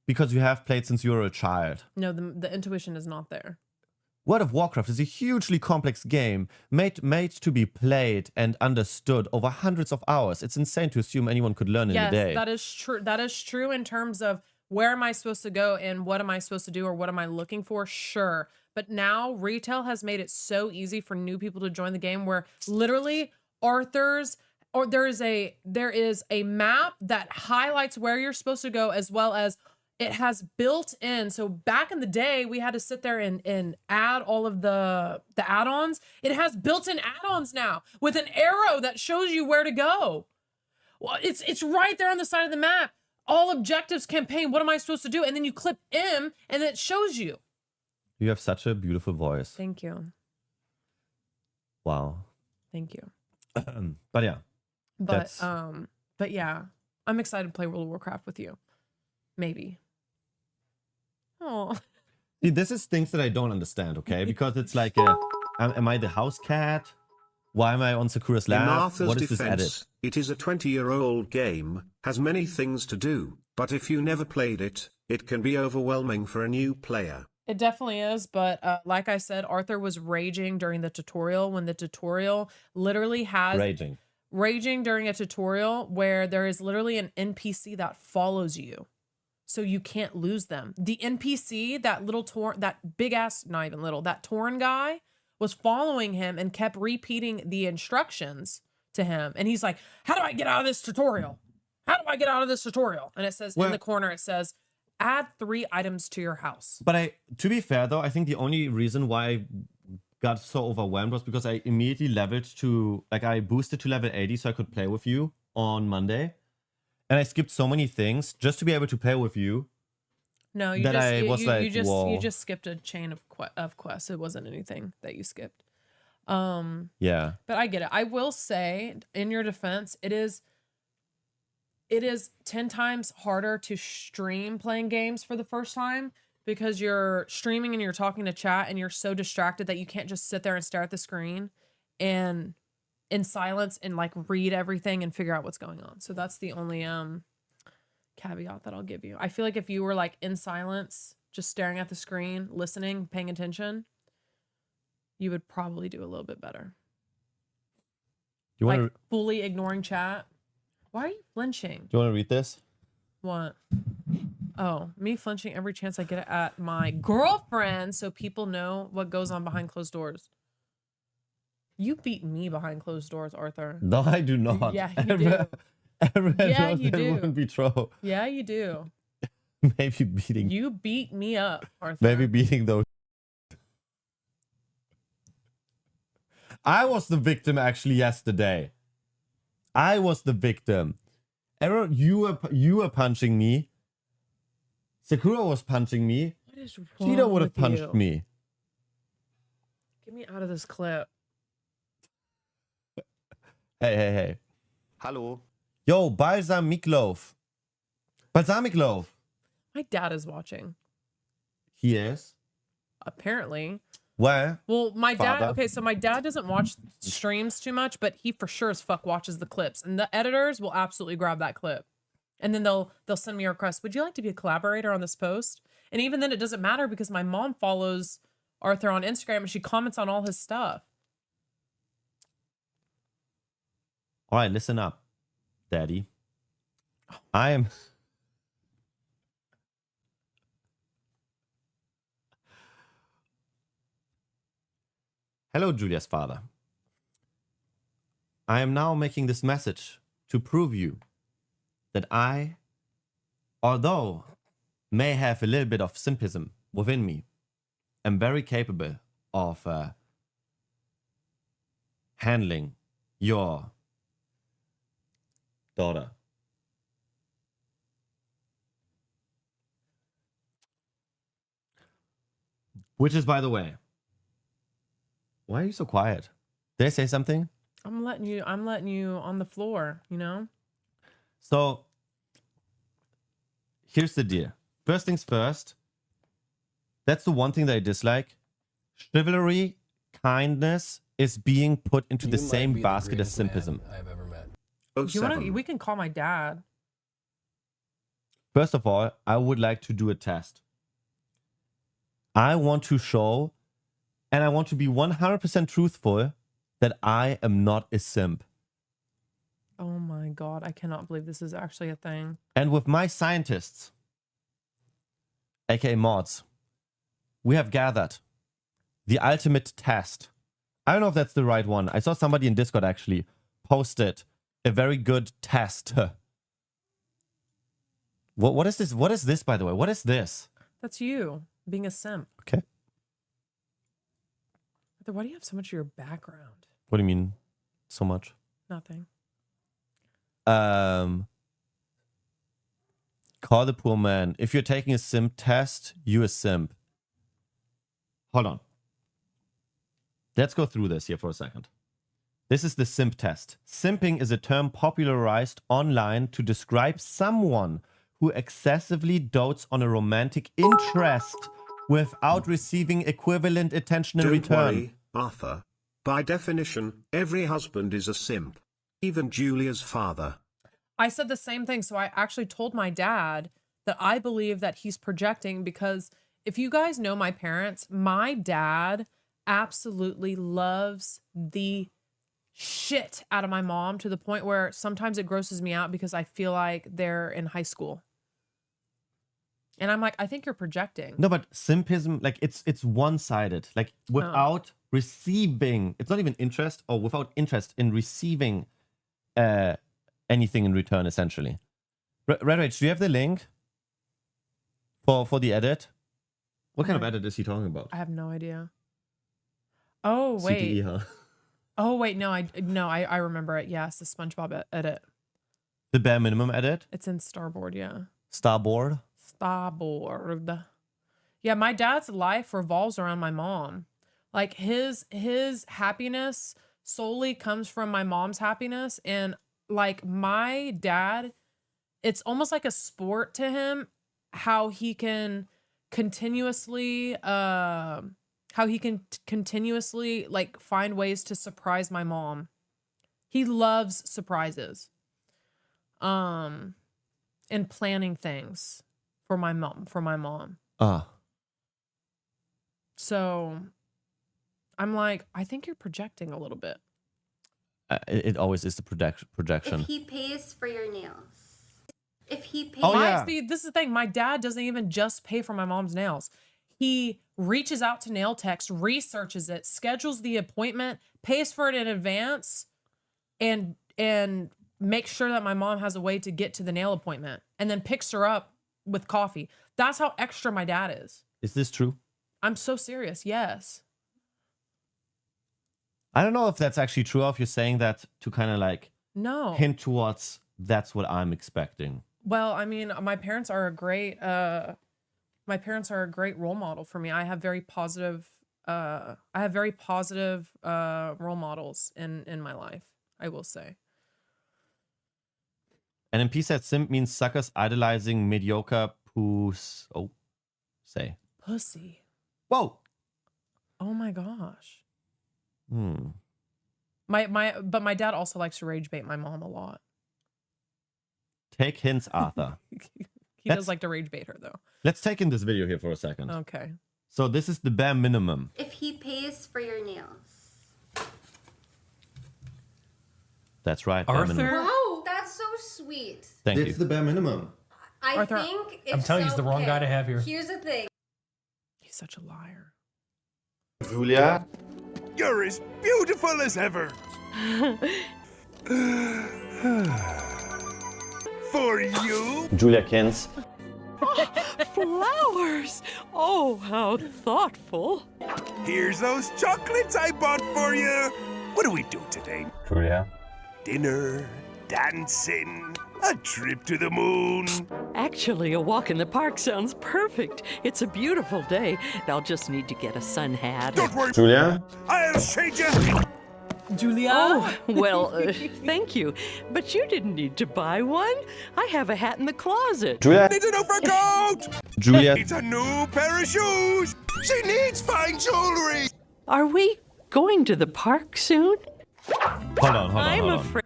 because you have played since you were a child. No, the intuition is not there. World of Warcraft is a hugely complex game made to be played and understood over hundreds of hours. It's insane to assume anyone could learn in a day. Yes, that is true. That is true in terms of where am I supposed to go and what am I supposed to do or what am I looking for? Sure. But now retail has made it so easy for new people to join the game, where literally there is a map that highlights where you're supposed to go, as well as it has built in. So back in the day, we had to sit there and add all of the add-ons. It has built-in add-ons now with an arrow that shows you where to go. Well, it's right there on the side of the map. All objectives, campaign, what am I supposed to do? And then you click M and it shows you. You have such a beautiful voice. Thank you. Wow. Thank you. But yeah. But yeah, I'm excited to play World of Warcraft with you. Maybe. Oh. See, this is things that I don't understand, okay? Because it's like, am I the house cat? Why am I on Sakura's lap? In Arthur's What is this edit? defense, it is a 20-year-old game, has many things to do, but if you never played it, it can be overwhelming for a new player. It definitely is, but like I said, Arthur was raging during the tutorial when the tutorial literally has... Raging during a tutorial where there is literally an NPC that follows you. So you can't lose them. The NPC, that big ass, not even little, that Tauren guy was following him and kept repeating the instructions to him. And he's like, how do I get out of this tutorial? How do I get out of this tutorial? And it says in the corner, it says, add 3 items to your house. But to be fair though, I think the only reason why I got so overwhelmed was because I immediately leveled to, like, I boosted to level 80 so I could play with you on Monday. And I skipped so many things just to be able to play with you. No, you just skipped a chain of quests. It wasn't anything that you skipped. Yeah. But I get it. I will say, in your defense, it is 10 times harder to stream playing games for the first time because you're streaming and you're talking to chat and you're so distracted that you can't just sit there and stare at the screen and in silence and like read everything and figure out what's going on. So that's the only caveat that I'll give you. I feel like if you were like in silence, just staring at the screen, listening, paying attention, you would probably do a little bit better. You want to fully ignoring chat? Why are you flinching? Do you want to read this? What? Oh, me flinching every chance I get at my girlfriend so people know what goes on behind closed doors. You beat me behind closed doors, Arthur. No, I do not. Yeah, you do. Yeah, you do. Wouldn't be true. Yeah, you do. Maybe beating. You beat me up, Arthur. Maybe beating those. I was the victim actually yesterday. I was the victim. Error, you were punching me. Sakura was punching me. What is wrong Cheetah would have with punched you? me. Get me out of this clip. Hey. Hello. Yo, Balsamic Loaf. Balsamic Loaf. My dad is watching. He is? Apparently. Where? Well, my dad, Father. okay, so my dad doesn't watch streams too much, but he for sure as fuck watches the clips. And the editors will absolutely grab that clip. And then they'll send me a request. Would you like to be a collaborator on this post? And even then it doesn't matter because my mom follows Arthur on Instagram and she comments on all his stuff. All right, listen up, Daddy. I am... Hello, Julia's father. I am now making this message to prove you that I, although may have a little bit of simplism within me, am very capable of handling your daughter. Which is, by the way, why are you so quiet? Did I say something? I'm letting you on the floor, you know? So here's the deal. First things first. That's the one thing that I dislike. Chivalry, kindness is being put into the same basket as simplism. I've ever met. We can call my dad. First of all, I would like to do a test. I want to show, and I want to be 100% truthful, that I am not a simp. Oh my God, I cannot believe this is actually a thing. And with my scientists, aka mods, we have gathered the ultimate test. I don't know if that's the right one. I saw somebody in Discord actually posted a very good test. What is this? What is this, by the way? What is this? That's you being a simp. Okay. Why do you have so much of your background? What do you mean so much? Nothing. Call the poor man. If you're taking a simp test, you a simp. Hold on. Let's go through this here for a second. This is the simp test. Simping is a term popularized online to describe someone who excessively dotes on a romantic interest without receiving equivalent attention in Don't return. worry, Arthur. By definition, every husband is a simp. Even Julia's father. I said the same thing. So I actually told my dad that I believe that he's projecting because if you guys know my parents, my dad absolutely loves the shit out of my mom to the point where sometimes it grosses me out because I feel like they're in high school. And I'm like, I think you're projecting. No, but simpism, like it's one-sided. Like without receiving, it's not even interest, or without interest in receiving anything in return, essentially. Red Rage, do you have the link? For the edit? What kind of edit is he talking about? I have no idea. Oh wait. CTE, huh? Oh wait, no, I remember it. Yeah, it's the SpongeBob edit. The bare minimum edit? It's in Starboard, yeah. Starboard? Starboard. Yeah, my dad's life revolves around my mom. Like his happiness solely comes from my mom's happiness, and like my dad, it's almost like a sport to him how he can continuously like find ways to surprise my mom. He loves surprises. And planning things for my mom. So I'm like, I think you're projecting a little bit. It always is the projection. If he pays for your nails. If he pays... See, this is the thing. My dad doesn't even just pay for my mom's nails. He reaches out to nail techs, researches it, schedules the appointment, pays for it in advance, and makes sure that my mom has a way to get to the nail appointment, and then picks her up with coffee. That's how extra my dad is. Is this true? I'm so serious. Yes. I don't know if that's actually true, or if you're saying that to kind of like hint towards that's what I'm expecting. Well, I mean, my parents are a great role model for me. I have very positive role models in my life, I will say. NMP said simp means suckers idolizing mediocre poos. Oh, say. Pussy. Whoa. Oh my gosh. Hmm. But my dad also likes to rage bait my mom a lot. Take hints, Arthur. He does like to rage bait her, though. Let's take in this video here for a second. Okay. So this is the bare minimum. If he pays for your nails. That's right. Bare minimum. Wow, that's so sweet. Thank you. It's the bare minimum. I Arthur, think if I'm telling you, he's the wrong guy to have here. Here's the thing. He's such a liar. Julia? You're as beautiful as ever. For you? JuliaKins. Flowers! Oh, how thoughtful. Here's those chocolates I bought for you. What do we do today? Julia. Dinner, dancing, a trip to the moon. Actually, a walk in the park sounds perfect. It's a beautiful day. I'll just need to get a sun hat. Don't worry. Julia? I'll shade you. Julia? Oh, well, thank you. But you didn't need to buy one. I have a hat in the closet. Julia? Needs a new fur coat. Julia? Needs a new pair of shoes. She needs fine jewelry. Are we going to the park soon? Hold on. I'm afraid.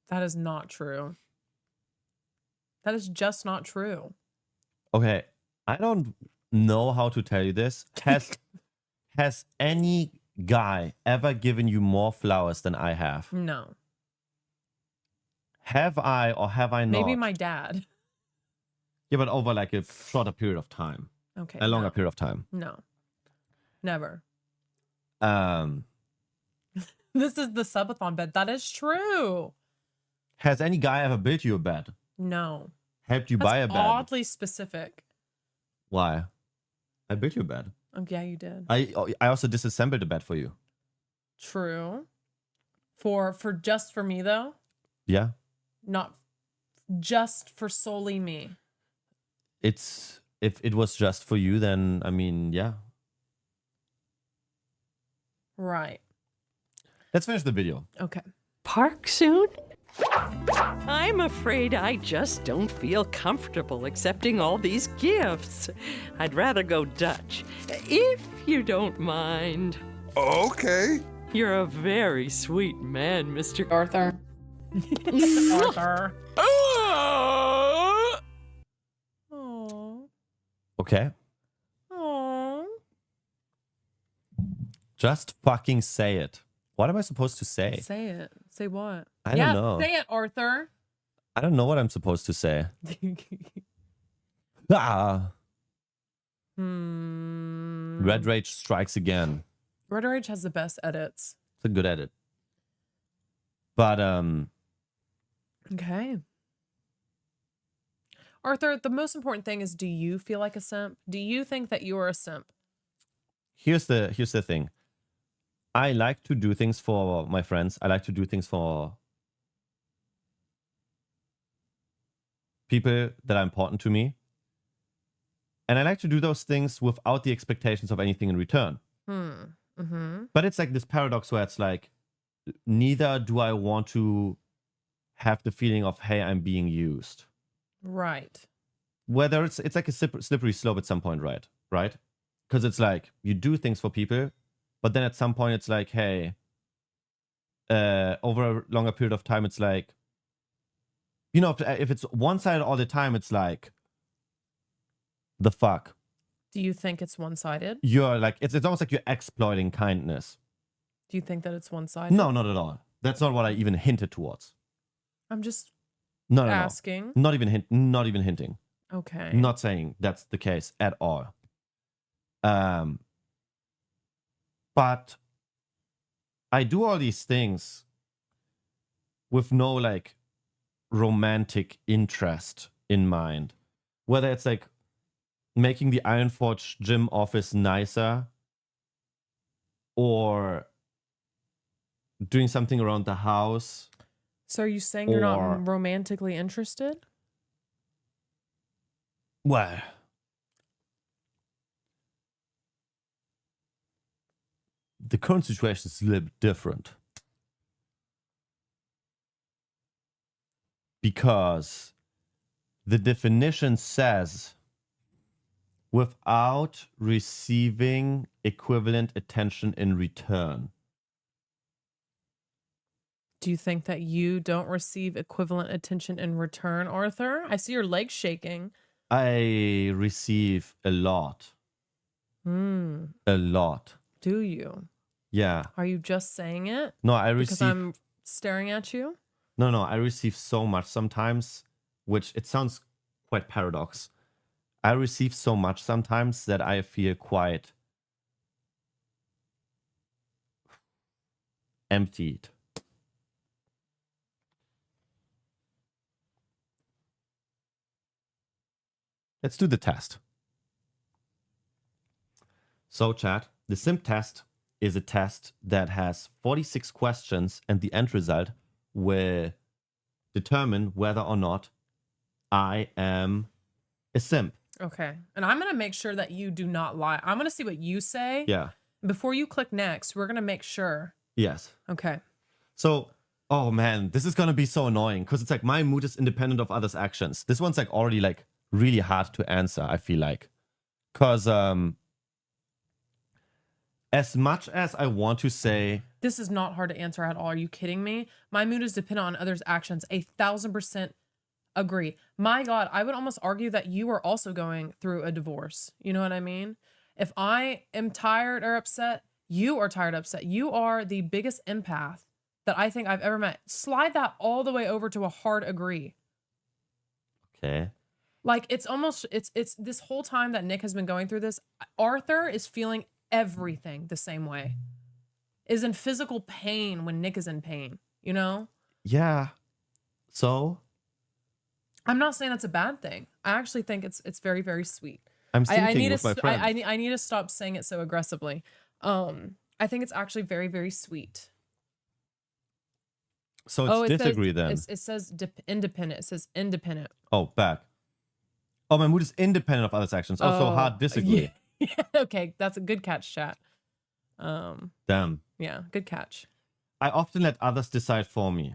That is not true. That is just not true. Okay, I don't know how to tell you this. Has any guy ever given you more flowers than I have? No. Have I or have I not? Maybe my dad. Yeah, but over like a shorter period of time. Okay. A longer period of time. No. Never. This is the subathon bed. That is true. Has any guy ever built you a bed? No. Helped you buy a bed? Oddly specific. Why? I built you a bed. Oh, yeah, you did. I also disassembled a bed for you. True. For just for me though? Yeah. Not just for solely me. If it was just for you, then I mean, yeah. Right. Let's finish the video. Okay. Park soon? I'm afraid I just don't feel comfortable accepting all these gifts. I'd rather go Dutch, if you don't mind. Okay. You're a very sweet man, Mr. Arthur. Arthur. Okay. Aww. Just fucking say it. What am I supposed to say? Say it. Say what? I don't know. Say it, Arthur. I don't know what I'm supposed to say. Red Rage strikes again. Red Rage has the best edits. It's a good edit. But okay. Arthur, the most important thing is, do you feel like a simp? Do you think that you are a simp? Here's the thing. I like to do things for my friends. I like to do things for people that are important to me. And I like to do those things without the expectations of anything in return. But it's like this paradox where it's like, neither do I want to have the feeling of, hey, I'm being used. Right. Whether it's like a slippery slope at some point, right? Right? Because it's like, you do things for people, but then at some point it's like, hey, over a longer period of time, it's like, you know, if it's one-sided all the time, it's like, the fuck? Do you think it's one-sided? You're like, it's almost like you're exploiting kindness. Do you think that it's one-sided? No, not at all. That's not what I even hinted towards. I'm just No. asking. Not even hinting. Okay. Not saying that's the case at all. But I do all these things with no like romantic interest in mind. Whether it's like making the Ironforge gym office nicer or doing something around the house. So are you saying you're not romantically interested? Well, the current situation is a little bit different. Because the definition says, without receiving equivalent attention in return. Do you think that you don't receive equivalent attention in return, Arthur? I see your legs shaking. I receive a lot. A lot. Do you? Yeah. Are you just saying it? No, I receive... Because I'm staring at you? No, I receive so much sometimes, which it sounds quite paradox. I receive so much sometimes that I feel quite emptied. Let's do the test. So, chat, the simp test is a test that has 46 questions, and the end result will determine whether or not I am a simp. Okay. And I'm going to make sure that you do not lie. I'm going to see what you say. Yeah. Before you click next, we're going to make sure. Yes. Okay. So, oh man, this is going to be so annoying because it's like my mood is independent of others' actions. This one's like already like really hard to answer, I feel like. Because as much as I want to say... This is not hard to answer at all. Are you kidding me? My mood is dependent on others' actions. 1,000% agree. My God, I would almost argue that you are also going through a divorce. You know what I mean? If I am tired or upset, you are tired or upset. You are the biggest empath that I think I've ever met. Slide that all the way over to a hard agree. Okay. Like it's almost, it's this whole time that Nick has been going through this, Arthur is feeling everything the same way. Is in physical pain when Nick is in pain, you know? Yeah. So? I'm not saying that's a bad thing. I actually think it's very, very sweet. I'm syncing with my friends. I need to stop saying it so aggressively. I think it's actually very, very sweet. So it's disagree then. It says independent. It says independent. Oh, back. Oh, my mood is independent of others' actions. Also, hard disagree. Yeah. Okay, that's a good catch, chat. Damn. Yeah, good catch. I often let others decide for me.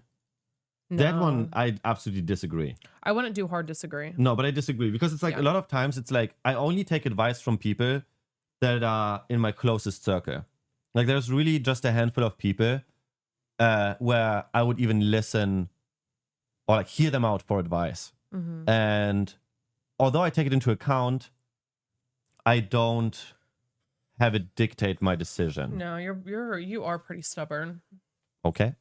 No. That one, I absolutely disagree. I wouldn't do hard disagree. No, but I disagree because it's like a lot of times it's like I only take advice from people that are in my closest circle. Like there's really just a handful of people where I would even listen or like hear them out for advice. Mm-hmm. And although I take it into account, I don't have it dictate my decision. No, you are pretty stubborn. Okay.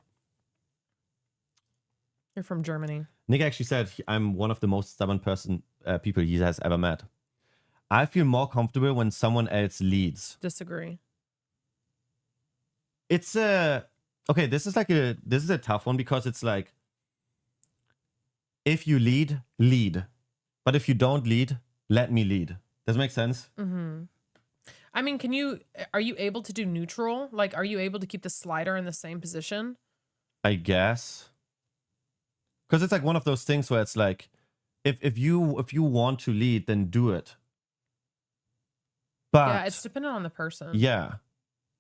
You're from Germany. Nick actually said I'm one of the most stubborn people he has ever met. I feel more comfortable when someone else leads. Disagree. It's okay. This is a tough one because it's like if you lead, But if you don't lead, let me lead. Does it make sense? Mm-hmm. I mean, are you able to do neutral? Like, are you able to keep the slider in the same position? I guess. Because it's like one of those things where it's like, if you want to lead, then do it. But yeah, it's dependent on the person. Yeah.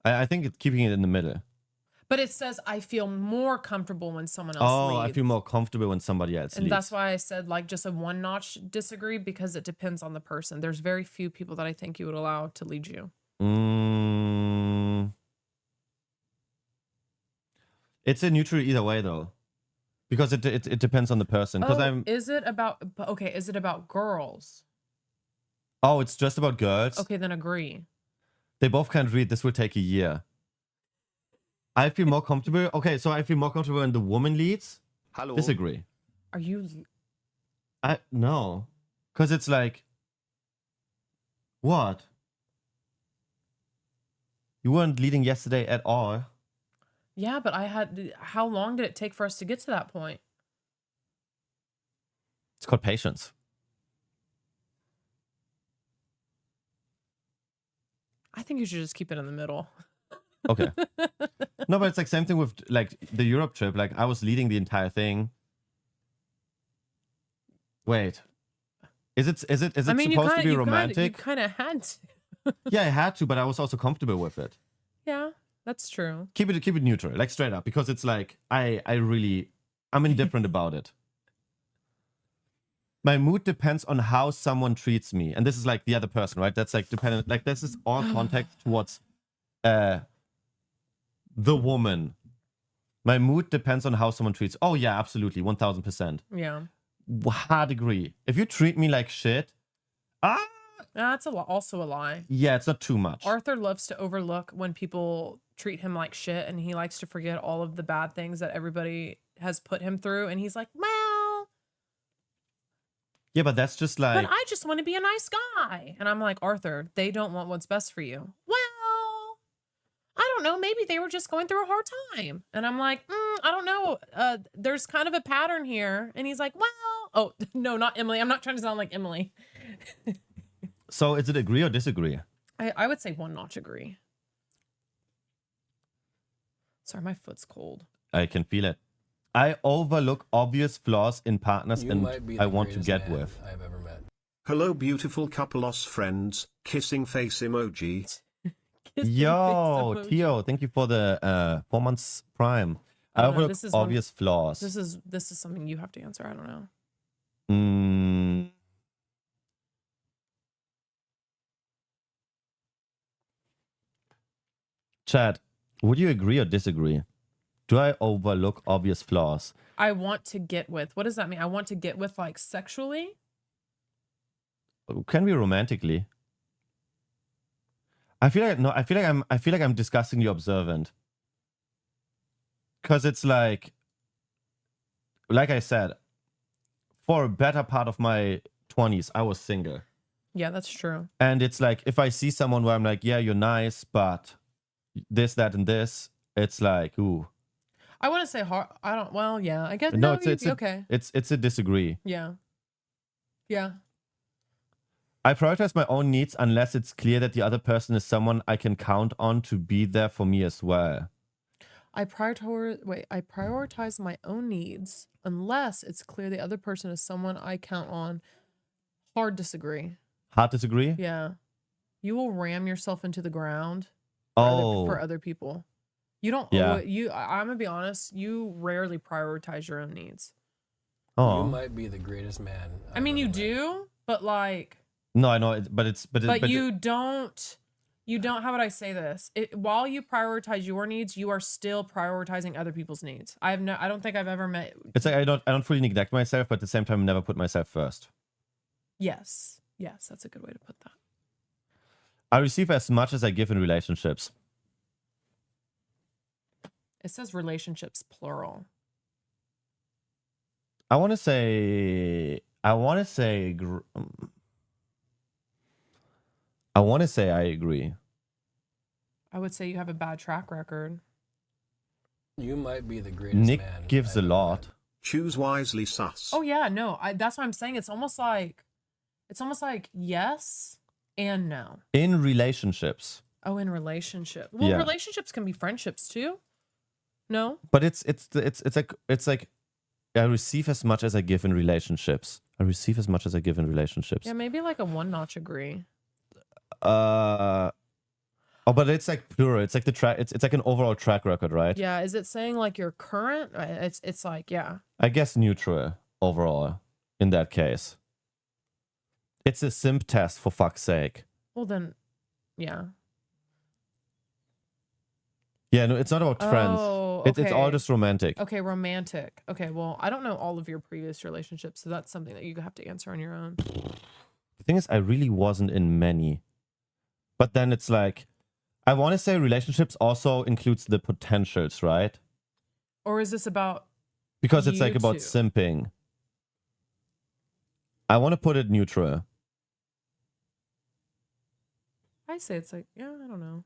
I think it's keeping it in the middle. But it says, I feel more comfortable when someone else Oh, leads. I feel more comfortable when somebody else And leads. that's why I said, like, just a one-notch disagree, because it depends on the person. There's very few people that I think you would allow to lead you. It's a neutral either way, though. Because it depends on the person. Is it about girls? Oh, it's just about girls? Okay, then agree. They both can't read. This will take a year. I feel more comfortable. Okay, so I feel more comfortable when the woman leads. Hello. Disagree. Are you... No. Because it's like... What? You weren't leading yesterday at all. Yeah, but how long did it take for us to get to that point? It's called patience. I think you should just keep it in the middle. Okay. No, but it's like same thing with like the Europe trip. Like I was leading the entire thing. Wait. Is it supposed to be romantic? You kind of had to. Yeah, I had to, but I was also comfortable with it. Yeah, that's true. Keep it neutral, like straight up, because it's like I'm indifferent about it. My mood depends on how someone treats me, and this is like the other person, right? That's like dependent. Like this is all context towards the woman. My mood depends on how someone treats. Oh yeah, absolutely, 1000%. Yeah. Hard agree. If you treat me like shit, that's also a lie. Yeah, it's not too much. Arthur loves to overlook when people treat him like shit, and he likes to forget all of the bad things that everybody has put him through, and he's like, well... Yeah, but that's just like... But I just want to be a nice guy. And I'm like, Arthur, they don't want what's best for you. Well, I don't know. Maybe they were just going through a hard time. And I'm like, I don't know. There's kind of a pattern here. And he's like, well... Oh, no, not Emily. I'm not trying to sound like Emily. So is it agree or disagree? I would say one notch agree. Sorry, my foot's cold. I can feel it. I overlook obvious flaws in partners and I want to get with. I've ever met. Hello, beautiful couple-os friends. Kissing face emoji. Yo, Tio, thank you for the 4 months prime. I overlook obvious flaws. This is something you have to answer. I don't know. Chad, would you agree or disagree? Do I overlook obvious flaws? I want to get with. What does that mean? I want to get with, like, sexually? Can be romantically. I feel like I'm disgustingly observant. Cause it's like I said, for a better part of my 20s, I was single. Yeah, that's true. And it's like if I see someone where I'm like, yeah, you're nice, but this, that, and this, it's like, ooh. I want to say hard. I don't. Well, yeah. I guess no. Okay. It's a disagree. Yeah. Yeah. I prioritize my own needs unless it's clear that the other person is someone I can count on to be there for me as well. I prioritize my own needs unless it's clear the other person is someone I count on. Hard disagree. Hard disagree? Yeah. You will ram yourself into the ground for other people. You don't. Yeah. I'm gonna be honest. You rarely prioritize your own needs. Oh. You might be the greatest man. I mean, you do, but like. No, I know, but you don't. You don't. How would I say this? While you prioritize your needs, you are still prioritizing other people's needs. I don't think I've ever met. It's like I don't fully neglect myself, but at the same time, never put myself first. Yes. Yes, that's a good way to put that. I receive as much as I give in relationships. It says relationships plural. I want to say I agree. I would say you have a bad track record. You might be the greatest Nick man. gives a lot. Choose wisely, sus. Oh yeah, no. That's what I'm saying. It's almost like It's almost like yes and no. In relationships. Oh, in relationship. Well, Yeah. relationships can be friendships too. No? But it's like I receive as much as I give in relationships. I receive as much as I give in relationships. Yeah, maybe like a one-notch agree. Oh, but it's like plural. It's like the track. It's like an overall track record, right? Yeah, is it saying like your current? It's like, yeah. I guess neutral overall in that case. It's a simp test, for fuck's sake. Well then, yeah. Yeah, no, it's not about friends. Oh, It's all just romantic. Okay, romantic. Okay, well, I don't know all of your previous relationships, so that's something that you have to answer on your own. The thing is, I really wasn't in many. But then it's like, I want to say relationships also includes the potentials, right? Or is this about Because it's like you about two? simping. I want to put it neutral. I say it's like, yeah, I don't know.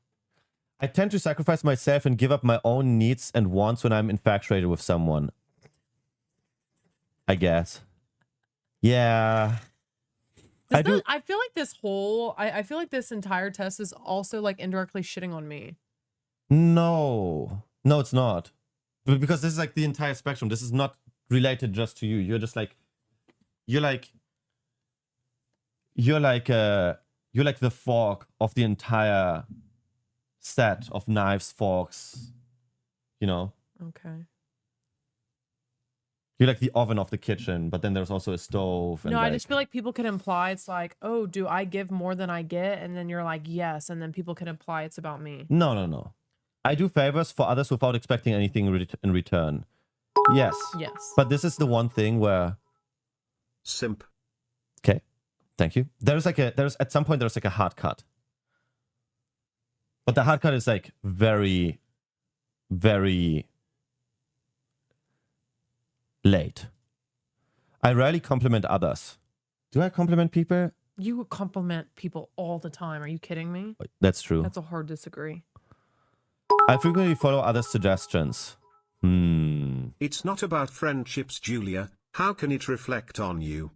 I tend to sacrifice myself and give up my own needs and wants when I'm infatuated with someone. I guess. Yeah. I do. I feel like this whole, I feel like this entire test is also like indirectly shitting on me. No. No, it's not. Because this is like the entire spectrum. This is not related just to you. You're just like, you're like the fork of the entire set of knives, forks, you know? Okay. You're like the oven of the kitchen, but then there's also a stove. And No, I like, just feel like people could imply it's like, oh, do I give more than I get? And then you're like, yes. And then people can imply it's about me. No. I do favors for others without expecting anything in return. Yes. Yes. But this is the one thing where... Simp. Okay. Thank you. There's at some point there's like a hard cut. But the hard cut is like very, very late. I rarely compliment others. Do I compliment people? You compliment people all the time. Are you kidding me? That's true. That's a hard disagree. I frequently follow others' suggestions. It's not about friendships, Julia. How can it reflect on you?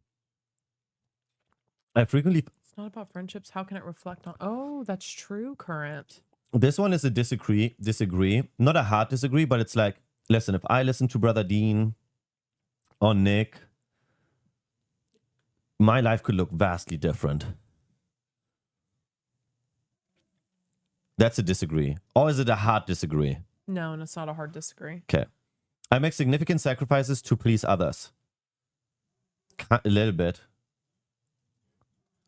I frequently... It's not about friendships. How can it reflect on... Oh, that's true, current. This one is a disagree. Not a hard disagree, but it's like, listen, if I listen to Brother Dean or Nick, my life could look vastly different. That's a disagree. Or is it a hard disagree? No, and it's not a hard disagree. Okay. I make significant sacrifices to please others. A little bit.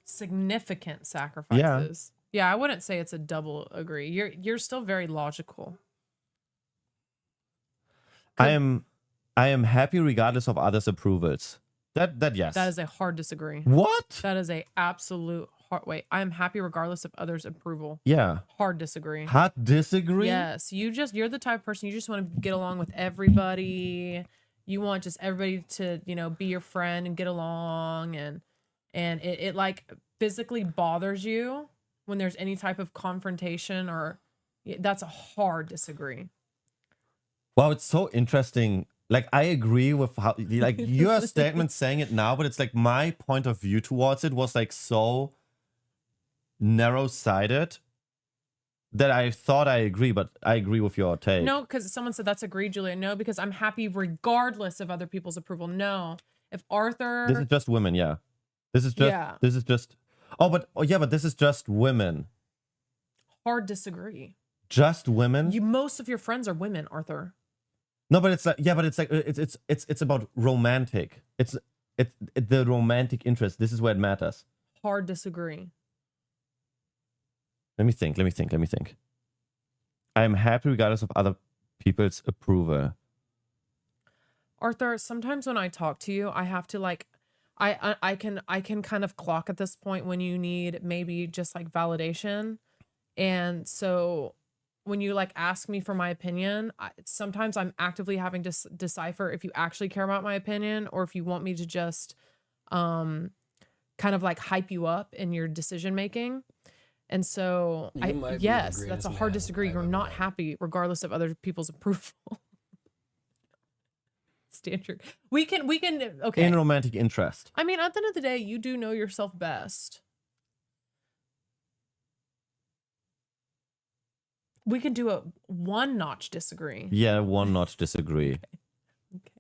Significant sacrifices. Yeah, I wouldn't say it's a double agree. You're still very logical. I am happy regardless of others' approvals. That yes. That is a hard disagree. What? That is a absolute hard... Wait, I am happy regardless of others' approval. Yeah. Hard disagree. Hard disagree? Yes. You're the type of person, you just want to get along with everybody. You want just everybody to, you know, be your friend and get along, and it like physically bothers you when there's any type of confrontation, or that's a hard disagree. Wow, it's so interesting. Like, I agree with how, like, your statement saying it now, but it's like my point of view towards it was like so narrow-sided that I thought I agree, but I agree with your take. No, because someone said that's agreed, Julia. No, because I'm happy regardless of other people's approval. No, if Arthur... This is just women, yeah. This is just... Oh, but this is just women. Hard disagree. Just women? Most of your friends are women, Arthur. No, but it's like, yeah, but it's like, it's about romantic. It's the romantic interest. This is where it matters. Hard disagree. Let me think. I am happy regardless of other people's approval. Arthur, sometimes when I talk to you, I have to like, I can kind of clock at this point when you need maybe just like validation. And so when you like ask me for my opinion, sometimes I'm actively having to decipher if you actually care about my opinion or if you want me to just kind of like hype you up in your decision making. And so yes, that's a hard disagree. You're not happy regardless of other people's approval. understand your. We can. Okay. In romantic interest. I mean, at the end of the day, you do know yourself best. We can do a one-notch disagree. Yeah, one notch disagree. Okay.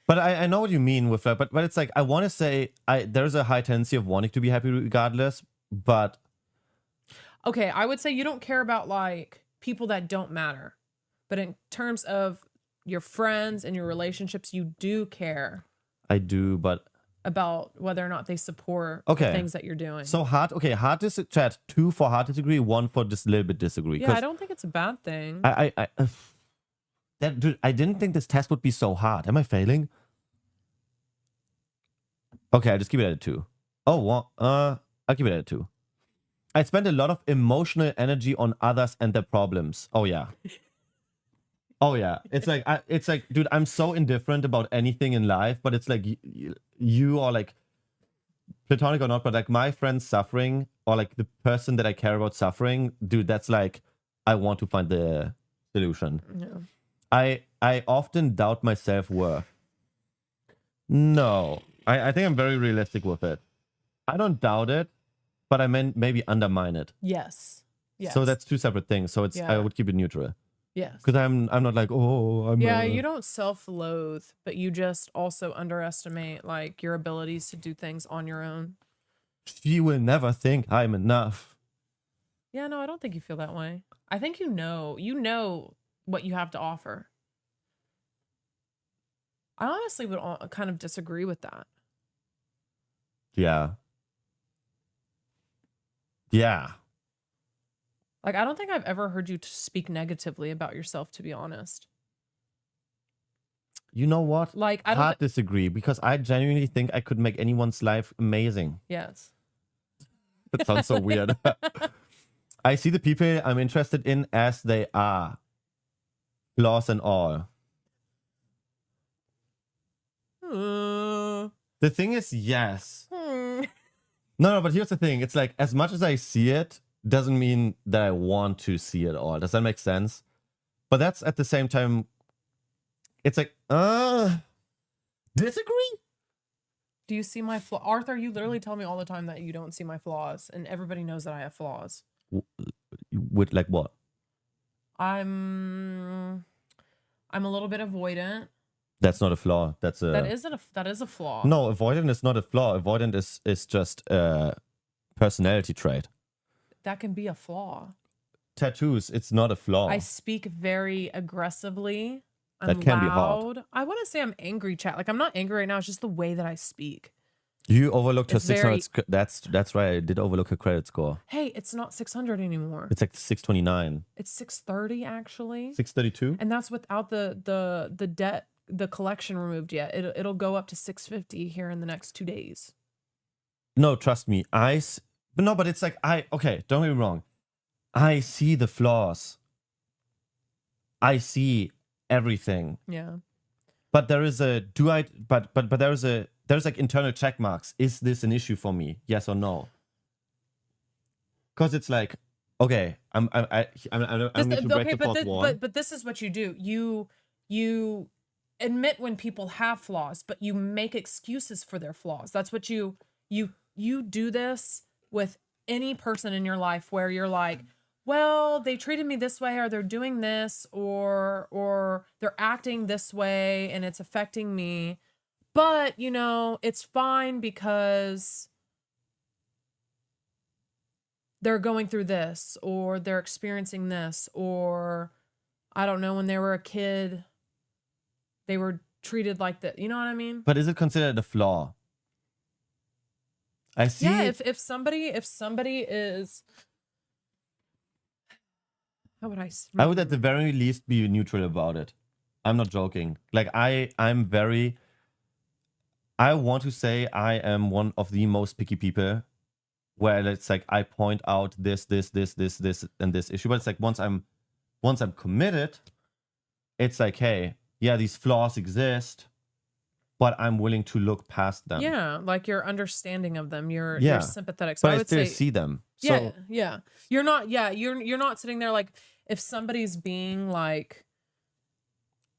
But I know what you mean with that. But it's like I want to say there's a high tendency of wanting to be happy regardless. But okay, I would say you don't care about like people that don't matter, but in terms of your friends and your relationships, you do care. I do, but about whether or not they support the things that you're doing. So hard chat 2 for hard disagree, 1 for just a little bit disagree. Yeah, I don't think it's a bad thing. Dude, I didn't think this test would be so hard. Am I failing? Okay, I'll just keep it at a 2. Oh, well, I'll keep it at a 2. I spend a lot of emotional energy on others and their problems. Oh yeah. Oh yeah. It's like, dude, I'm so indifferent about anything in life, but it's like you are like platonic or not, but like my friend's suffering or like the person that I care about suffering, dude, that's like, I want to find the solution. Yeah. I often doubt my self-worth. No, I think I'm very realistic with it. I don't doubt it, but I meant maybe undermine it. Yes. Yes. So that's 2 separate things. So it's I would keep it neutral. Yes. Because I'm not like, oh, I'm you don't self-loathe, but you just also underestimate like your abilities to do things on your own. She will never think I'm enough. Yeah, no, I don't think you feel that way. I think you know what you have to offer. I honestly would kind of disagree with that. Yeah. Yeah. Like, I don't think I've ever heard you speak negatively about yourself, to be honest. You know what? Like, I don't disagree because I genuinely think I could make anyone's life amazing. Yes. That sounds so weird. I see the people I'm interested in as they are. Flaws and all. The thing is, yes. No, but here's the thing. It's like, as much as I see it, doesn't mean that I want to see it all. Does that make sense? But that's at the same time, it's like, disagree? Do you see my flaw? Arthur, you literally tell me all the time that you don't see my flaws, and everybody knows that I have flaws. With like what? I'm a little bit avoidant. That's not a flaw. That is a flaw. No, avoidant is not a flaw. Avoidant is just a personality trait. That can be a flaw. Tattoos, it's not a flaw. I speak very aggressively. That can be hard. I want to say I'm angry, chat. Like, I'm not angry right now. It's just the way that I speak. You overlooked her 600. That's right. I did overlook her credit score. Hey, it's not 600 anymore. It's like 629. It's 630 actually. 632. And that's without the debt, the collection removed yet. It'll go up to 650 here in the next 2 days. No, trust me. But it's like okay. Don't get me wrong. I see the flaws. I see everything. Yeah. But there is a there's like internal check marks. Is this an issue for me? Yes or no? Because it's like, okay, I'm going to break the fourth wall. But this is what you do. You admit when people have flaws, but you make excuses for their flaws. That's what you do this with any person in your life where you're like, well, they treated me this way, or they're doing this, or they're acting this way and it's affecting me. But, you know, it's fine because they're going through this, or they're experiencing this, or I don't know, when they were a kid, they were treated like that. You know what I mean? But is it considered a flaw? I see. Yeah, if somebody is, how would I say? I would at the very least be neutral about it. I'm not joking. Like I want to say I am one of the most picky people where it's like I point out this and this issue. But it's like once I'm committed, it's like, hey, yeah, these flaws exist, but I'm willing to look past them. Yeah, like you're understanding of them. You're sympathetic. So but I would still say, see them. Yeah, So yeah. You're not. Yeah, you're not sitting there like if somebody's being like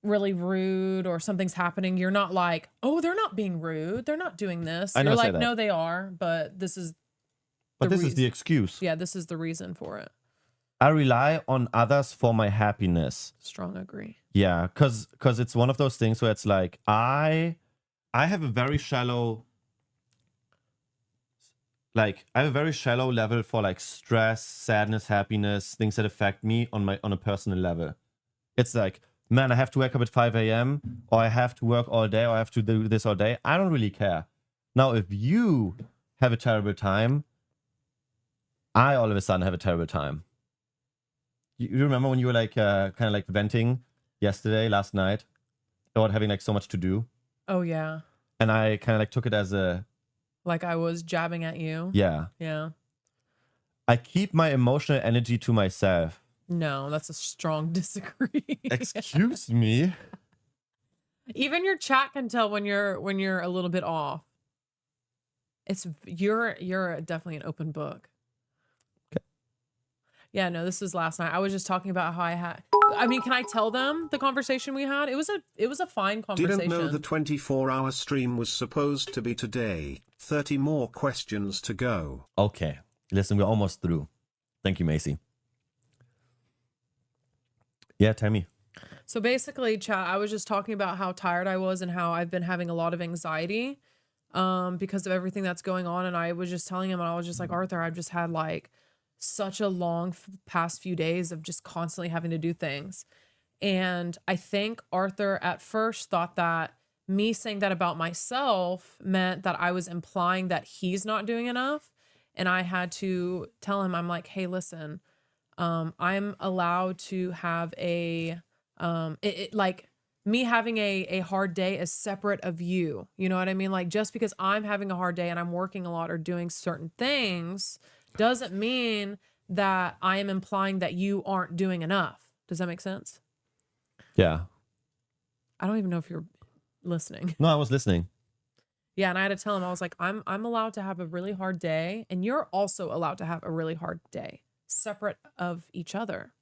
really rude or something's happening, you're not like, oh, they're not being rude, they're not doing this. I You're never say like, that. no, they are, but this is But this is the excuse. Yeah, this is the reason for it. I rely on others for my happiness. Strong agree. Yeah, because it's one of those things where it's like I have a very shallow level for like stress, sadness, happiness, things that affect me on a personal level. It's like, man, I have to wake up at 5 a.m. or I have to work all day or I have to do this all day. I don't really care. Now, if you have a terrible time, I all of a sudden have a terrible time. You remember when you were like kind of like venting last night about having like so much to do? Oh yeah. And I kind of like took it as a... Like I was jabbing at you. Yeah. Yeah. I keep my emotional energy to myself. No, that's a strong disagree. Excuse me? Even your chat can tell when you're a little bit off. You're definitely an open book. Okay. Yeah, no, this was last night. I was just talking about how can I tell them the conversation we had? It was a fine conversation. Didn't know the 24-hour stream was supposed to be today. 30 more questions to go. Okay. Listen, we're almost through. Thank you, Macy. Yeah, tell me. So basically, chat, I was just talking about how tired I was and how I've been having a lot of anxiety because of everything that's going on. And I was just telling him, and I was just like, Arthur, I've just had like such a long past few days of just constantly having to do things. And I think Arthur at first thought that me saying that about myself meant that I was implying that he's not doing enough. And I had to tell him, I'm like, hey, listen, I'm allowed to have like me having a hard day is separate of you. You know what I mean? Like just because I'm having a hard day and I'm working a lot or doing certain things doesn't mean that I am implying that you aren't doing enough. Does that make sense? Yeah. I don't even know if you're listening. No, I was listening. Yeah, and I had to tell him, I was like, I'm allowed to have a really hard day, and you're also allowed to have a really hard day, separate of each other.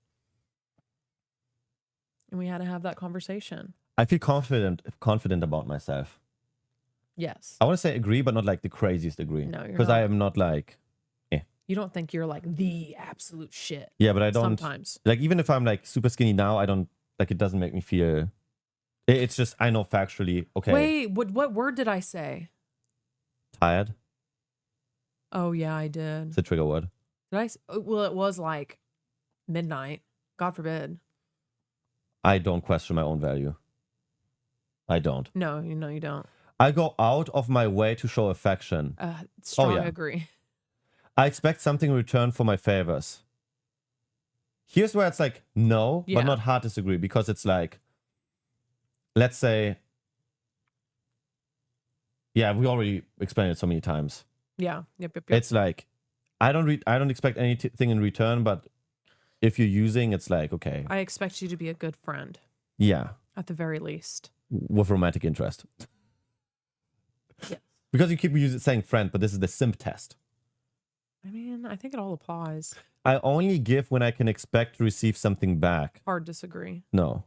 And we had to have that conversation. I feel confident about myself. Yes. I want to say agree, but not like the craziest agree. No, you're because not. I am not like, You don't think you're like the absolute shit. Yeah, but I don't. Sometimes. Like even if I'm like super skinny now, I don't like it. Doesn't make me feel. It's just I know factually. Okay. Wait, what word did I say? Tired. Oh yeah, I did. It's a trigger word. Did I? Well, it was like midnight. God forbid. I don't question my own value. I don't. No, you don't. I go out of my way to show affection. Strong agree. I expect something in return for my favors. Here's where it's like, no, Yeah. but not hard disagree, because it's like, let's say, yeah, we already explained it so many times. Yeah. Yep. It's like, I don't expect anything in return, but if you're using, it's like, okay. I expect you to be a good friend. Yeah. At the very least. With romantic interest. Yes. Because you keep saying friend, but this is the simp test. I mean, I think it all applies. I only give when I can expect to receive something back. Hard disagree. No.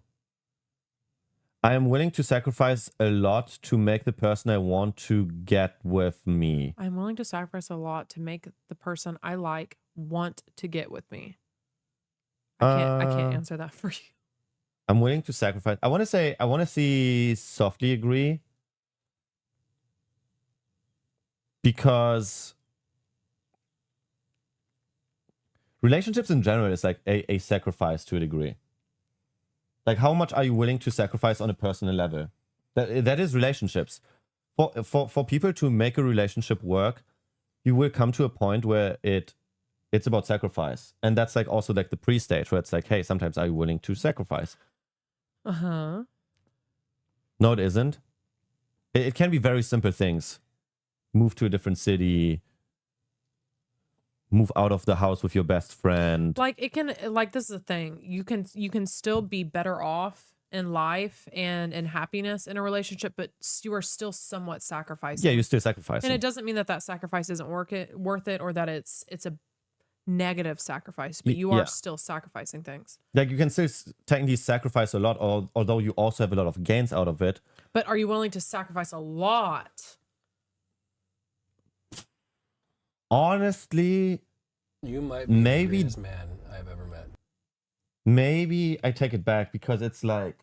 I am willing to sacrifice a lot to make the person I want to get with me. I'm willing to sacrifice a lot to make the person I like want to get with me. I can't answer that for you. I'm willing to sacrifice. I want to see softly agree. Because relationships in general is like a sacrifice to a degree. Like how much are you willing to sacrifice on a personal level? That is relationships. For people to make a relationship work, you will come to a point where it's about sacrifice. And that's like also like the pre-stage where it's like, hey, sometimes are you willing to sacrifice? Uh-huh. No, it isn't. It can be very simple things. Move to a different city. Move out of the house with your best friend. Like it can, like this is the thing. You can still be better off in life and in happiness in a relationship, but you are still somewhat sacrificing. Yeah, you're still sacrificing. And it doesn't mean that sacrifice isn't worth it or that it's a negative sacrifice, but you are still sacrificing things. Like you can still technically sacrifice a lot, although you also have a lot of gains out of it. But are you willing to sacrifice a lot? Honestly, you might be maybe the greatest man I've ever met. Maybe I take it back because it's like,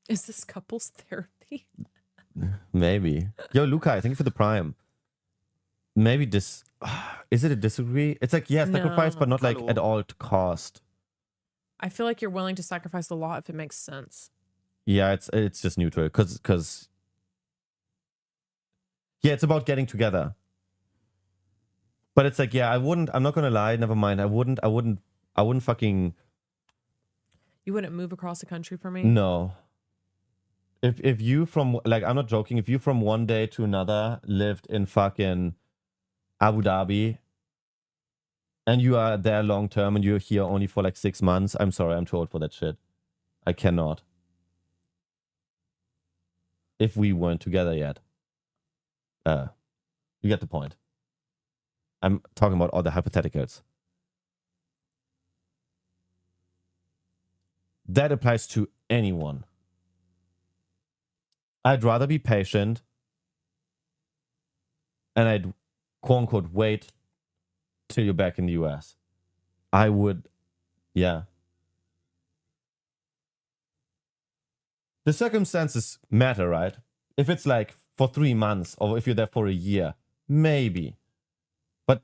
is this couples therapy? Maybe. Yo, Luca, thank you for the prime. Maybe this is it a disagree? It's like sacrifice, but not like at all cost. I feel like you're willing to sacrifice a lot if it makes sense. Yeah, it's just neutral because it's about getting together. But it's like, I'm not gonna lie, never mind. I wouldn't fucking. You wouldn't move across the country for me? No. If you from, like, I'm not joking, if you from one day to another lived in fucking Abu Dhabi and you are there long term and you're here only for like 6 months, I'm sorry, I'm too old for that shit. I cannot. If we weren't together yet. You get the point. I'm talking about all the hypotheticals. That applies to anyone. I'd rather be patient and I'd quote unquote wait till you're back in the US. I would, The circumstances matter, right? If it's like for 3 months or if you're there for a year, maybe. But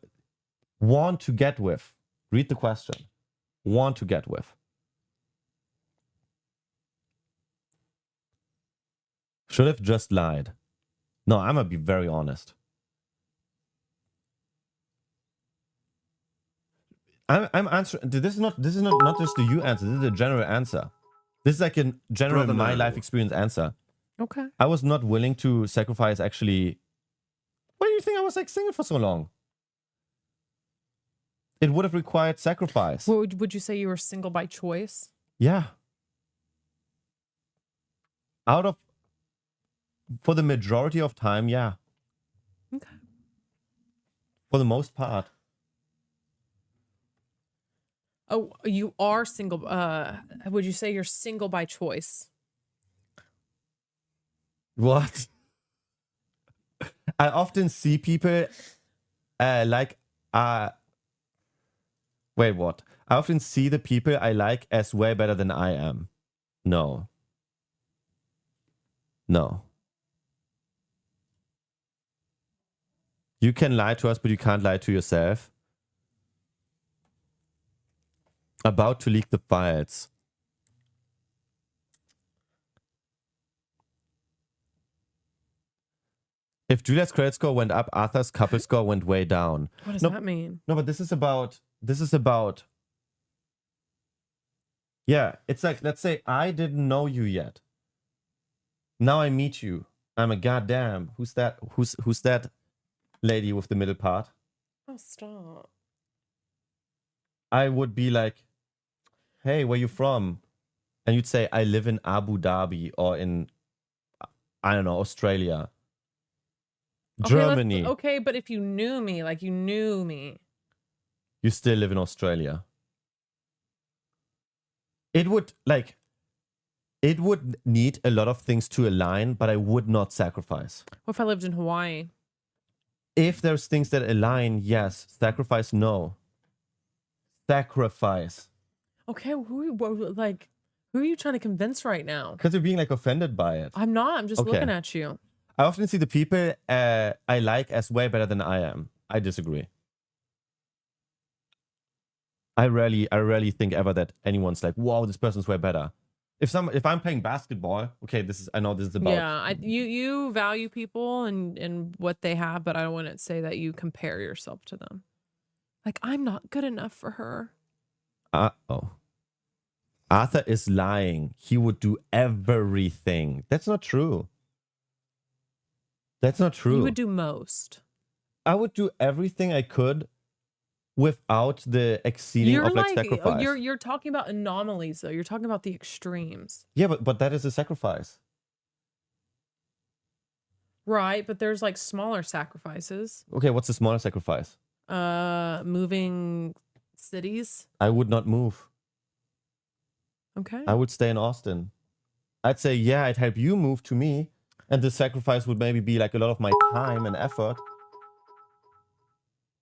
want to get with. Read the question. Want to get with. Should have just lied. No, I'm gonna be very honest. I'm answering. This is not just the you answer. This is a general answer. This is like a general my life experience answer. Okay. I was not willing to sacrifice actually. Why do you think I was like single for so long? It would have required sacrifice. Well, would you say you were single by choice? Yeah. For the majority of time, yeah. Okay. For the most part. Oh, you are single. Would you say you're single by choice? What? I often see people wait, what? I often see the people I like as way better than I am. No. No. You can lie to us, but you can't lie to yourself. About to leak the files. If Julia's credit score went up, Arthur's couple score went way down. What does that mean? No, but this is about it's like, let's say I didn't know you yet. Now I meet you. I'm a goddamn. Who's that? Who's that lady with the middle part? Oh, stop. I would be like, hey, where you from? And you'd say, I live in Abu Dhabi or in, I don't know, Australia. Germany. Okay, but if you knew me, like you knew me. You still live in Australia. It would need a lot of things to align, but I would not sacrifice. What if I lived in Hawaii? If there's things that align, yes. Sacrifice, no. Sacrifice. Okay, who are you trying to convince right now? Because you're being like offended by it. I'm not. I'm just looking at you. I often see the people I like as way better than I am. I disagree. I rarely think ever that anyone's like, wow, this person's way better. If I'm playing basketball, okay, I know this is about. Yeah, you value people and what they have, but I wouldn't say that you compare yourself to them. Like, I'm not good enough for her. Arthur is lying. He would do everything. That's not true. That's not true. You would do most. I would do everything I could without the exceeding of like sacrifice. You're talking about anomalies though. You're talking about the extremes. Yeah, but that is a sacrifice. Right, but there's like smaller sacrifices. Okay, what's the smaller sacrifice? Moving cities. I would not move. Okay. I would stay in Austin. I'd say, yeah, I'd help you move to me. And the sacrifice would maybe be like a lot of my time and effort.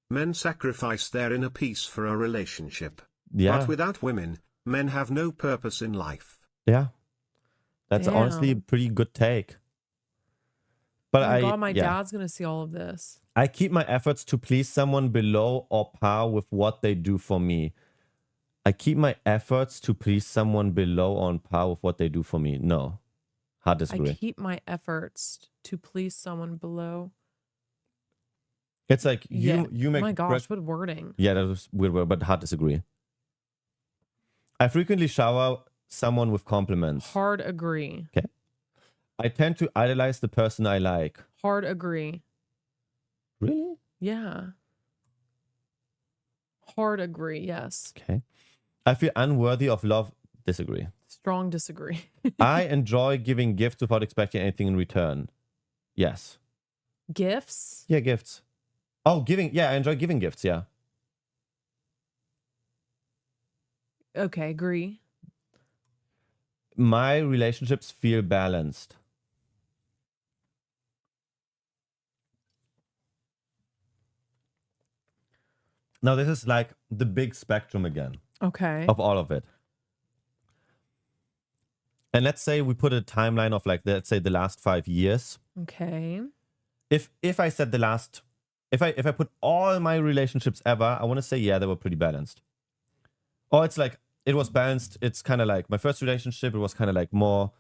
Men sacrifice their inner peace for a relationship. Yeah. But without women, men have no purpose in life. Yeah. That's honestly a pretty good take. But oh my God, my yeah. dad's going to see all of this. I keep my efforts to please someone below or par with what they do for me. I keep my efforts to please someone below or on par with what they do for me. No. Hard disagree. I keep my efforts to please someone below. It's like you make... Oh my gosh, what wording. Yeah, that was weird, but hard disagree. I frequently shower someone with compliments. Hard agree. Okay. I tend to idolize the person I like. Hard agree. Really? Yeah. Hard agree, yes. Okay. I feel unworthy of love. Disagree. Strong disagree. I enjoy giving gifts without expecting anything in return. Yes. Gifts? Yeah, gifts. Oh, giving. Yeah, I enjoy giving gifts, yeah. Okay, agree. My relationships feel balanced. Now, this is like the big spectrum again. Okay. Of all of it. And let's say we put a timeline of like, let's say the last 5 years. Okay. If I said the last, if I put all my relationships ever, I want to say, yeah, they were pretty balanced. Or it's like, it was balanced. It's kind of like my first relationship, it was kind of like more,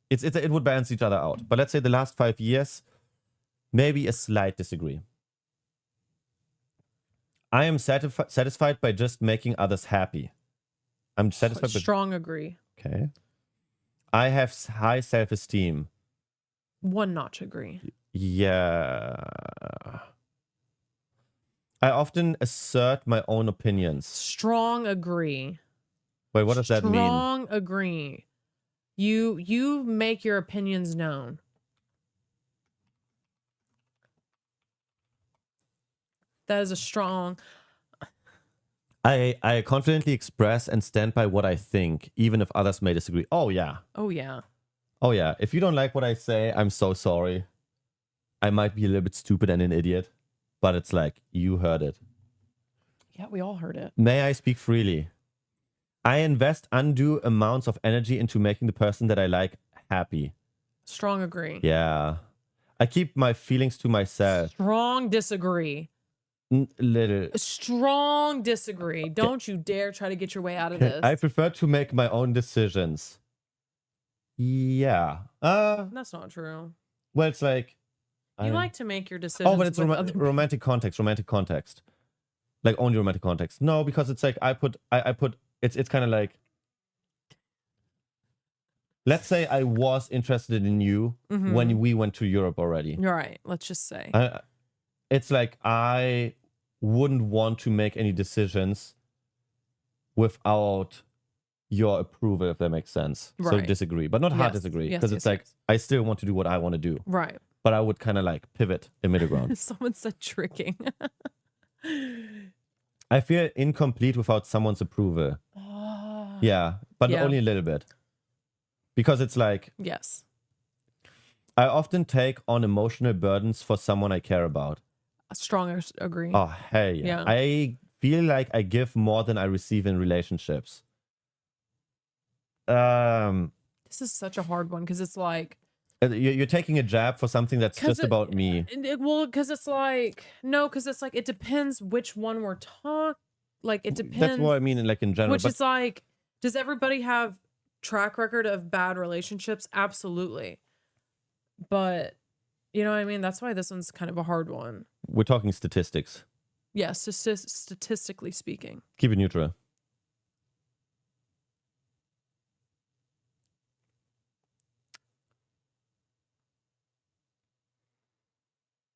it would balance each other out. But let's say the last 5 years, maybe a slight disagree. I am satisfied by just making others happy. I'm satisfied by... Strong agree. Okay. I have high self-esteem. One notch agree. Yeah. I often assert my own opinions. Strong agree. Wait, what does that mean? Strong agree. You make your opinions known. That is a strong... I confidently express and stand by what I think, even if others may disagree. Oh, yeah. Oh, yeah. Oh, yeah. If you don't like what I say, I'm so sorry. I might be a little bit stupid and an idiot, but it's like, you heard it. Yeah, we all heard it. May I speak freely? I invest undue amounts of energy into making the person that I like happy. Strong agree. Yeah. I keep my feelings to myself. Strong disagree. Little. Strong disagree. Don't you dare try to get your way out of this. I prefer to make my own decisions. Yeah. That's not true. Well, it's like... You like to make your decisions. Oh, but it's romantic context. Romantic context. Like only romantic context. No, because it's like I put... It's kind of like... Let's say I was interested in you when we went to Europe already. You're right. Let's just say. It's like I wouldn't want to make any decisions without your approval, if that makes sense. Right. So disagree, but not hard disagree, because it's like I still want to do what I want to do. Right. But I would kind of like pivot in middle ground. Someone said tricking. I feel incomplete without someone's approval. Yeah, but only a little bit. Because it's like... Yes. I often take on emotional burdens for someone I care about. Strong agree. Oh, hey. Yeah. I feel like I give more than I receive in relationships. This is such a hard one because it's like... You're taking a jab for something that's just about me. Well, because it's like... No, because it's like, it depends which one we're talking... Like, it depends... That's what I mean, like, in general. Which is like, does everybody have track record of bad relationships? Absolutely. But, you know what I mean? That's why this one's kind of a hard one. We're talking statistics. Yes, statistically speaking. Keep it neutral.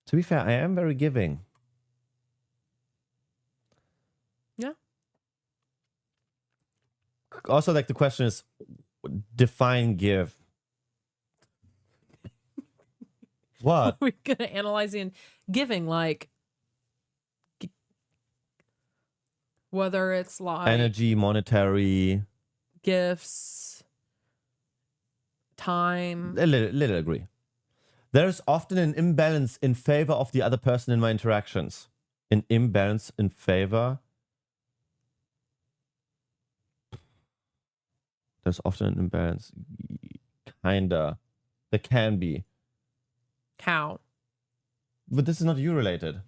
To be fair, I am very giving. Yeah. Also, like, the question is, define give. What? We're going to analyze in giving, like, Whether it's like energy, monetary, gifts, time. a little agree. There is often an imbalance in favor of the other person in my interactions. An imbalance in favor. There's often an imbalance. Kinda. There can be. How? But this is not you related.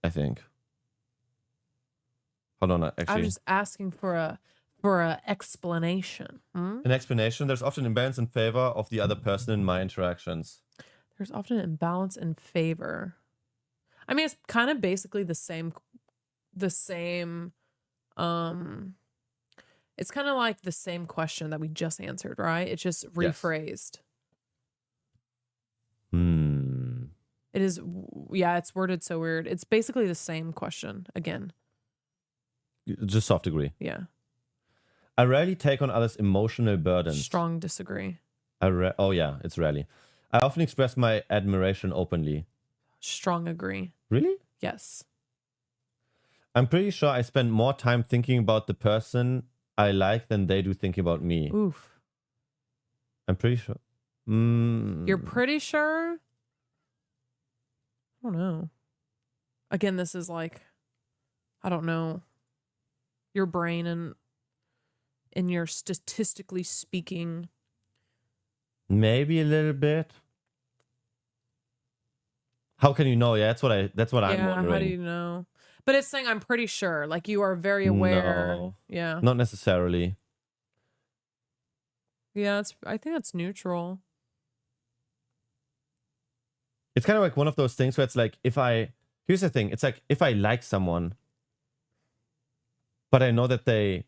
I think. Hold on, actually. I'm just asking for a explanation. Hmm? An explanation. There's often an imbalance in favor of the other person in my interactions. There's often an imbalance in favor. I mean, it's kind of basically the same. It's kind of like the same question that we just answered, right? It's just rephrased. It is, yeah, it's worded so weird. It's basically the same question again. Just soft agree. Yeah. I rarely take on others' emotional burdens. Strong disagree. Oh yeah, it's rarely. I often express my admiration openly. Strong agree. Really? Yes. I'm pretty sure I spend more time thinking about the person I like than they do thinking about me. Oof. I'm pretty sure. You're pretty sure? I don't know. Again, this is like, I don't know, your brain and in your statistically speaking. Maybe a little bit. How can you know? Yeah, that's what I'm wondering. How do you know? But it's saying I'm pretty sure. Like you are very aware. No, yeah. not necessarily. Yeah, I think that's neutral. It's kind of like one of those things where it's like, here's the thing. It's like, if I like someone, but I know that they...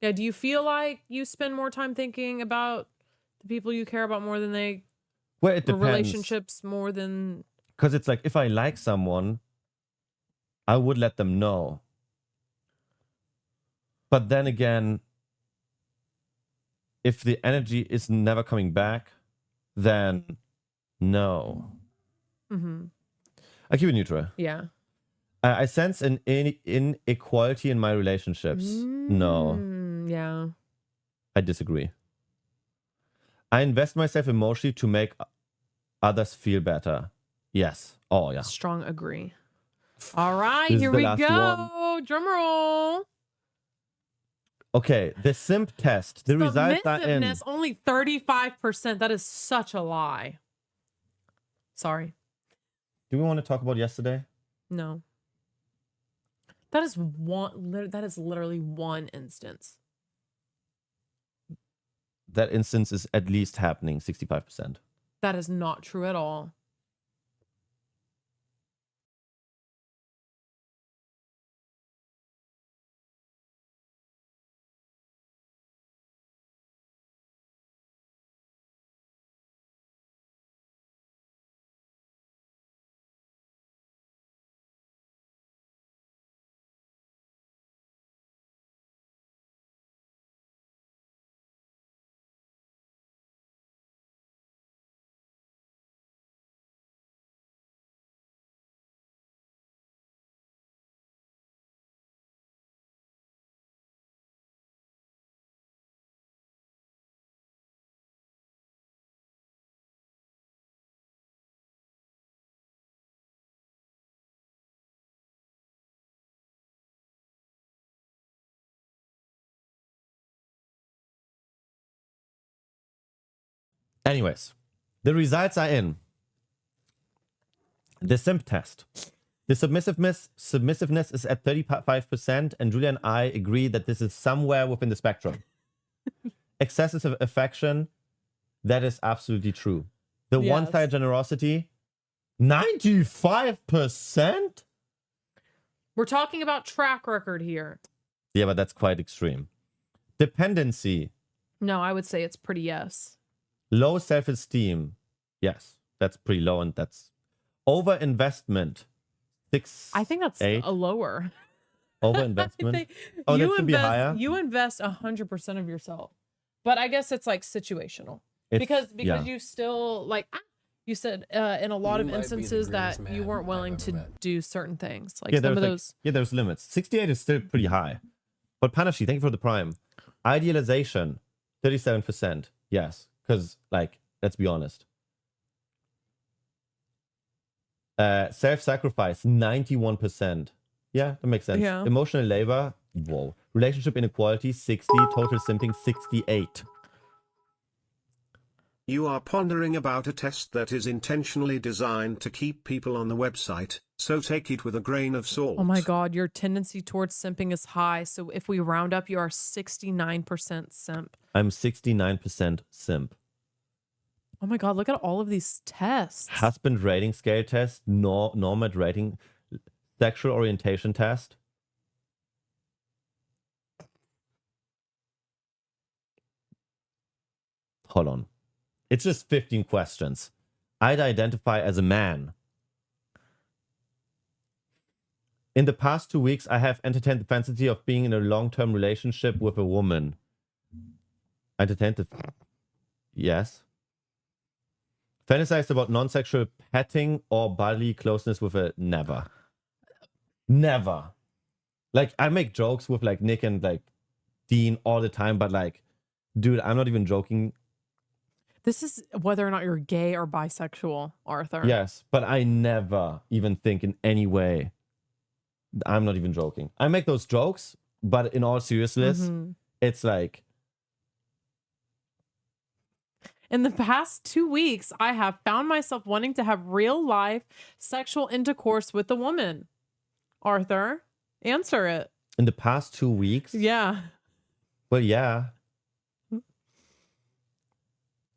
Yeah, do you feel like you spend more time thinking about the people you care about more than they... Well, it depends. Relationships more than... Because it's like, if I like someone, I would let them know. But then again, if the energy is never coming back, then no. Mm-hmm. I keep it neutral. Yeah. I sense an inequality in my relationships. No. Yeah. I disagree. I invest myself emotionally to make others feel better. Yes. Oh, yeah. Strong agree. All right, This is here the we last go. Drum roll. Okay, the simp test. The results are in. Submissiveness, only 35%. That is such a lie. Sorry. Do we want to talk about yesterday? No. That is literally one instance. That instance is at least happening 65%. That is not true at all. Anyways, the results are in. The simp test. The submissiveness is at 35%, and Julia and I agree that this is somewhere within the spectrum. Excessive affection, that is absolutely true. The one-sided generosity, 95%? We're talking about track record here. Yeah, but that's quite extreme. Dependency. No, I would say it's pretty yes. Low self-esteem. Yes, that's pretty low, and that's over-investment. 6, I think that's 8. a lower. Over-investment? Oh, that should be higher? You invest 100% of yourself. But I guess it's like situational. It's- because yeah. you still like You said in a lot You of might be the instances that greatest you man weren't willing I've ever to met. do certain things. Like Yeah, some of there's those. yeah, there's limits. 68 is still pretty high. But Panashi, thank you for the prime. Idealization, 37%. Yes, because like, let's be honest. Self-sacrifice, 91%. Yeah, that makes sense. Yeah. Emotional labor, whoa. Relationship inequality, 60. Total simping, 68. You are pondering about a test that is intentionally designed to keep people on the website, so take it with a grain of salt. Oh my God, your tendency towards simping is high. So if we round up, you are 69% simp. I'm 69% simp. Oh my God, look at all of these tests. Husband rating scale test, Nomad rating, sexual orientation test. Hold on. It's just 15 questions. I'd identify as a man. In the past 2 weeks, I have entertained the fantasy of being in a long-term relationship with a woman. Entertained the... Yes. Fantasized about non-sexual petting or bodily closeness with a... Never. Never. Like, I make jokes with, like, Nick and, like, Dean all the time, but, like, dude, I'm not even joking. This is whether or not you're gay or bisexual, Arthur. Yes, but I never even think in any way. I'm not even joking. I make those jokes, but in all seriousness, it's like... In the past 2 weeks, I have found myself wanting to have real life sexual intercourse with a woman. Arthur, answer it. In the past 2 weeks? Yeah. Well, yeah.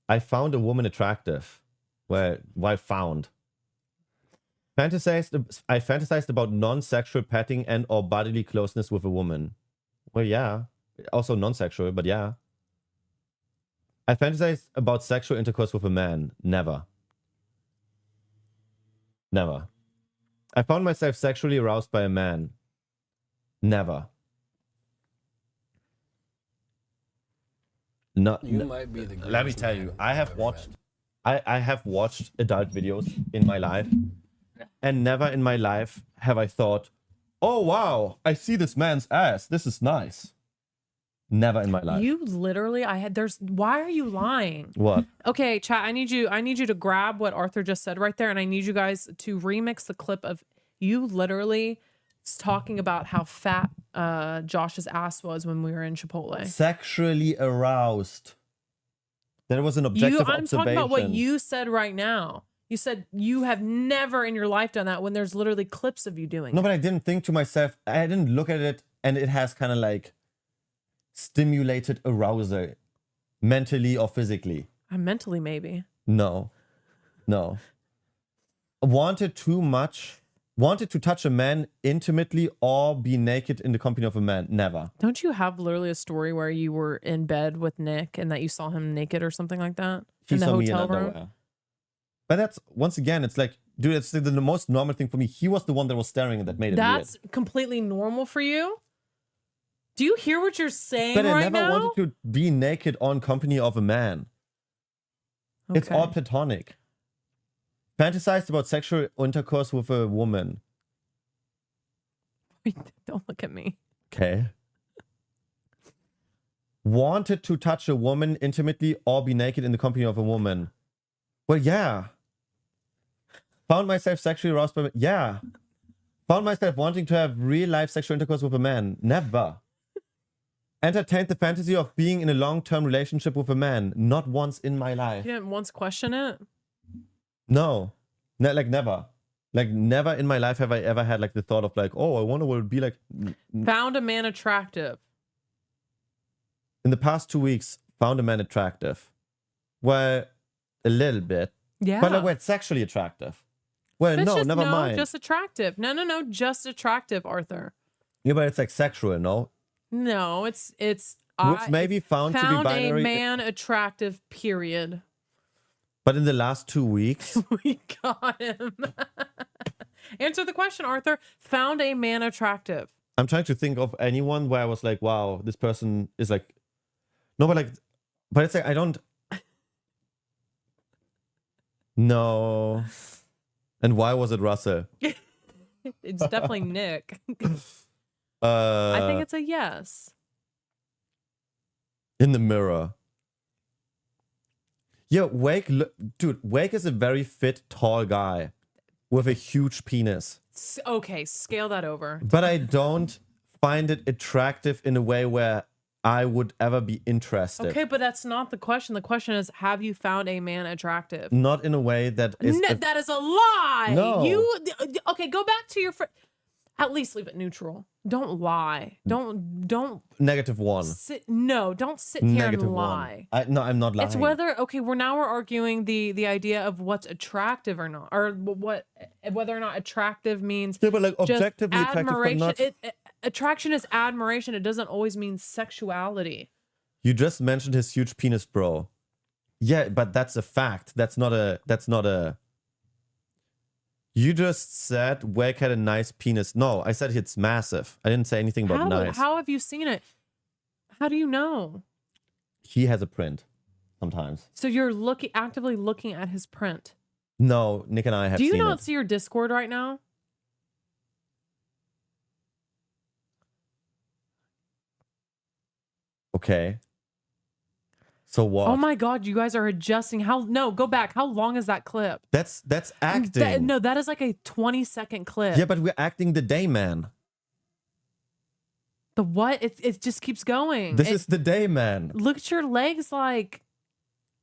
I found a woman attractive. Well, why found? I fantasized about non-sexual petting and or bodily closeness with a woman. Well, yeah. Also non-sexual, but yeah. I fantasized about sexual intercourse with a man. Never. Never. I found myself sexually aroused by a man. Never. No, You might be the let me greatest tell man you, I I've have ever watched I have watched adult videos in my life, and never in my life have I thought, oh wow, I see this man's ass. This is nice. Never in my life. You literally, why are you lying? What? Okay, chat, I need you to grab what Arthur just said right there, and I need you guys to remix the clip of you literally talking about how fat Josh's ass was when we were in Chipotle. Sexually aroused. That was an objective I'm observation. talking about what you said right now. You said you have never in your life done that when there's literally clips of you doing No, it. but I didn't think to myself, I didn't look at it, and it has kind of like stimulated arousal, mentally or physically. Mentally, maybe. No. No. Wanted too much. Wanted to touch a man intimately or be naked in the company of a man. Never. Don't you have literally a story where you were in bed with Nick and that you saw him naked or something like that? He in the saw me in hotel room? underwear. But that's, once again, it's like, dude, it's the most normal thing for me. He was the one that was staring and that made it That's weird. completely normal for you? Do you hear what you're saying But I right never now? wanted to be naked on company of a man. It's Okay. all platonic. Fantasized about sexual intercourse with a woman. Don't look at me. Okay. Wanted to touch a woman intimately or be naked in the company of a woman. Well, yeah. Found myself sexually aroused by... Yeah. Found myself wanting to have real life sexual intercourse with a man. Never. Entertained the fantasy of being in a long-term relationship with a man. Not once in my life. You didn't once question it? No. Like never. Like never in my life have I ever had like the thought of like, oh, I wonder what it would be like. Found a man attractive. In the past 2 weeks, found a man attractive. Well, a little bit. Yeah. But like, wait, sexually attractive. Well, It's no, just, never mind. just attractive. No, just attractive, Arthur. Yeah, but it's like sexual, no? No, it's Which may be found to be binary. a man attractive, period. But in the last 2 weeks, We got him. Answer the question, Arthur. Found a man attractive. I'm trying to think of anyone where I was like, wow, this person is like, no, but it's like, I don't, No. And why was it Russell? It's definitely Nick. I think it's a yes. In the mirror. Yeah, Wake, dude, Wake is a very fit, tall guy with a huge penis. Okay, scale that over. But I don't find it attractive in a way where I would ever be interested. Okay, but that's not the question. The question is, have you found a man attractive? Not in a way that is... That is a lie. No. Okay, go back to your at least leave it neutral. Don't lie. Don't -1. Don't sit here and lie. No, I'm not lying. It's whether we're arguing the idea of what's attractive or not, or whether or not attractive means but like objectively attractive, but not... Attraction is admiration. It doesn't always mean sexuality. You just mentioned his huge penis, bro. Yeah, but that's a fact. That's not a... You just said Wake had a nice penis. No, I said it's massive. I didn't say anything about nice. How have you seen it? How do you know? He has a print sometimes. So you're actively looking at his print. No, Nick and I have seen it. Do you not see your Discord right now? Okay. So what? Oh my God, you guys are adjusting. Go back. How long is that clip? That's acting. That is like a 20-second clip. Yeah, but we're acting the day man. The what? It just keeps going. This is the day man. Look at your legs like,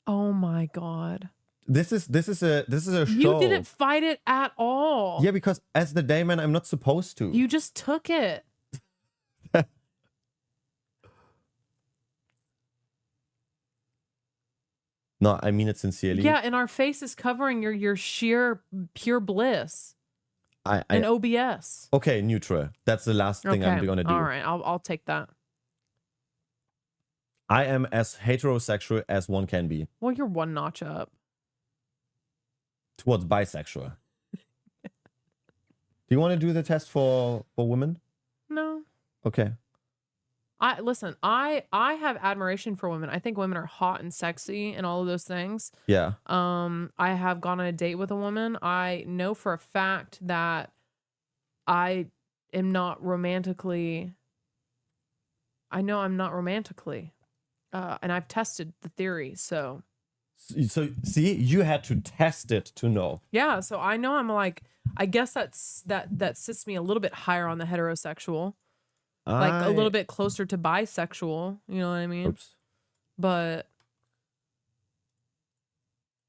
oh my God. This is a show. You didn't fight it at all. Yeah, because as the day man, I'm not supposed to. You just took it. No, I mean it sincerely. Yeah, and our face is covering your sheer pure bliss. And OBS. Okay, neutral. That's the last thing I'm gonna do. All right, I'll take that. I am as heterosexual as one can be. Well, you're one notch up. Towards bisexual. Do you want to do the test for women? No. Okay. I have admiration for women. I think women are hot and sexy and all of those things. Yeah. I have gone on a date with a woman. I know for a fact that I am not romantically. I know I'm not romantically. And I've tested the theory, so see, you had to test it to know. Yeah, so I know I'm like, I guess that sits me a little bit higher on the heterosexual. Like a little bit closer to bisexual, you know what I mean? Oops. But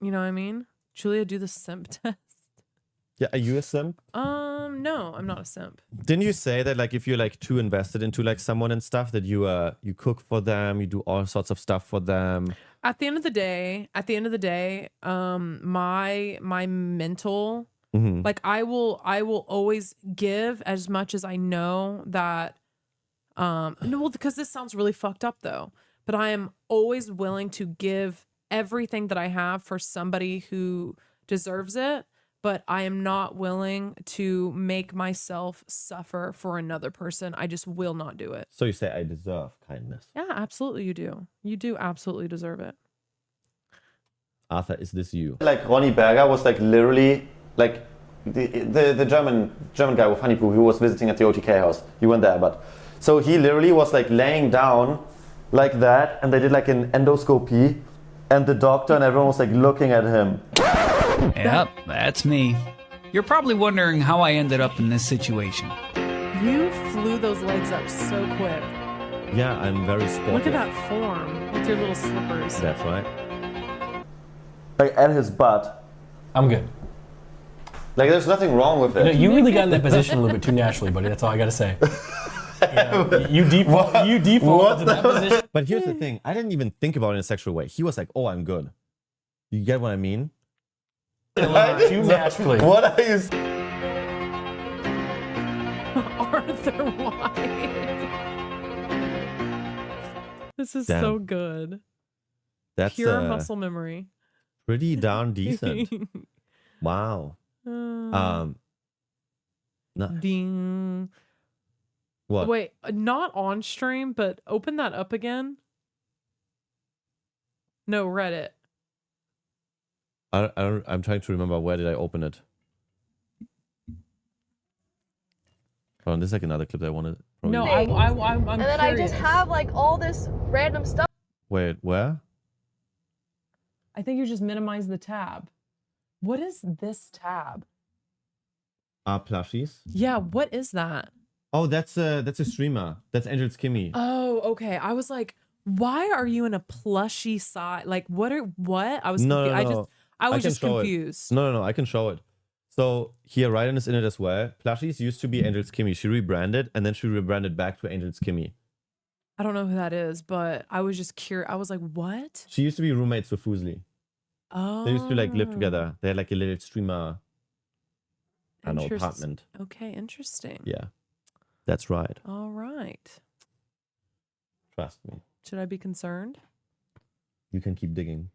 you know what I mean? Julia, do the simp test. Yeah, are you a simp? No, I'm not a simp. Didn't you say that like if you're like too invested into like someone and stuff that you cook for them, you do all sorts of stuff for them? At the end of the day, my mental like I will always give as much as I know that no, well, because this sounds really fucked up though, but I am always willing to give everything that I have for somebody who deserves it, but I am not willing to make myself suffer for another person. I just will not do it. So you say I deserve kindness? Yeah, absolutely you do. You do absolutely deserve it. Arthur, is this you? Like Ronny Berger was like literally like the German guy with Honeypoo who was visiting at the OTK house. You weren't there, but so he literally was like laying down like that, and they did like an endoscopy, and the doctor and everyone was like looking at him. Yep, that's me. You're probably wondering how I ended up in this situation. You flew those legs up so quick. Yeah, I'm very sporty. Look at that form with your little slippers. That's right. Like at his butt. I'm good. Like there's nothing wrong with it. You really got in that position a little bit too naturally, buddy. That's all I gotta say. You default to that position. But here's the thing. I didn't even think about it in a sexual way. He was like, oh, I'm good. You get what I mean? Too naturally. What are you... Arthur White. This is so good. That's pure muscle memory. Pretty darn decent. Wow. Nice. Ding. What? Wait, not on stream, but open that up again. No, Reddit. I'm trying to remember where did I open it. Oh, this is like another clip that I wanted. No, Thing. I'm and then I just have like all this random stuff. Wait, where? I think you just minimize the tab. What is this tab? Plushies. Yeah, what is that? Oh, that's a streamer. That's Angel's Kimmy. Oh, okay. I was like, why are you in a plushy side? Like, what? I was No, confused. no, no. I was can just show it. confused. No, I can show it. So here, Ryden is in it as well. Plushies used to be Angel's Kimmy. She rebranded, and then she rebranded back to Angel's Kimmy. I don't know who that is, but I was just curious. I was like, what? She used to be roommates with Fusli. Oh. They used to like live together. They had like a little streamer, I don't know, apartment. Okay, interesting. Yeah, that's right. All right. Trust me. Should I be concerned? You can keep digging.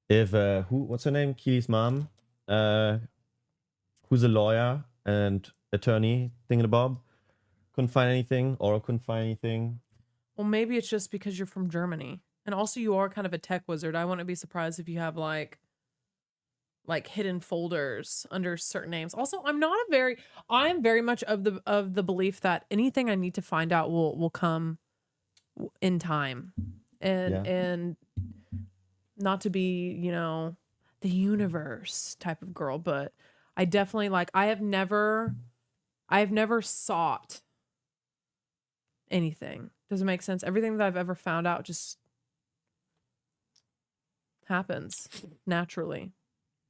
If what's her name? Keely's mom, who's a lawyer and attorney thingamabob, couldn't find anything, or couldn't find anything. Well, maybe it's just because you're from Germany. And also you are kind of a tech wizard. I wouldn't be surprised if you have like hidden folders under certain names. Also, I'm very much of the belief that anything I need to find out will come in time. And not to be, the universe type of girl, but I definitely I have never sought anything. Does it make sense? Everything that I've ever found out just happens naturally.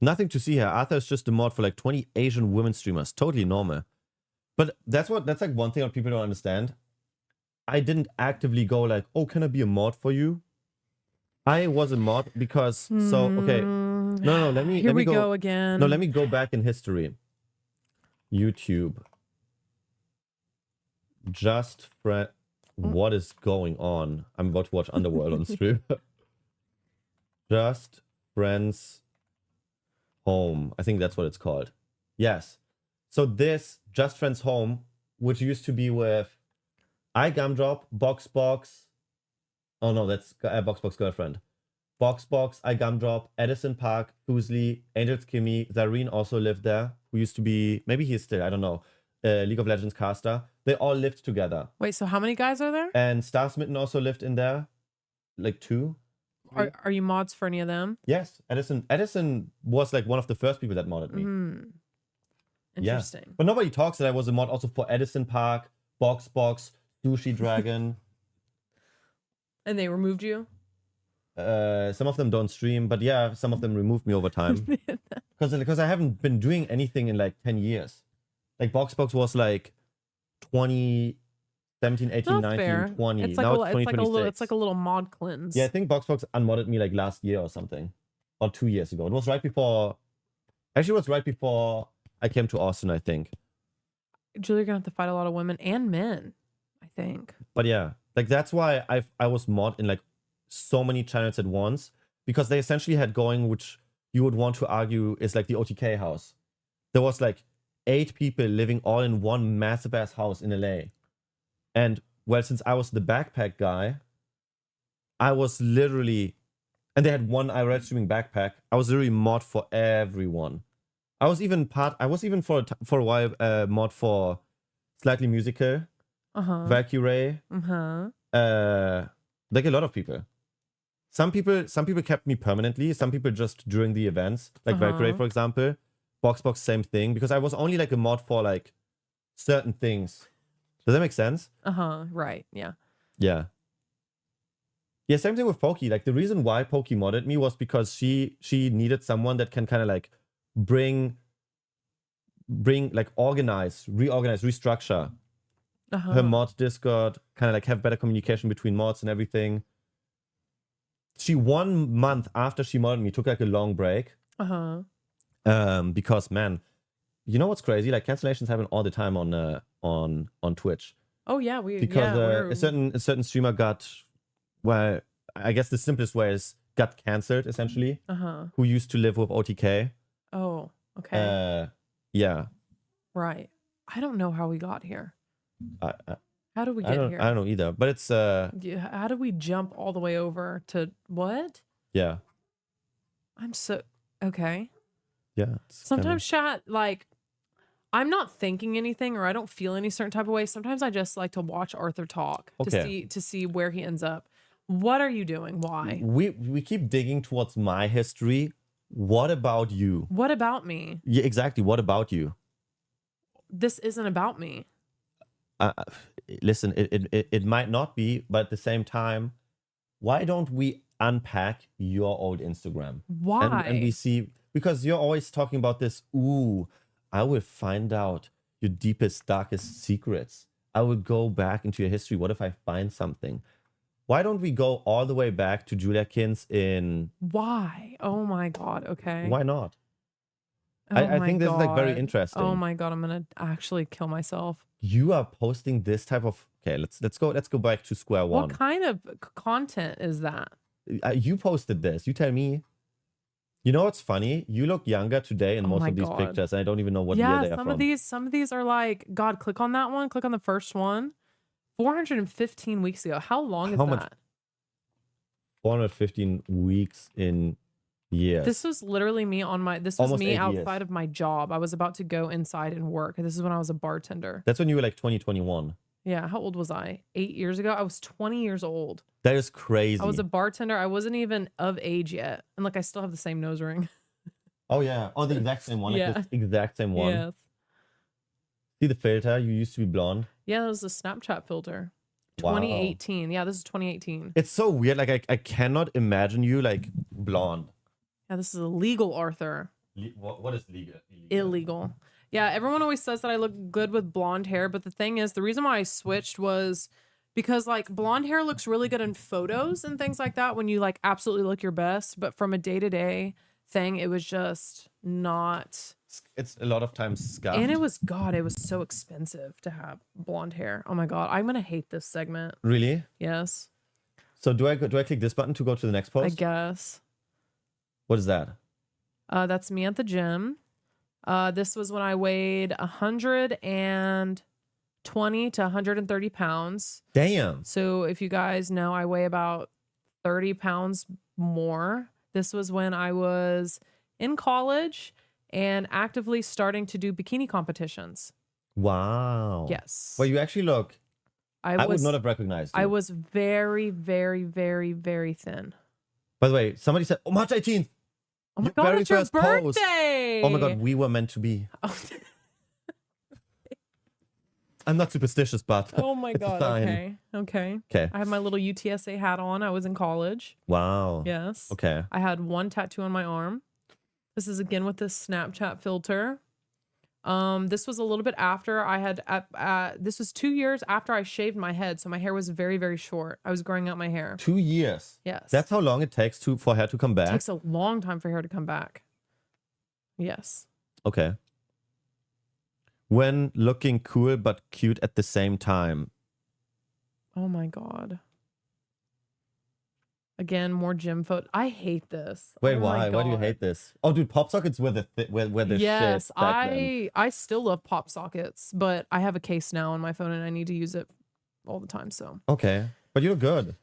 Nothing to see here. Arthur is just a mod for like 20 Asian women streamers. Totally normal. But that's like one thing that people don't understand. I didn't actively go like, oh, can I be a mod for you? I was a mod because okay. No, let me go again. No, let me go back in history. YouTube. Just friend. What is going on? I'm about to watch Underworld on stream. Just Friends Home. I think that's what it's called. Yes. So this Just Friends Home, which used to be with iGumdrop, Boxbox. Oh no, that's Boxbox Girlfriend. Boxbox, iGumdrop, Edison Park, Fusli, Angel's Kimmy. Zareen also lived there, who used to be, maybe he's still, I don't know, League of Legends caster. They all lived together. Wait, so how many guys are there? And Star Smitten also lived in there. Like 2. Are you mods for any of them? Yes. Edison was like one of the first people that modded me. Interesting. Yeah. But nobody talks that I was a mod also for Edison Park, Boxbox, Sushi Dragon. And they removed you? Some of them don't stream, but yeah, some of them removed me over time. Because I haven't been doing anything in like 10 years. Like Boxbox was like 2017, 18, 19, fair. 20. It's like now it's like a little, 2026. it's like a little mod cleanse. Yeah, I think Boxbox unmodded me like last year or something. Or 2 years ago. It was right before... Actually, it was right before I came to Austin, I think. Julia, you're gonna have to fight a lot of women and men, I think. But yeah, like that's why I was mod in like so many channels at once. Because they essentially had going, which you would want to argue is like the OTK house. There was like 8 people living all in one massive ass house in LA. And well, since I was the backpack guy, I was literally, and they had one IRL streaming backpack. I was literally mod for everyone. I was even for a while mod for Slightly Musical, Valkyrie, like a lot of people. Some people kept me permanently. Some people just during the events, like Valkyrie, for example. Boxbox, same thing, because I was only like a mod for like certain things. Does that make sense? Right. Yeah. Yeah. Yeah, same thing with Pokey. Like the reason why Pokey modded me was because she needed someone that can kind of like bring like reorganize, restructure her mod Discord, kind of like have better communication between mods and everything. She 1 month after she modded me took like a long break. Because man, you know what's crazy? Like cancellations happen all the time on Twitch. Oh yeah, a certain streamer got, well, I guess the simplest way is got cancelled essentially. Who used to live with OTK. Oh, okay. Yeah. Right. I don't know how we got here. How do we get here? I don't know either. But it's how do we jump all the way over to what? Yeah. I'm so okay. Yeah. Sometimes chat, like, I'm not thinking anything or I don't feel any certain type of way. Sometimes I just like to watch Arthur talk to see where he ends up. What are you doing? Why? We keep digging towards my history. What about you? What about me? Yeah, exactly. What about you? This isn't about me. Listen, it might not be, but at the same time, why don't we unpack your old Instagram? Why? And we see, because you're always talking about this, ooh, I will find out your deepest, darkest secrets. I would go back into your history. What if I find something? Why don't we go all the way back to JuliaKins in... Why? Oh my God. Okay. Why not? Oh I my think this is like very God. interesting. Oh my God. I'm going to actually kill myself. You are posting this type of... Okay, let's go back to square one. What kind of content is that? You posted this. You tell me. You know what's funny? You look younger today in most of these pictures, and I don't even know what year they are from. Some of these are like, God, click on that one. Click on the first one. 415 weeks ago. How long is that? 415 weeks in years. This was literally me on my, this was Almost me 8 outside years. of my job. I was about to go inside and work. This is when I was a bartender. That's when you were like 2021. Yeah. How old was I? 8 years ago? I was 20 years old. That is crazy. I was a bartender. I wasn't even of age yet. And like, I still have the same nose ring. Oh, yeah. Oh, the exact same one. Yeah. Like the exact same one. Yes. See the filter? You used to be blonde. Yeah, that was a Snapchat filter. Wow. 2018. Yeah, this is 2018. It's so weird. Like, I cannot imagine you like blonde. Yeah, this is illegal, Arthur. What is legal? Illegal. Yeah, everyone always says that I look good with blonde hair, but the thing is, the reason why I switched was because like blonde hair looks really good in photos and things like that when you like absolutely look your best, but from a day-to-day thing, it was just not. It's a lot of times scuffed. And it was, God, it was so expensive to have blonde hair. Oh my God, I'm gonna hate this segment. Really? Yes. So do I click this button to go to the next post? I guess. What is that? That's me at the gym. This was when I weighed 120 to 130 pounds. Damn. So if you guys know, I weigh about 30 pounds more. This was when I was in college and actively starting to do bikini competitions. Wow. Yes. Well, you actually look... I would not have recognized you. I was very, very, very, very thin. By the way, somebody said, oh, March 18th. Oh my God, it's your birthday. Post. Oh my God, we were meant to be. I'm not superstitious, but oh my it's a God. sign. Okay. Okay. I have my little UTSA hat on. I was in college. Wow. Yes. Okay. I had one tattoo on my arm. This is again with this Snapchat filter. This was a little bit after I had, this was 2 years after I shaved my head. So my hair was very, very short. I was growing out my hair. 2 years? Yes. That's how long it takes for hair to come back? It takes a long time for hair to come back. Yes. Okay. When looking cool but cute at the same time. Oh my God. Again, more gym photo. I hate this. Wait, oh why? Why do you hate this? Oh, dude, pop sockets were the yes, shit back then. I still love pop sockets, but I have a case now on my phone and I need to use it all the time. So okay, but you look good.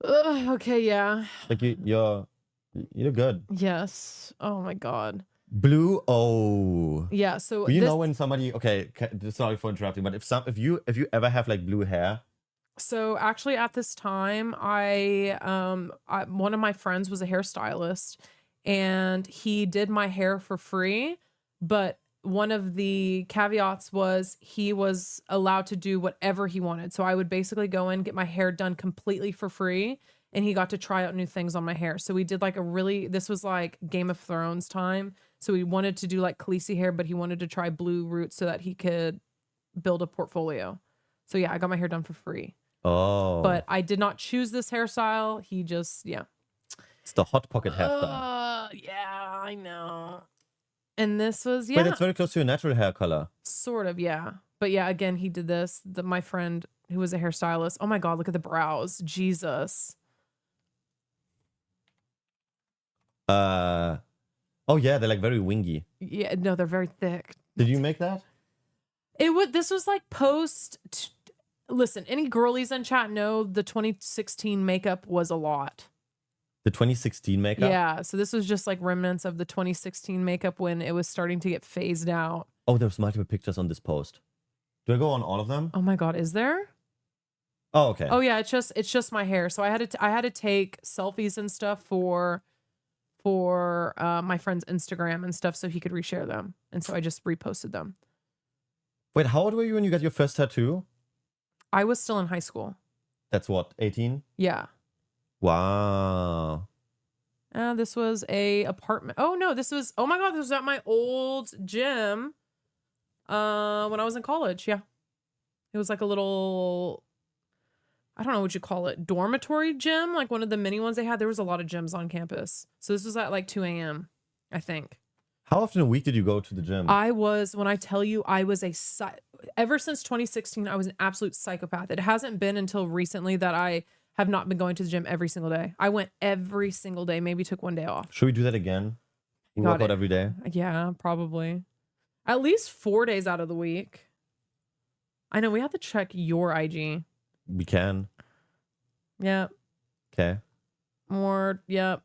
Okay, yeah. Like you look good. Yes. Oh my God. Blue. Oh. Yeah. So you know when somebody? Okay, sorry for interrupting, but if you ever have like blue hair. So actually at this time, one of my friends was a hairstylist and he did my hair for free. But one of the caveats was he was allowed to do whatever he wanted. So I would basically go in, get my hair done completely for free. And he got to try out new things on my hair. So we did like this was like Game of Thrones time. So he wanted to do like Khaleesi hair, but he wanted to try blue roots so that he could build a portfolio. So yeah, I got my hair done for free. Oh. But I did not choose this hairstyle. He just, yeah. It's the Hot Pocket hairstyle. Yeah, I know. And this was, yeah. Wait, it's very close to your natural hair color. Sort of, yeah. But yeah, again, he did this. My friend who was a hairstylist. Oh my God, look at the brows. Jesus. Oh yeah, they're like very wingy. Yeah, no, they're very thick. Did you make that? This was like listen, any girlies in chat know the 2016 makeup was a lot. The 2016 makeup? Yeah, so this was just like remnants of the 2016 makeup when it was starting to get phased out. Oh, there's multiple pictures on this post. Do I go on all of them? Oh my god, is there? Oh, okay. Oh yeah, it's just my hair. So I had to take selfies and stuff for my friend's Instagram and stuff so he could reshare them. And so I just reposted them. Wait, how old were you when you got your first tattoo? I was still in high school. That's what, 18? Yeah. Wow. This was a apartment. Oh no, oh my god, this was at my old gym when I was in college. Yeah. It was like a little, I don't know what you call it, dormitory gym, like one of the mini ones they had. There was a lot of gyms on campus. So this was at like 2 a.m., I think. How often a week did you go to the gym? When I tell you I was ever since 2016, I was an absolute psychopath. It hasn't been until recently that I have not been going to the gym every single day. I went every single day, maybe took one day off. Should we do that again? You work out every day? Yeah, probably. At least 4 days out of the week. I know, we have to check your IG. We can. Yep. Okay. More, yep.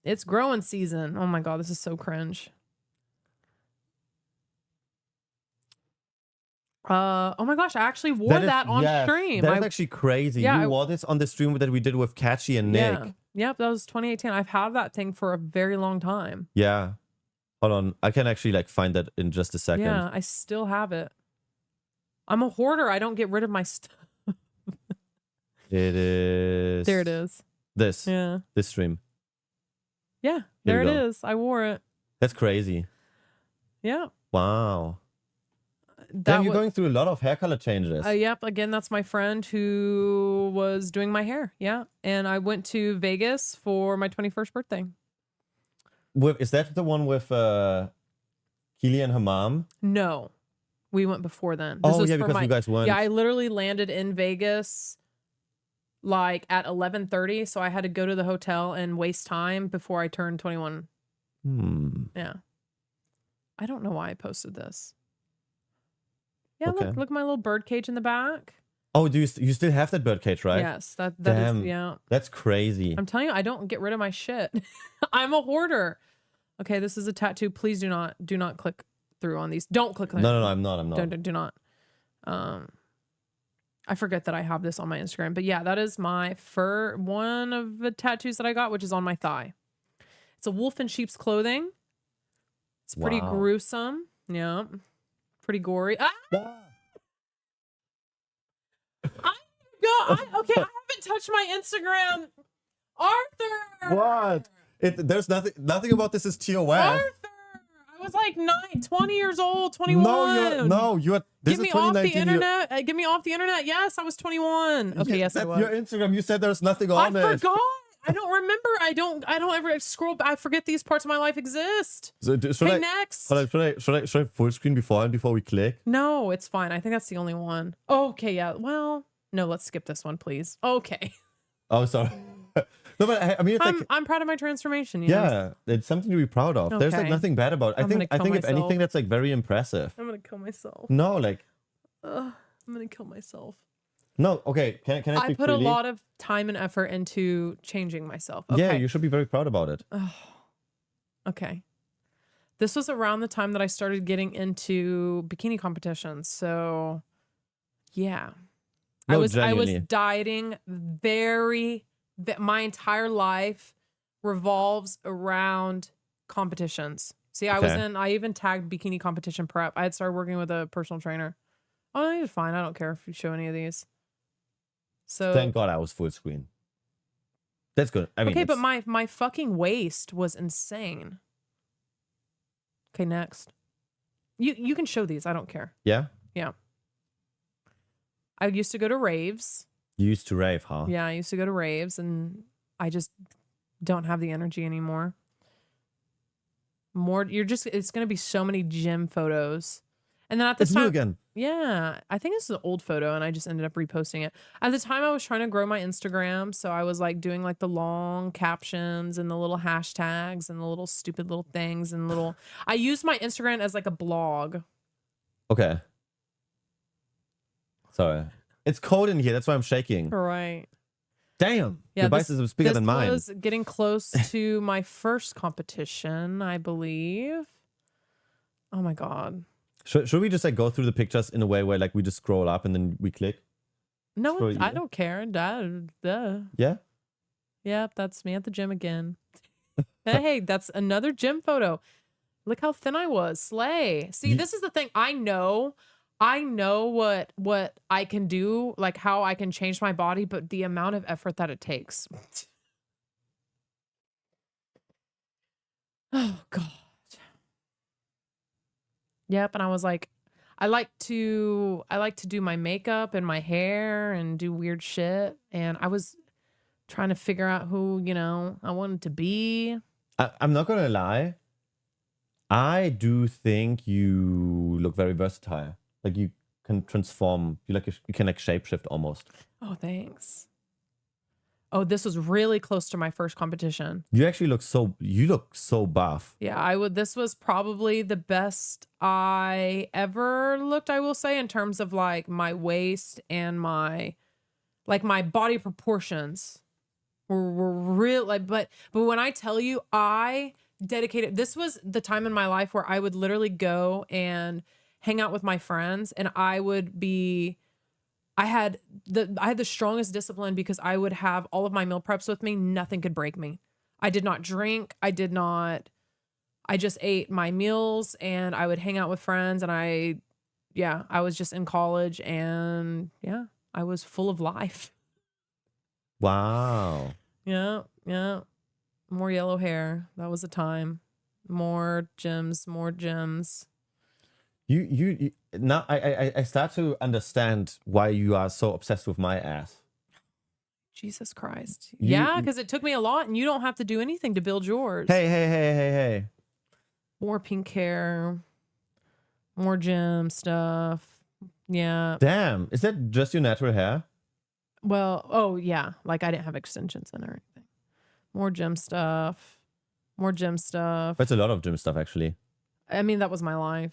It's growing season. Oh my god, this is so cringe. Oh my gosh, I actually wore that on stream. That's actually crazy. Yeah, you wore this on the stream that we did with Catchy and Nick. Yeah. Yep, that was 2018. I've had that thing for a very long time. Yeah. Hold on. I can actually like find that in just a second. Yeah, I still have it. I'm a hoarder. I don't get rid of my stuff. It is. There it is. This. Yeah. This stream. Yeah, there it is. I wore it. That's crazy. Yeah. Wow. Damn, you're going through a lot of hair color changes. Yep. Again, that's my friend who was doing my hair. Yeah. And I went to Vegas for my 21st birthday. Is that the one with Keely and her mom? No. We went before then. This was yeah, because you guys went. Yeah, I literally landed in Vegas like at 11:30, so I had to go to the hotel and waste time before I turned 21. Yeah. I don't know why I posted this. Yeah, okay. look at my little bird cage in the back. Oh, you still have that bird cage, right? Yes, that Damn, is, yeah. That's crazy. I'm telling you, I don't get rid of my shit. I'm a hoarder. Okay, this is a tattoo. Please do not click through on these. Don't click. No, I'm not. Do not. I forget that I have this on my Instagram, but yeah, that is my one of the tattoos that I got, which is on my thigh. It's a wolf in sheep's clothing. It's pretty gruesome. Yeah. Pretty gory. Ah! I haven't touched my Instagram. Arthur! What? There's nothing about this is TOS. Arthur! I was like 20 years old, 21. No, you're Get me off the internet. Get me off the internet. Yes, I was 21. Okay, yes, I was. Your Instagram, you said there's nothing on it. I forgot. I don't remember. I don't ever scroll. I forget these parts of my life exist. So next. Should I full screen before we click? No, it's fine. I think that's the only one. Okay, yeah. Well, no, let's skip this one, please. Okay. Oh, sorry. No, but I mean, it's I'm proud of my transformation. Yeah, it's something to be proud of. Okay. There's like nothing bad about it. I think if anything, that's like very impressive. I'm gonna kill myself. No, like. I'm gonna kill myself. No, okay. Can I speak I put freely? a lot of time and effort into changing myself. Okay. Yeah, you should be very proud about it. Okay. This was around the time that I started getting into bikini competitions. So, yeah. No, I was dieting my entire life revolves around competitions. See, I even tagged bikini competition prep. I had started working with a personal trainer. Oh, you're fine. I don't care if you show any of these. So thank God I was full screen. That's good. I mean, okay, but my fucking waist was insane. Okay, next. You can show these. I don't care. Yeah? Yeah. I used to go to raves. You used to rave, huh? Yeah, I used to go to raves, and I just don't have the energy anymore. It's going to be so many gym photos. And then at this time, new again. Yeah, I think this is an old photo, and I just ended up reposting it. At the time, I was trying to grow my Instagram, so I was like doing like the long captions and the little hashtags and the little stupid little things and little. I used my Instagram as like a blog. Okay. Sorry, it's cold in here. That's why I'm shaking. Right. Damn. Yeah, Your biceps is bigger than mine. This was getting close to my first competition, I believe. Oh my god. Should we just like go through the pictures in a way where like we just scroll up and then we click? No, Scroll, I don't care. Duh. Yeah? Yep, that's me at the gym again. Hey, that's another gym photo. Look how thin I was. Slay. See, this is the thing. I know what I can do, like how I can change my body, but the amount of effort that it takes. Oh god. Yep, and I was like, I like to do my makeup and my hair and do weird shit, and I was trying to figure out who, you know, I wanted to be. I'm not gonna lie. I do think you look very versatile. Like you can transform. You can like shapeshift almost. Oh, thanks. Oh, this was really close to my first competition. You actually look so buff. Yeah, this was probably the best I ever looked, I will say, in terms of like my waist and my body proportions were real. Like, but when I tell you, I dedicated, this was the time in my life where I would literally go and hang out with my friends, and I had the strongest discipline because I would have all of my meal preps with me. Nothing could break me. I did not drink. I just ate my meals, and I would hang out with friends, and I was just in college, and yeah, I was full of life. Wow. Yeah. More yellow hair. That was the time. More gyms. You now I start to understand why you are so obsessed with my ass. Jesus Christ. Yeah, because it took me a lot, and you don't have to do anything to build yours. Hey. More pink hair. More gym stuff. Yeah. Damn. Is that just your natural hair? Well, oh yeah. Like I didn't have extensions in or anything. More gym stuff. That's a lot of gym stuff, actually. I mean, that was my life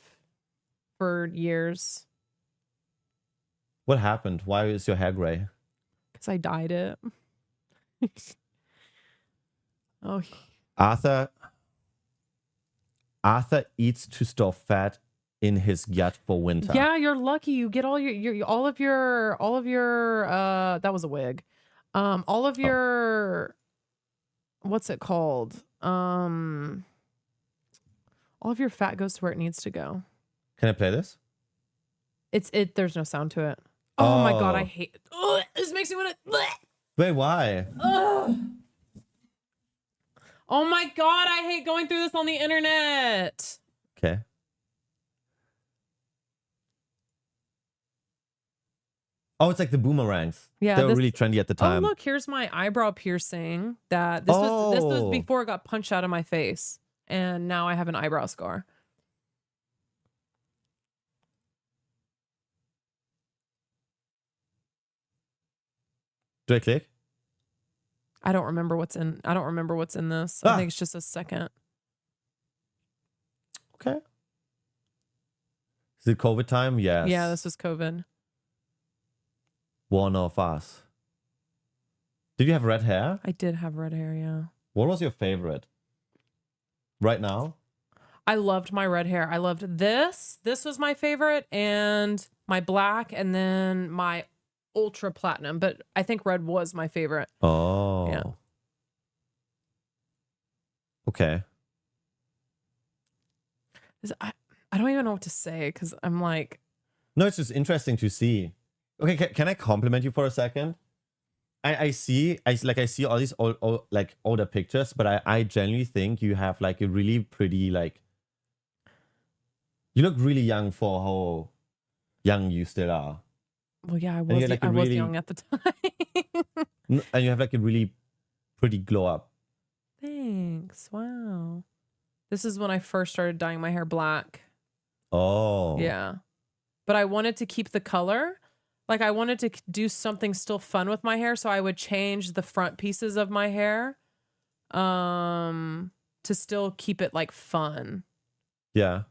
for years. What happened? Why is your hair gray? Because I dyed it. Oh. Arthur eats to store fat in his yacht for winter. Yeah, you're lucky. You get all of your that was a wig. All of your what's it called? All of your fat goes to where it needs to go. Can I play this? There's no sound to it. Oh my god, I hate it. Ugh, this makes me want to. Wait, why? Ugh. Oh my god, I hate going through this on the internet. Okay. Oh, it's like the boomerangs. Yeah, they were really trendy at the time. Oh, look, here's my eyebrow piercing. This was before it got punched out of my face, and now I have an eyebrow scar. Do I click? I don't remember what's in this. I think it's just a second. Okay. Is it COVID time? Yes. Yeah, this was COVID. One of us. Did you have red hair? I did have red hair, yeah. What was your favorite? Right now? I loved my red hair. I loved this. This was my favorite, and my black, and then my ultra platinum. But I think red was my favorite. Oh. Yeah. Okay. I don't even know what to say because I'm like. No, it's just interesting to see. Okay, can I compliment you for a second? I see all these old like older pictures, but I genuinely think you have like a really pretty like. You look really young for how young you still are. Well, yeah, I was young at the time. And you have like a really pretty glow up. Thanks. Wow. This is when I first started dyeing my hair black. Oh. Yeah. But I wanted to keep the color. Like I wanted to do something still fun with my hair, so I would change the front pieces of my hair to still keep it like fun. Yeah.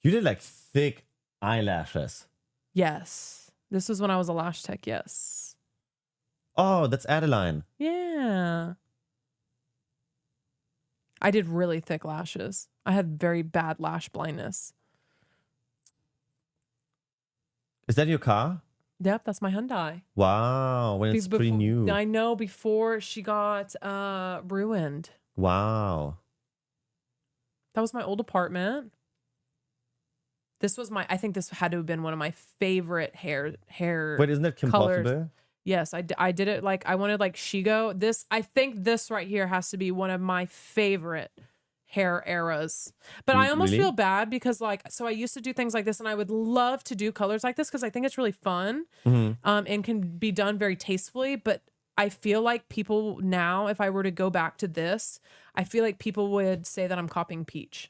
You did like thick eyelashes. Yes. This was when I was a lash tech, yes. Oh, that's Adeline. Yeah. I did really thick lashes. I had very bad lash blindness. Is that your car? Yep, that's my Hyundai. Wow, when it's pretty new. I know, before she got ruined. Wow. That was my old apartment. This was I think this had to have been one of my favorite hair Wait, isn't that Kim colors. Possible? Yes, I did it like, I wanted like Shigo. I think this right here has to be one of my favorite hair eras. But I almost feel bad because like, so I used to do things like this and I would love to do colors like this because I think it's really fun and can be done very tastefully. But I feel like people now, if I were to go back to this, I feel like people would say that I'm copying Peach.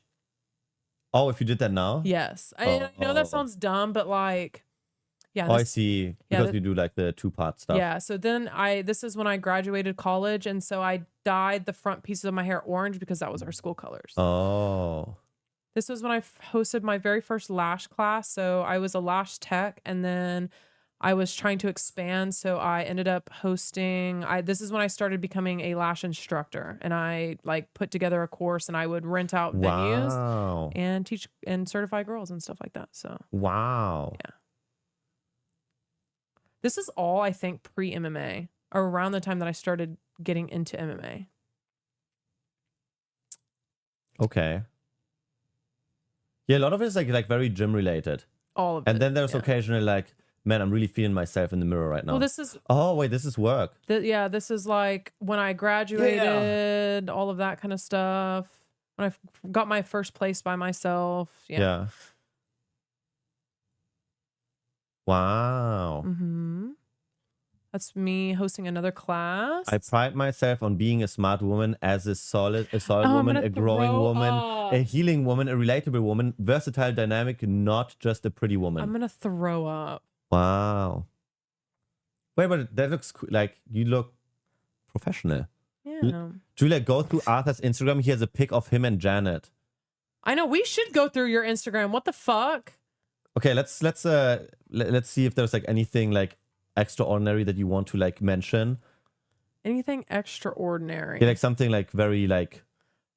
Oh, if you did that now? Yes. I know that sounds dumb, but like, yeah. I see. Because you do like the 2-part stuff. Yeah. So then this is when I graduated college. And so I dyed the front pieces of my hair orange because that was our school colors. Oh. This was when I hosted my very first lash class. So I was a lash tech and then I was trying to expand. So I ended up hosting, this is when I started becoming a lash instructor and I like put together a course and I would rent out venues and teach and certify girls and stuff like that. So. Wow. Yeah. This is all, I think, pre-MMA, or around the time that I started getting into MMA. Okay. Yeah, a lot of it is like very gym related. All of it. And then there's occasionally like, man, I'm really feeling myself in the mirror right now. Well, this is... Oh, wait, this is work. Yeah, this is like when I graduated, all of that kind of stuff. When I got my first place by myself. Yeah. Wow. That's me hosting another class. I pride myself on being a smart woman, as a solid woman, a growing woman, a healing woman, a relatable woman, versatile, dynamic, not just a pretty woman. I'm gonna throw up. Wow. Wait, but that looks like you look professional. Yeah. Julia, go through Arthur's Instagram. He has a pic of him and Janet. I know, we should go through your Instagram. What the fuck? Okay, let's see if there's like anything like extraordinary that you want to like mention. Anything extraordinary? Yeah, like something like very like.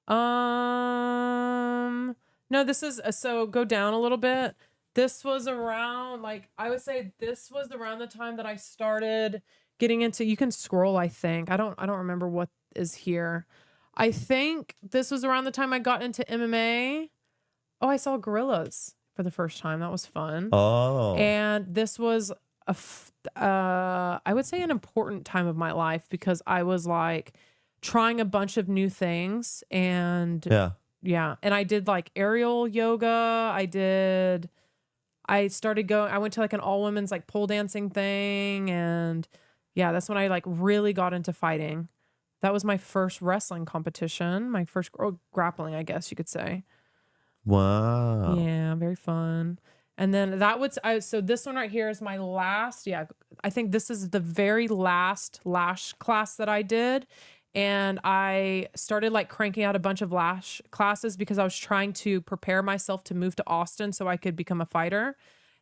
No, this is so go down a little bit. This was around like I would say this was around the time that I started getting into. You can scroll. I think I don't remember what is here. I think this was around the time I got into MMA. Oh, I saw gorillas for the first time. That was fun. Oh. And this was I would say an important time of my life because I was like trying a bunch of new things and yeah. And I did like aerial yoga. I started going, I went to like an all women's like pole dancing thing. And yeah, that's when I like really got into fighting. That was my first wrestling competition, my first grappling, I guess you could say. Wow. Yeah, very fun. And then that would, so this one right here is my last, I think this is the very last lash class that I did. And I started like cranking out a bunch of lash classes because I was trying to prepare myself to move to Austin so I could become a fighter.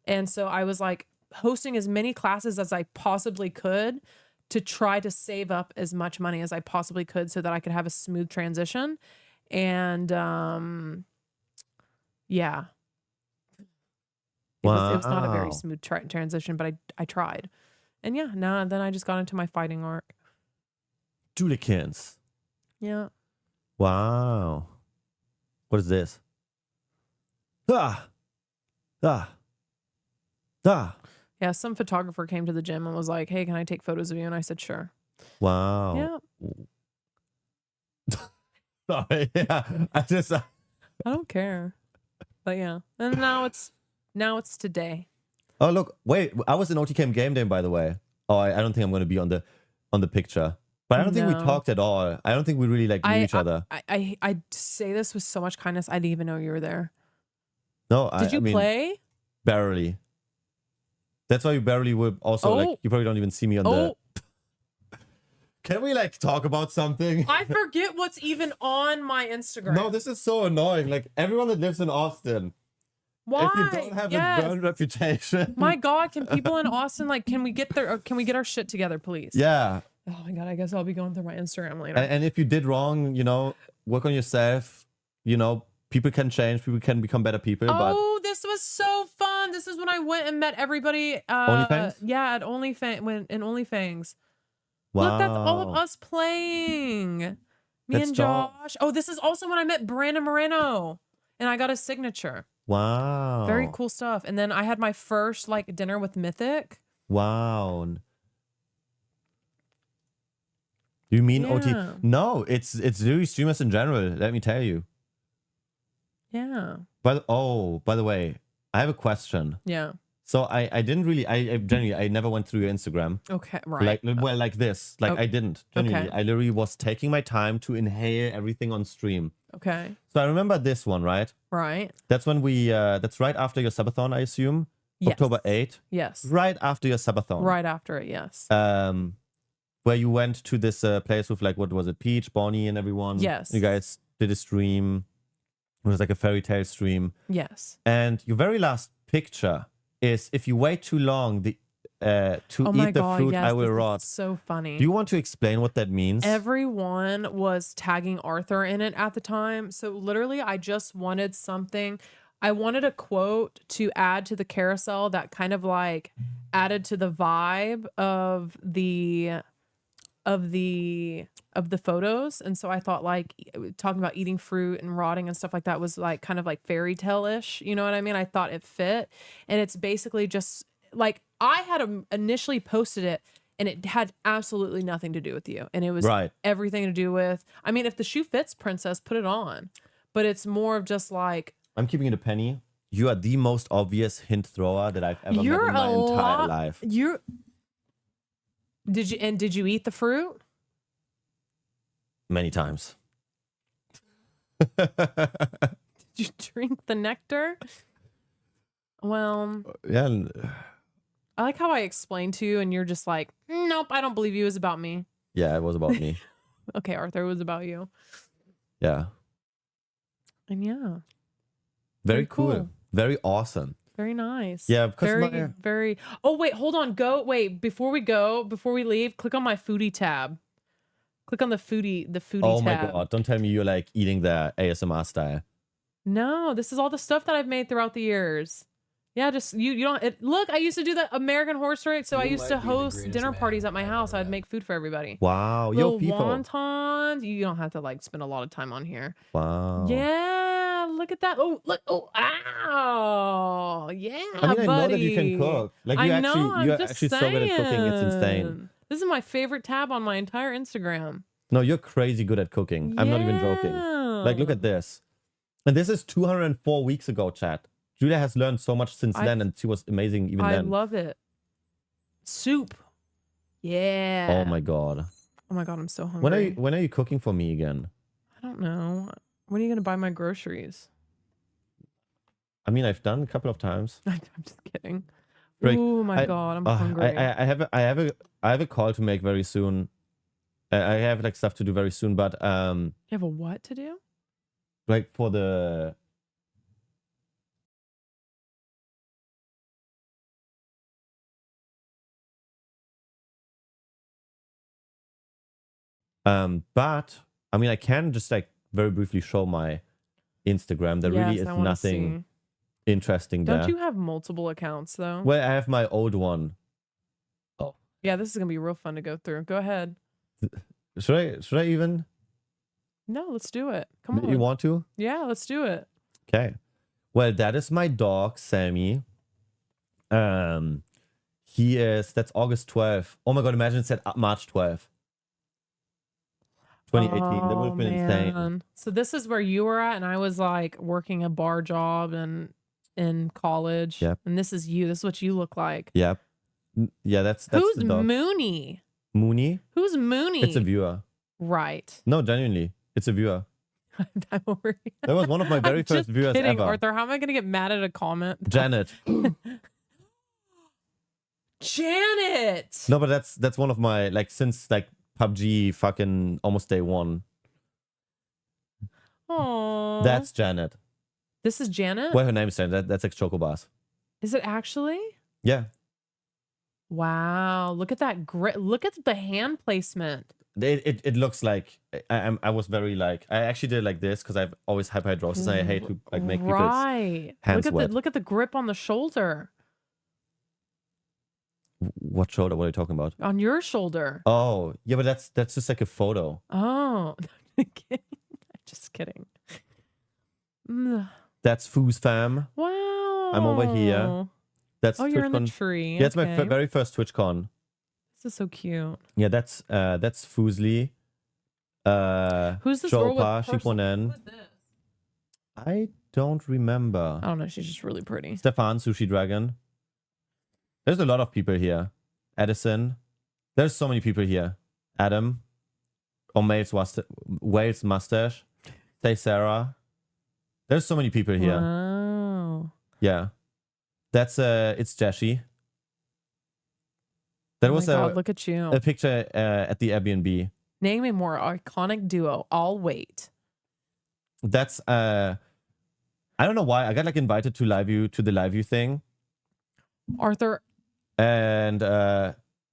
And so I was like hosting as many classes as I possibly could to try to save up as much money as I possibly could so that I could have a smooth transition. And, yeah. It was not a very smooth transition, but I tried. And yeah, then I just got into my fighting arc. JuliaKins. Yeah. Wow. What is this? Ah. Yeah, some photographer came to the gym and was like, hey, can I take photos of you? And I said, sure. Wow. Yeah. Sorry. Yeah. I don't care. But yeah. And now it's today. Oh, look. Wait. I was in OTCam Game Day, by the way. Oh, I don't think I'm going to be on the picture. But I don't think we talked at all. I don't think we really like knew each other. I say this with so much kindness. I didn't even know you were there. No, Did you play? Barely. That's why you barely would also like, you probably don't even see me on the... Can we like talk about something? I forget what's even on my Instagram. No, this is so annoying. Like everyone that lives in Austin, Why? If you don't have Yes. a burn reputation. My God, can people in Austin like can we get our shit together, please? Yeah. Oh my God, I guess I'll be going through my Instagram later. And if you did wrong, you know, work on yourself. You know, people can change. People can become better people. Oh, this was so fun. This is when I went and met everybody. OnlyFans? Yeah, at OnlyFans. Wow. Look, that's all of us playing. Me That's and dope. Josh. Oh, this is also when I met Brandon Moreno. And I got his signature. Wow. Very cool stuff. And then I had my first like dinner with Mythic. Wow. You mean OT? Yeah. No, it's really streamers in general. Let me tell you. Yeah. But by the way, I have a question. Yeah. So I didn't really I never went through your Instagram. Okay, right. Like this. Like Oh, I didn't. Genuinely. okay. I literally was taking my time to inhale everything on stream. Okay. So I remember this one, right? Right. That's when we that's right after your subathon, I assume. Yes. October 8th. Yes. Right after your subathon. Right after it, yes. Where you went to this place with like what was it, Peach, Bonnie, and everyone. Yes. You guys did a stream. It was like a fairy tale stream. Yes. And your very last picture is if you wait too long to Oh my eat the God, fruit, yes, I will this is rot. so funny. Do you want to explain what that means? Everyone was tagging Arthur in it at the time. So literally, I just wanted something. I wanted a quote to add to the carousel that kind of like added to the vibe of the photos. And so I thought like talking about eating fruit and rotting and stuff like that was like kind of like fairy tale-ish. You know what I mean? I thought it fit. And it's basically just like I had initially posted it and it had absolutely nothing to do with you. And it was everything to do with, I mean, if the shoe fits, princess, put it on. But it's more of just like, I'm keeping it a penny. You are the most obvious hint thrower that I've ever met in my entire life. Did you eat the fruit? Many times. Did you drink the nectar? Well, Yeah. I like how I explained to you and you're just like, nope, I don't believe you. It was about me. Yeah, it was about me. Okay, Arthur, it was about you. Yeah. And yeah. Very cool. Very awesome. Very nice. Yeah, because very. Oh, wait, hold on. Before we leave, click on my foodie tab. Click on the foodie Oh tab. my God. Don't tell me you're like eating the ASMR style. No, this is all the stuff that I've made throughout the years. Yeah, just you don't look, I used to do the American Horse Race, so I used to host dinner parties at my house. I'd make food for everybody. Wow. Little Yo, people. wontons. You don't have to like spend a lot of time on here. Wow. Yeah, look at that. Oh, look. Oh, ow. Yeah, I mean, I know that buddy. you can cook. Like you're actually so good at cooking. It's insane. This is my favorite tab on my entire Instagram. No, you're crazy good at cooking. I'm not even joking. Like, look at this. And this is 204 weeks ago, chat. Julia has learned so much since then, and she was amazing even then. I love it. Soup. Yeah. Oh my God. Oh my God, I'm so hungry. When are you cooking for me again? I don't know. When are you gonna buy my groceries? I mean, I've done a couple of times. I'm just kidding. Like, Oh my God, I'm hungry. I have a call to make very soon. I have like stuff to do very soon, but You have a what to do? like for the but I mean, I can just like very briefly show my Instagram. There really is nothing interesting there. Don't you have multiple accounts though? Well, I have my old one. Oh. Yeah, this is gonna be real fun to go through. Go ahead. Should I even? No, let's do it. Come on. You want to? Yeah, let's do it. Okay. Well, that is my dog, Sammy. That's August 12th. Oh my God, imagine it said March 12th. 2018. That would have been insane. So this is where you were at, and I was like working a bar job and in college. Yep. And this is you. This is what you look like. Yep. Yeah, that's Who's the dog. Mooney? Mooney? Who's Mooney? It's a viewer. Right. No, genuinely. It's a viewer. I'm worried. That was one of my very I'm first just viewers kidding, ever. Arthur, how am I going to get mad at a comment? Janet. Janet! No, but that's one of my, like, since, like, PUBG fucking almost day one. Aww. That's Janet. This is Janet? Well, her name is Janet. That's like Chocobars. Is it actually? Yeah. Wow. Look at that grit. Look at the hand placement. It looks like I was very like I actually did it like this because I've always hyperhidrosis and I hate to like make people's hands wet. Look at the grip on the shoulder. What shoulder? What are you talking about? On your shoulder. Oh yeah, but that's just like a photo. Oh, just kidding. That's Foos Fam. Wow. I'm over here. That's you're in the TwitchCon. tree. Yeah, it's my Okay. very first TwitchCon. This is so cute. Yeah, that's Foosly. Who's this girl with Chopa, Shiponen. Who's this? I don't remember. I don't know. She's just really pretty. Stefan, Sushi Dragon. There's a lot of people here. Edison. There's so many people here. Adam. Wales Mustache. Say Sarah. There's so many people here. Wow. Yeah. That's it's Jashi. That was God, look at you. a picture at the Airbnb. Name a more iconic duo. I'll wait. That's I don't know why. I got like invited to the live view thing. Arthur, And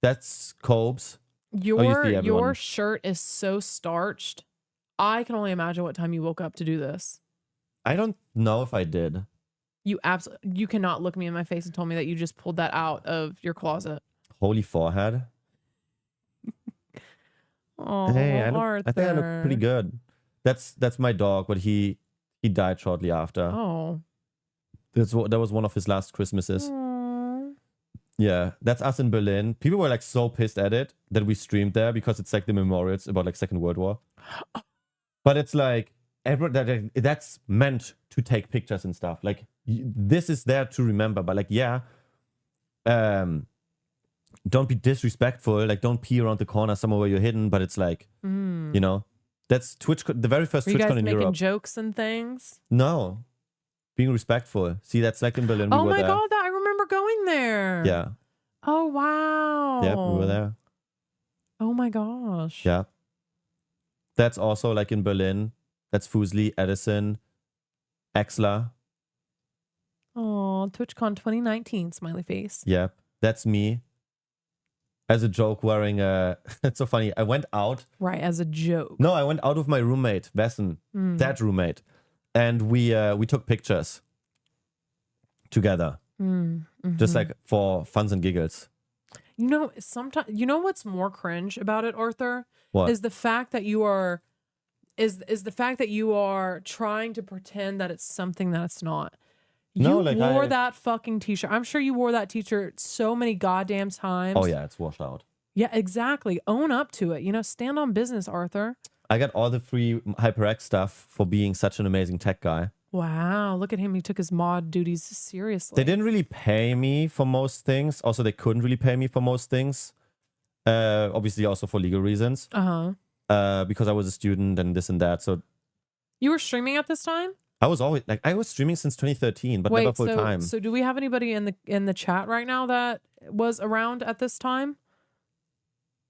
that's Cobes. your shirt is so starched. I can only imagine what time you woke up to do this. I don't know if I did. You cannot look me in my face and tell me that you just pulled that out of your closet. Holy forehead. Oh, Hey, I Arthur. think I look pretty good. That's my dog, but he died shortly after. Oh. That was one of his last Christmases. Yeah, that's us in Berlin. People were like so pissed at it that we streamed there because it's like the memorials about like Second World War. But it's like that's meant to take pictures and stuff. Like this is there to remember. But like don't be disrespectful. Like don't pee around the corner somewhere where you're hidden. But it's like you know, that's the very first Were you TwitchCon guys in making Europe. jokes and things? No, being respectful. See, that's like in Berlin. We Oh were my there. God, I remember going there. Yeah. Oh, wow. Yeah, we were there. Oh my gosh. Yeah. That's also like in Berlin. That's Fusli, Edison, Exler. Oh, TwitchCon 2019, smiley face. Yeah, that's me. As a joke, wearing a. It's so funny. I went out. Right, as a joke. No, I went out with my roommate, Wessen, that roommate, and we took pictures together, just like for funs and giggles. You know, sometimes you know what's more cringe about it, Arthur? What? Is the fact that you are the fact that you are trying to pretend that it's something that it's not. You No, like wore that fucking t-shirt. I'm sure you wore that t-shirt so many goddamn times. Oh yeah, it's washed out. Yeah, exactly. Own up to it. You know, stand on business, Arthur. I got all the free HyperX stuff for being such an amazing tech guy. Wow, look at him. He took his mod duties seriously. They didn't really pay me for most things. Also, they couldn't really pay me for most things. Obviously, also for legal reasons. Because I was a student and this and that. So you were streaming at this time? I was always like I was streaming since 2013, but never full time. So do we have anybody in the chat right now that was around at this time?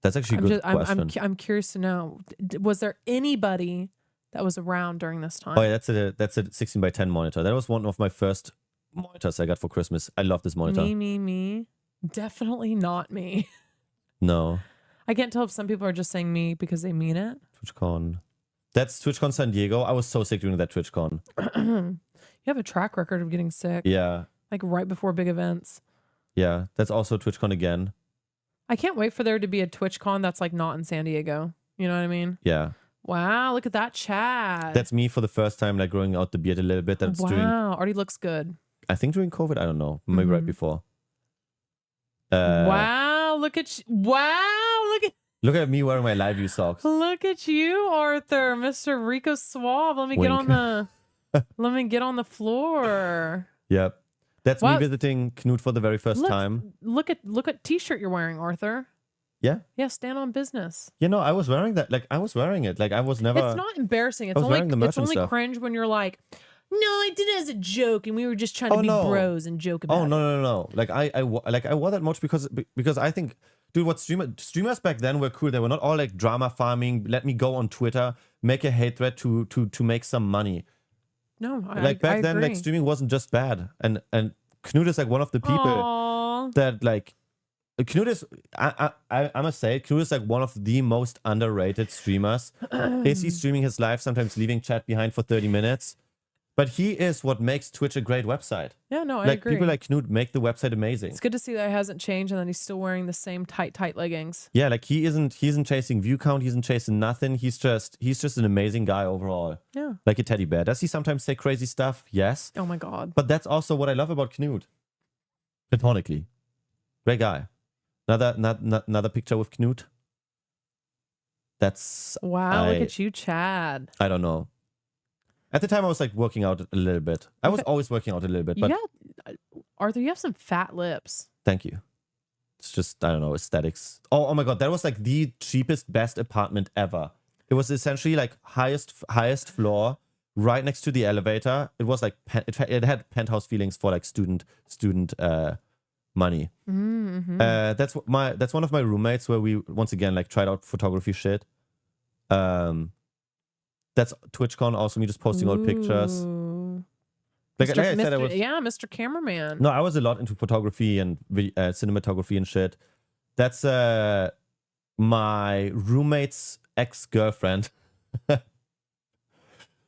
That's actually a good question. I'm curious to know. Was there anybody that was around during this time? Oh yeah, that's a 16 by 10 monitor. That was one of my first monitors I got for Christmas. I love this monitor. Me. Definitely not me. No. I can't tell if some people are just saying me because they mean it. TwitchCon. That's TwitchCon San Diego. I was so sick during that TwitchCon. You have a track record of getting sick. Yeah. Like right before big events. Yeah. That's also TwitchCon again. I can't wait for there to be a TwitchCon that's like not in San Diego. You know what I mean? Yeah. Wow, look at that chat. That's me for the first time, like growing out the beard a little bit. That's wow, already looks good. I think during COVID, I don't know. Maybe right before. Wow, look at you. Wow, Look at me wearing my live view socks. Look at you, Arthur, Mr. Rico Suave. Let me get on the let me get on the floor. Yep. That's me visiting Knut for the very first time. Look at t-shirt you're wearing, Arthur. Yeah. Yeah, stand on business. You know, I was wearing that. Like I was wearing it. Like I was never. It's not embarrassing. It's only cringe when you're like, no, I did it as a joke, and we were just trying to be bros and joke about it. Oh no. Like I wore that much because I think, dude, what streamers back then were cool. They were not all like drama farming. Let me go on Twitter, make a hate thread to make some money. No, Like back then, like agree. streaming wasn't just bad, and Knut is like one of the people Aw. that like Knut is. I must say, Knut is like one of the most underrated streamers. Is he streaming his live, sometimes leaving chat behind for 30 minutes? But he is what makes Twitch a great website. Yeah, no, I like agree. people like Knut make the website amazing. It's good to see that it hasn't changed and then he's still wearing the same tight leggings. Yeah, like he isn't chasing view count, he isn't chasing nothing. He's just an amazing guy overall. Yeah. Like a teddy bear. Does he sometimes say crazy stuff? Yes. Oh my god. But that's also what I love about Knut. Platonically. Great guy. Another picture with Knut. That's Wow, look at you, Chad. I don't know. At the time I was like working out a little bit. I was always working out a little bit, but Arthur, you have some fat lips. thank you. It's just, I don't know, aesthetics. Oh my god, that was like the cheapest, best apartment ever. It was essentially like highest floor, right next to the elevator. It was like it had penthouse feelings for like student money. Mm-hmm. That's one of my roommates where we once again like tried out photography shit. That's TwitchCon, also me just posting old pictures. Like I said, I was Mr. Cameraman. No, I was a lot into photography and cinematography and shit. That's my roommate's ex-girlfriend.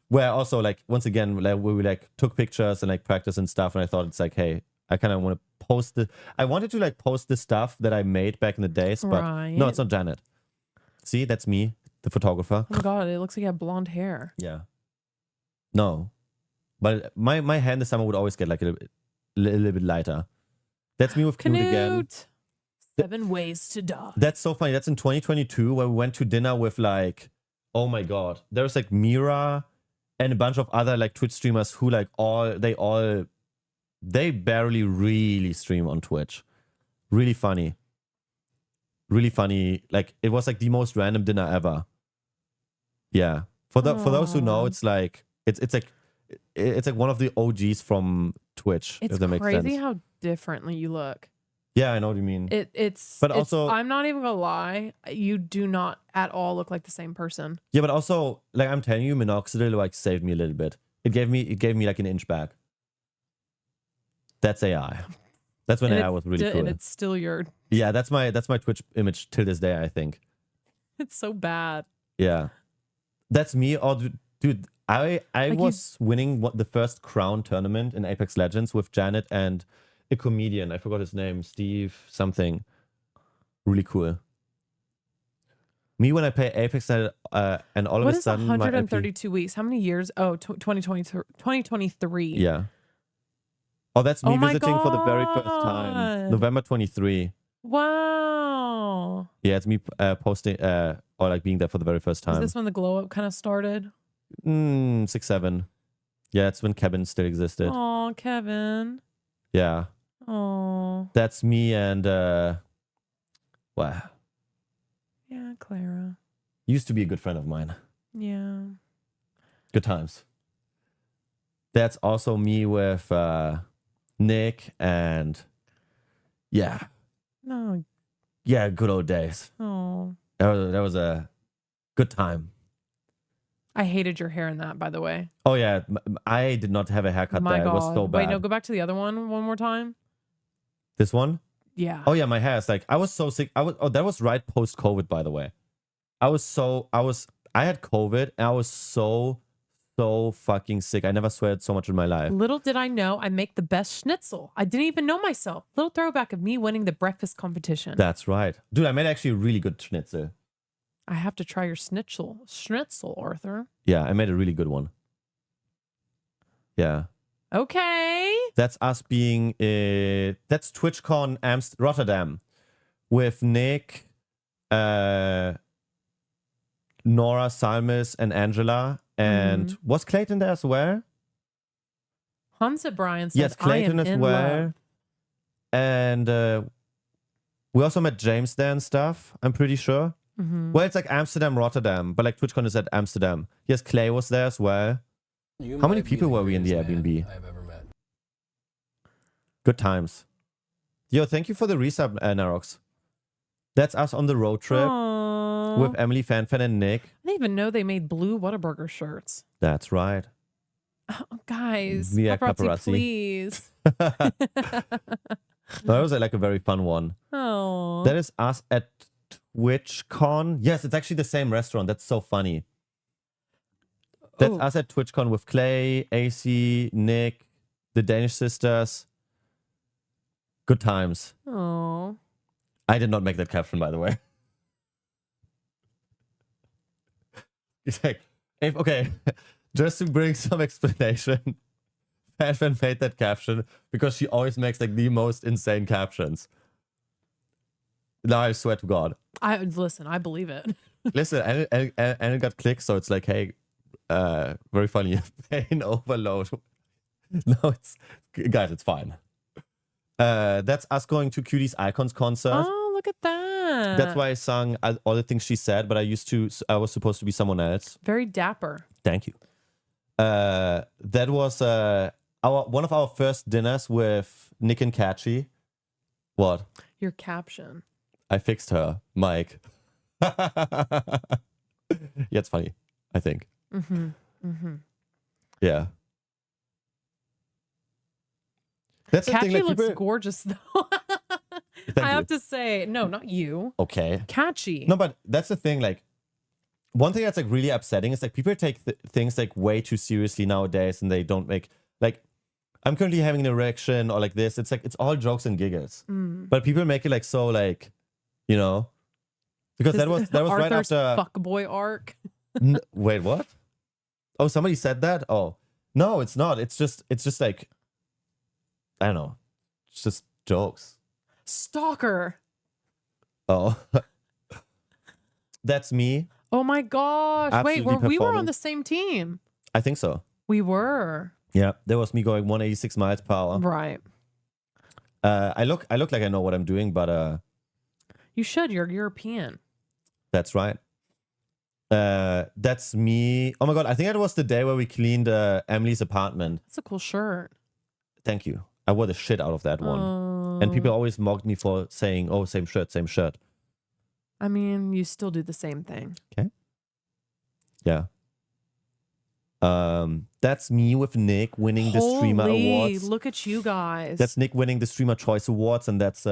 Where also like once again like we like took pictures and like practice and stuff, and I thought it's like, hey, I kind of want to post the. I wanted to like post the stuff that I made back in the days, but no, it's not Janet. See, that's me, the photographer. Oh my god, it looks like you have blonde hair. Yeah. No. But my hand this summer would always get like a little bit lighter. That's me with Knut again. 7 ways to die. That's so funny. That's in 2022 where we went to dinner with like, oh my god. There's like Mira and a bunch of other like Twitch streamers who like they barely really stream on Twitch. Really funny. Really funny. Like it was like the most random dinner ever. Yeah. For those who know, it's like it's like one of the OGs from Twitch. It's if that makes sense. crazy how differently you look. Yeah, I know what you mean. But also, I'm not even gonna lie, you do not at all look like the same person. Yeah, but also, like I'm telling you, minoxidil like saved me a little bit. It gave me like an inch back. That's AI. That's when AI was really cool. And it's still your. Yeah, that's my Twitch image till this day, I think. It's so bad. Yeah, that's me. Oh, dude, I Like was winning the first crown tournament in Apex Legends with Janet and a comedian. I forgot his name. Steve something. Really cool. Me when I play Apex and all of a sudden what is 132 weeks? How many years? Oh, 2023. Yeah. Oh, that's me visiting for the very first time. November 23. Wow. Yeah, it's me posting or like being there for the very first time. Is this when the glow up kind of started? 6, 7. Yeah, it's when Kevin still existed. Oh, Kevin. Yeah. Oh. That's me and wow. Yeah, Clara. Used to be a good friend of mine. Yeah. Good times. That's also me with Nick and yeah. No. Yeah, good old days. Oh. That was a good time. I hated your hair in that, by the way. Oh yeah, I did not have a haircut My there. God. It was so bad. Wait, no, go back to the other one more time. This one? Yeah. Oh yeah, my hair is like I was so sick. That was right post COVID, by the way. I had COVID and I was so fucking sick. I never sweated so much in my life. Little did I know I make the best schnitzel. I didn't even know myself. Little throwback of me winning the breakfast competition. That's right. Dude, I made actually a really good schnitzel. I have to try your schnitzel, Arthur. Yeah, I made a really good one. Yeah. Okay. That's us being that's TwitchCon Rotterdam with Nick, Nora, Salmis, and Angela. And was Clayton there as well? Hansa Brian said, yes, Clayton as well. Love. And we also met James there and stuff, I'm pretty sure. Well, it's like Amsterdam, Rotterdam, but like TwitchCon is at Amsterdam. Yes, Clay was there as well. How many people were we in the Airbnb? I've ever met. Good times. Yo, thank you for the resub, Narox. That's us on the road trip with Emily, Fanfan, and Nick. I didn't even know they made blue Whataburger shirts. That's right. Oh, guys, Via paparazzi, paparazzi. please. That was like a very fun one. Oh. That is us at TwitchCon. Yes, it's actually the same restaurant. That's so funny. That's us at TwitchCon with Clay, AC, Nick, the Danish sisters. Good times. Oh. I did not make that caption, by the way. It's like, okay, just to bring some explanation, Fan made that caption because she always makes like the most insane captions. Now I swear to God. Listen, I believe it. Listen, and it got clicks, so it's like, hey, very funny. Pain overload. No, it's guys, it's fine. That's us going to Cutie's Icons concert. Oh, look at that. That's why I sung all the things she said, but I was supposed to be someone else. Very dapper. Thank you. That was one of our first dinners with Nick and Catchy. What? Your caption. I fixed her, Mike. Yeah, it's funny, I think. Mm-hmm. Mm-hmm. Yeah. That's Catchy the thing, like, looks people... gorgeous, though. I have to say, no, not you. Okay. Catchy. No, but that's the thing, like, one thing that's like really upsetting is like people take things like way too seriously nowadays, and they don't make like, I'm currently having an erection or like this. It's like, it's all jokes and giggles, but people make it like so like, you know, because that was right after fuckboy arc. Wait, what? Oh, somebody said that? Oh, no, it's not. It's just like, I don't know. It's just jokes. Stalker. Oh, that's me. Oh my gosh. Absolutely Wait, we were on performing. the same team. I think so. We were. Yeah, that was me going 186 miles per hour. Right. I look like I know what I'm doing, but You should. You're European. that's right. That's me. Oh my God, I think it was the day where we cleaned Emily's apartment. That's a cool shirt. Thank you. I wore the shit out of that one. And people always mocked me for saying, oh, same shirt, same shirt. I mean, you still do the same thing. Okay. Yeah. That's me with Nick winning the Streamer Awards. Look at you guys. That's Nick winning the Streamer Choice Awards, and that's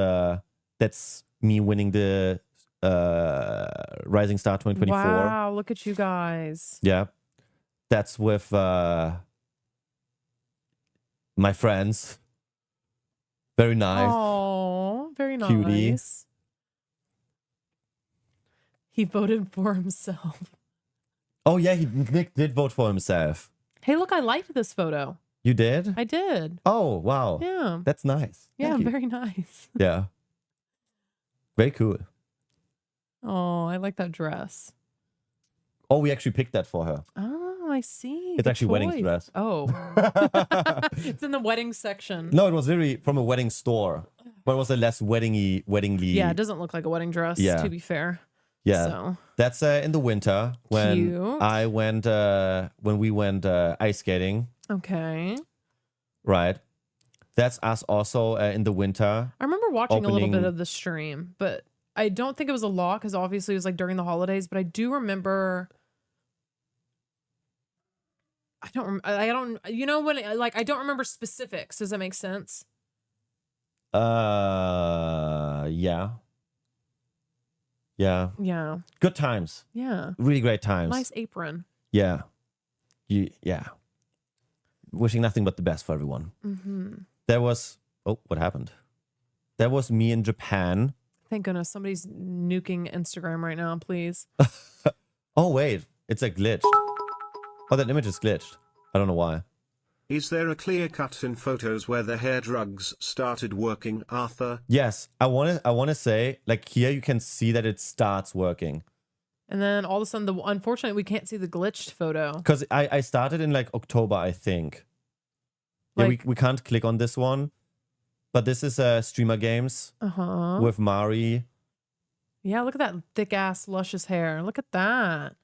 me winning the Rising Star 2024. Wow, look at you guys. Yeah. That's with my friends. Very nice. Oh, very nice. Cutie. He voted for himself. Oh yeah, Nick did vote for himself. Hey, look, I liked this photo. You did? I did. Oh, wow. Yeah. That's nice. Yeah, Thank you. very nice. Yeah. Very cool. Oh, I like that dress. Oh, we actually picked that for her. Oh, I see. It's The actually wedding choice. dress. Oh. It's in the wedding section. No, it was literally from a wedding store. But it was a less weddingly. Yeah, it doesn't look like a wedding dress, Yeah. to be fair. Yeah. So. That's in the winter when Cute. I went when we went ice skating. Okay. Right. That's us also in the winter. I remember watching a little bit opening- of the stream, but I don't think it was a lot because obviously it was like during the holidays, but I do remember. I don't, you know, when like, I don't remember specifics. Does that make sense? Yeah. Yeah. Yeah. Good times. Yeah. Really great times. Nice apron. Yeah. Yeah. Wishing nothing but the best for everyone. Mm-hmm. There was... Oh, what happened? That was me in Japan. Thank goodness somebody's nuking Instagram right now, please. Oh, wait. It's a glitch. Oh, that image is glitched. I don't know why. Is there a clear cut in photos where the hair drugs started working, Arthur? Yes. I want to say, like, here you can see that it starts working. And then all of a sudden, unfortunately, we can't see the glitched photo. Because I started in, like, October, I think. Yeah, Like- we can't click on this one. But this is Streamer Games Uh-huh. with Mari. Yeah, look at that thick ass, luscious hair. Look at that.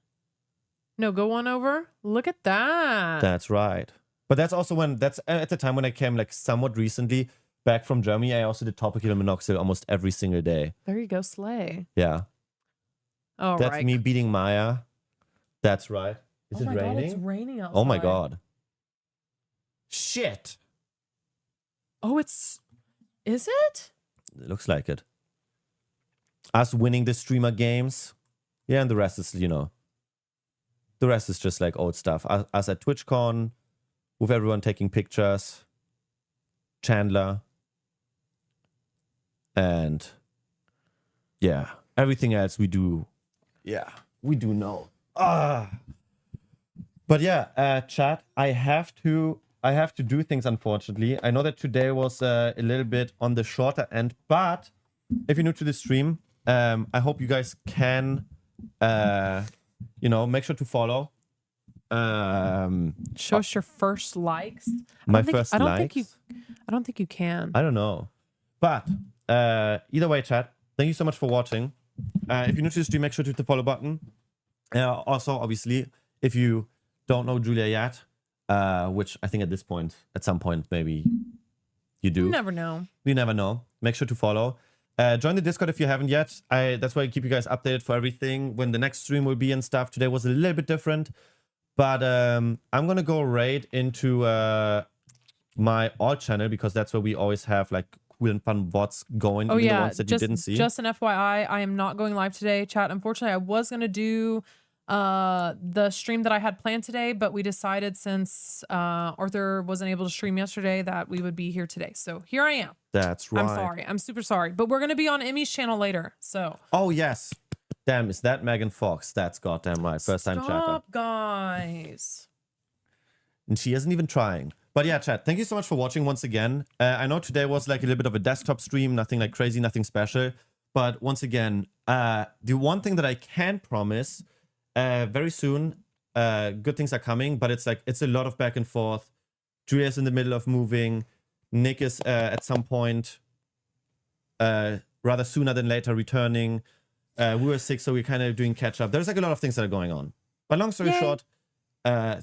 No, go on over. Look at that. That's right. But that's also when, that's at the time when I came, like, somewhat recently back from Germany. I also did topical minoxidil almost every single day. There you go, slay. Yeah. All That's right. me beating Maya. That's right. Is Oh it my raining? God, it's raining outside. Oh my God. Shit. Oh, is it? It looks like it. Us winning the streamer games. Yeah, and the rest is, the rest is just like old stuff. Us at TwitchCon, with everyone taking pictures. Chandler. And yeah, everything else we do. Yeah, we do know. But yeah, chat, I have to do things, unfortunately. I know that today was a little bit on the shorter end, but if you're new to the stream, I hope you guys can, make sure to follow. Show us your first likes. I don't think you can. I don't know. But either way, chat, thank you so much for watching. If you're new to the stream, make sure to hit the follow button. Also, obviously, if you don't know Julia yet, which I think at some point, maybe you do. You never know. You never know. Make sure to follow. Join the Discord if you haven't yet. That's why I keep you guys updated for everything, when the next stream will be and stuff. Today was a little bit different. But I'm going to go right into my alt channel, because that's where we always have like cool and fun VODs going. Oh, even yeah. the ones that you didn't see. Just an FYI, I am not going live today, chat. Unfortunately, I was going to do the stream that I had planned today, but we decided, since Arthur wasn't able to stream yesterday, that we would be here today. So here I am. That's right. I'm sorry. I'm super sorry. But we're going to be on Emmy's channel later. So. Oh, yes. Damn, is that Megan Fox? That's goddamn right. First time chatter. Stop, guys. And she isn't even trying. But yeah, chat, thank you so much for watching once again. I know today was like a little bit of a desktop stream, nothing like crazy, nothing special. But once again, the one thing that I can promise, very soon, good things are coming, but it's a lot of back and forth. Julia's in the middle of moving. Nick is at some point, rather sooner than later, returning. We were sick, so we're kind of doing catch up. There's like a lot of things that are going on. But long story short,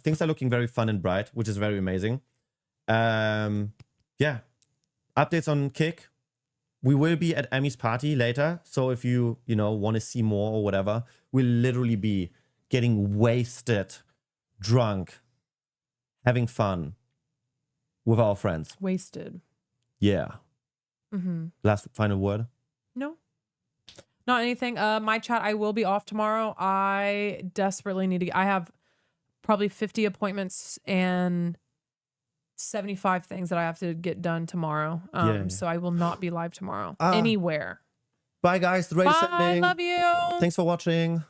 things are looking very fun and bright, which is very amazing. Yeah, updates on Kick. We will be at Emmy's party later, so if you want to see more or whatever, we'll literally be getting wasted, drunk, having fun with our friends. Wasted. Yeah. Last final word? No. Not anything. My chat, I will be off tomorrow. I desperately need to. I have probably 50 appointments and 75 things that I have to get done tomorrow. So I will not be live tomorrow anywhere. Bye, guys. The race Bye. ending. Love you. Thanks for watching.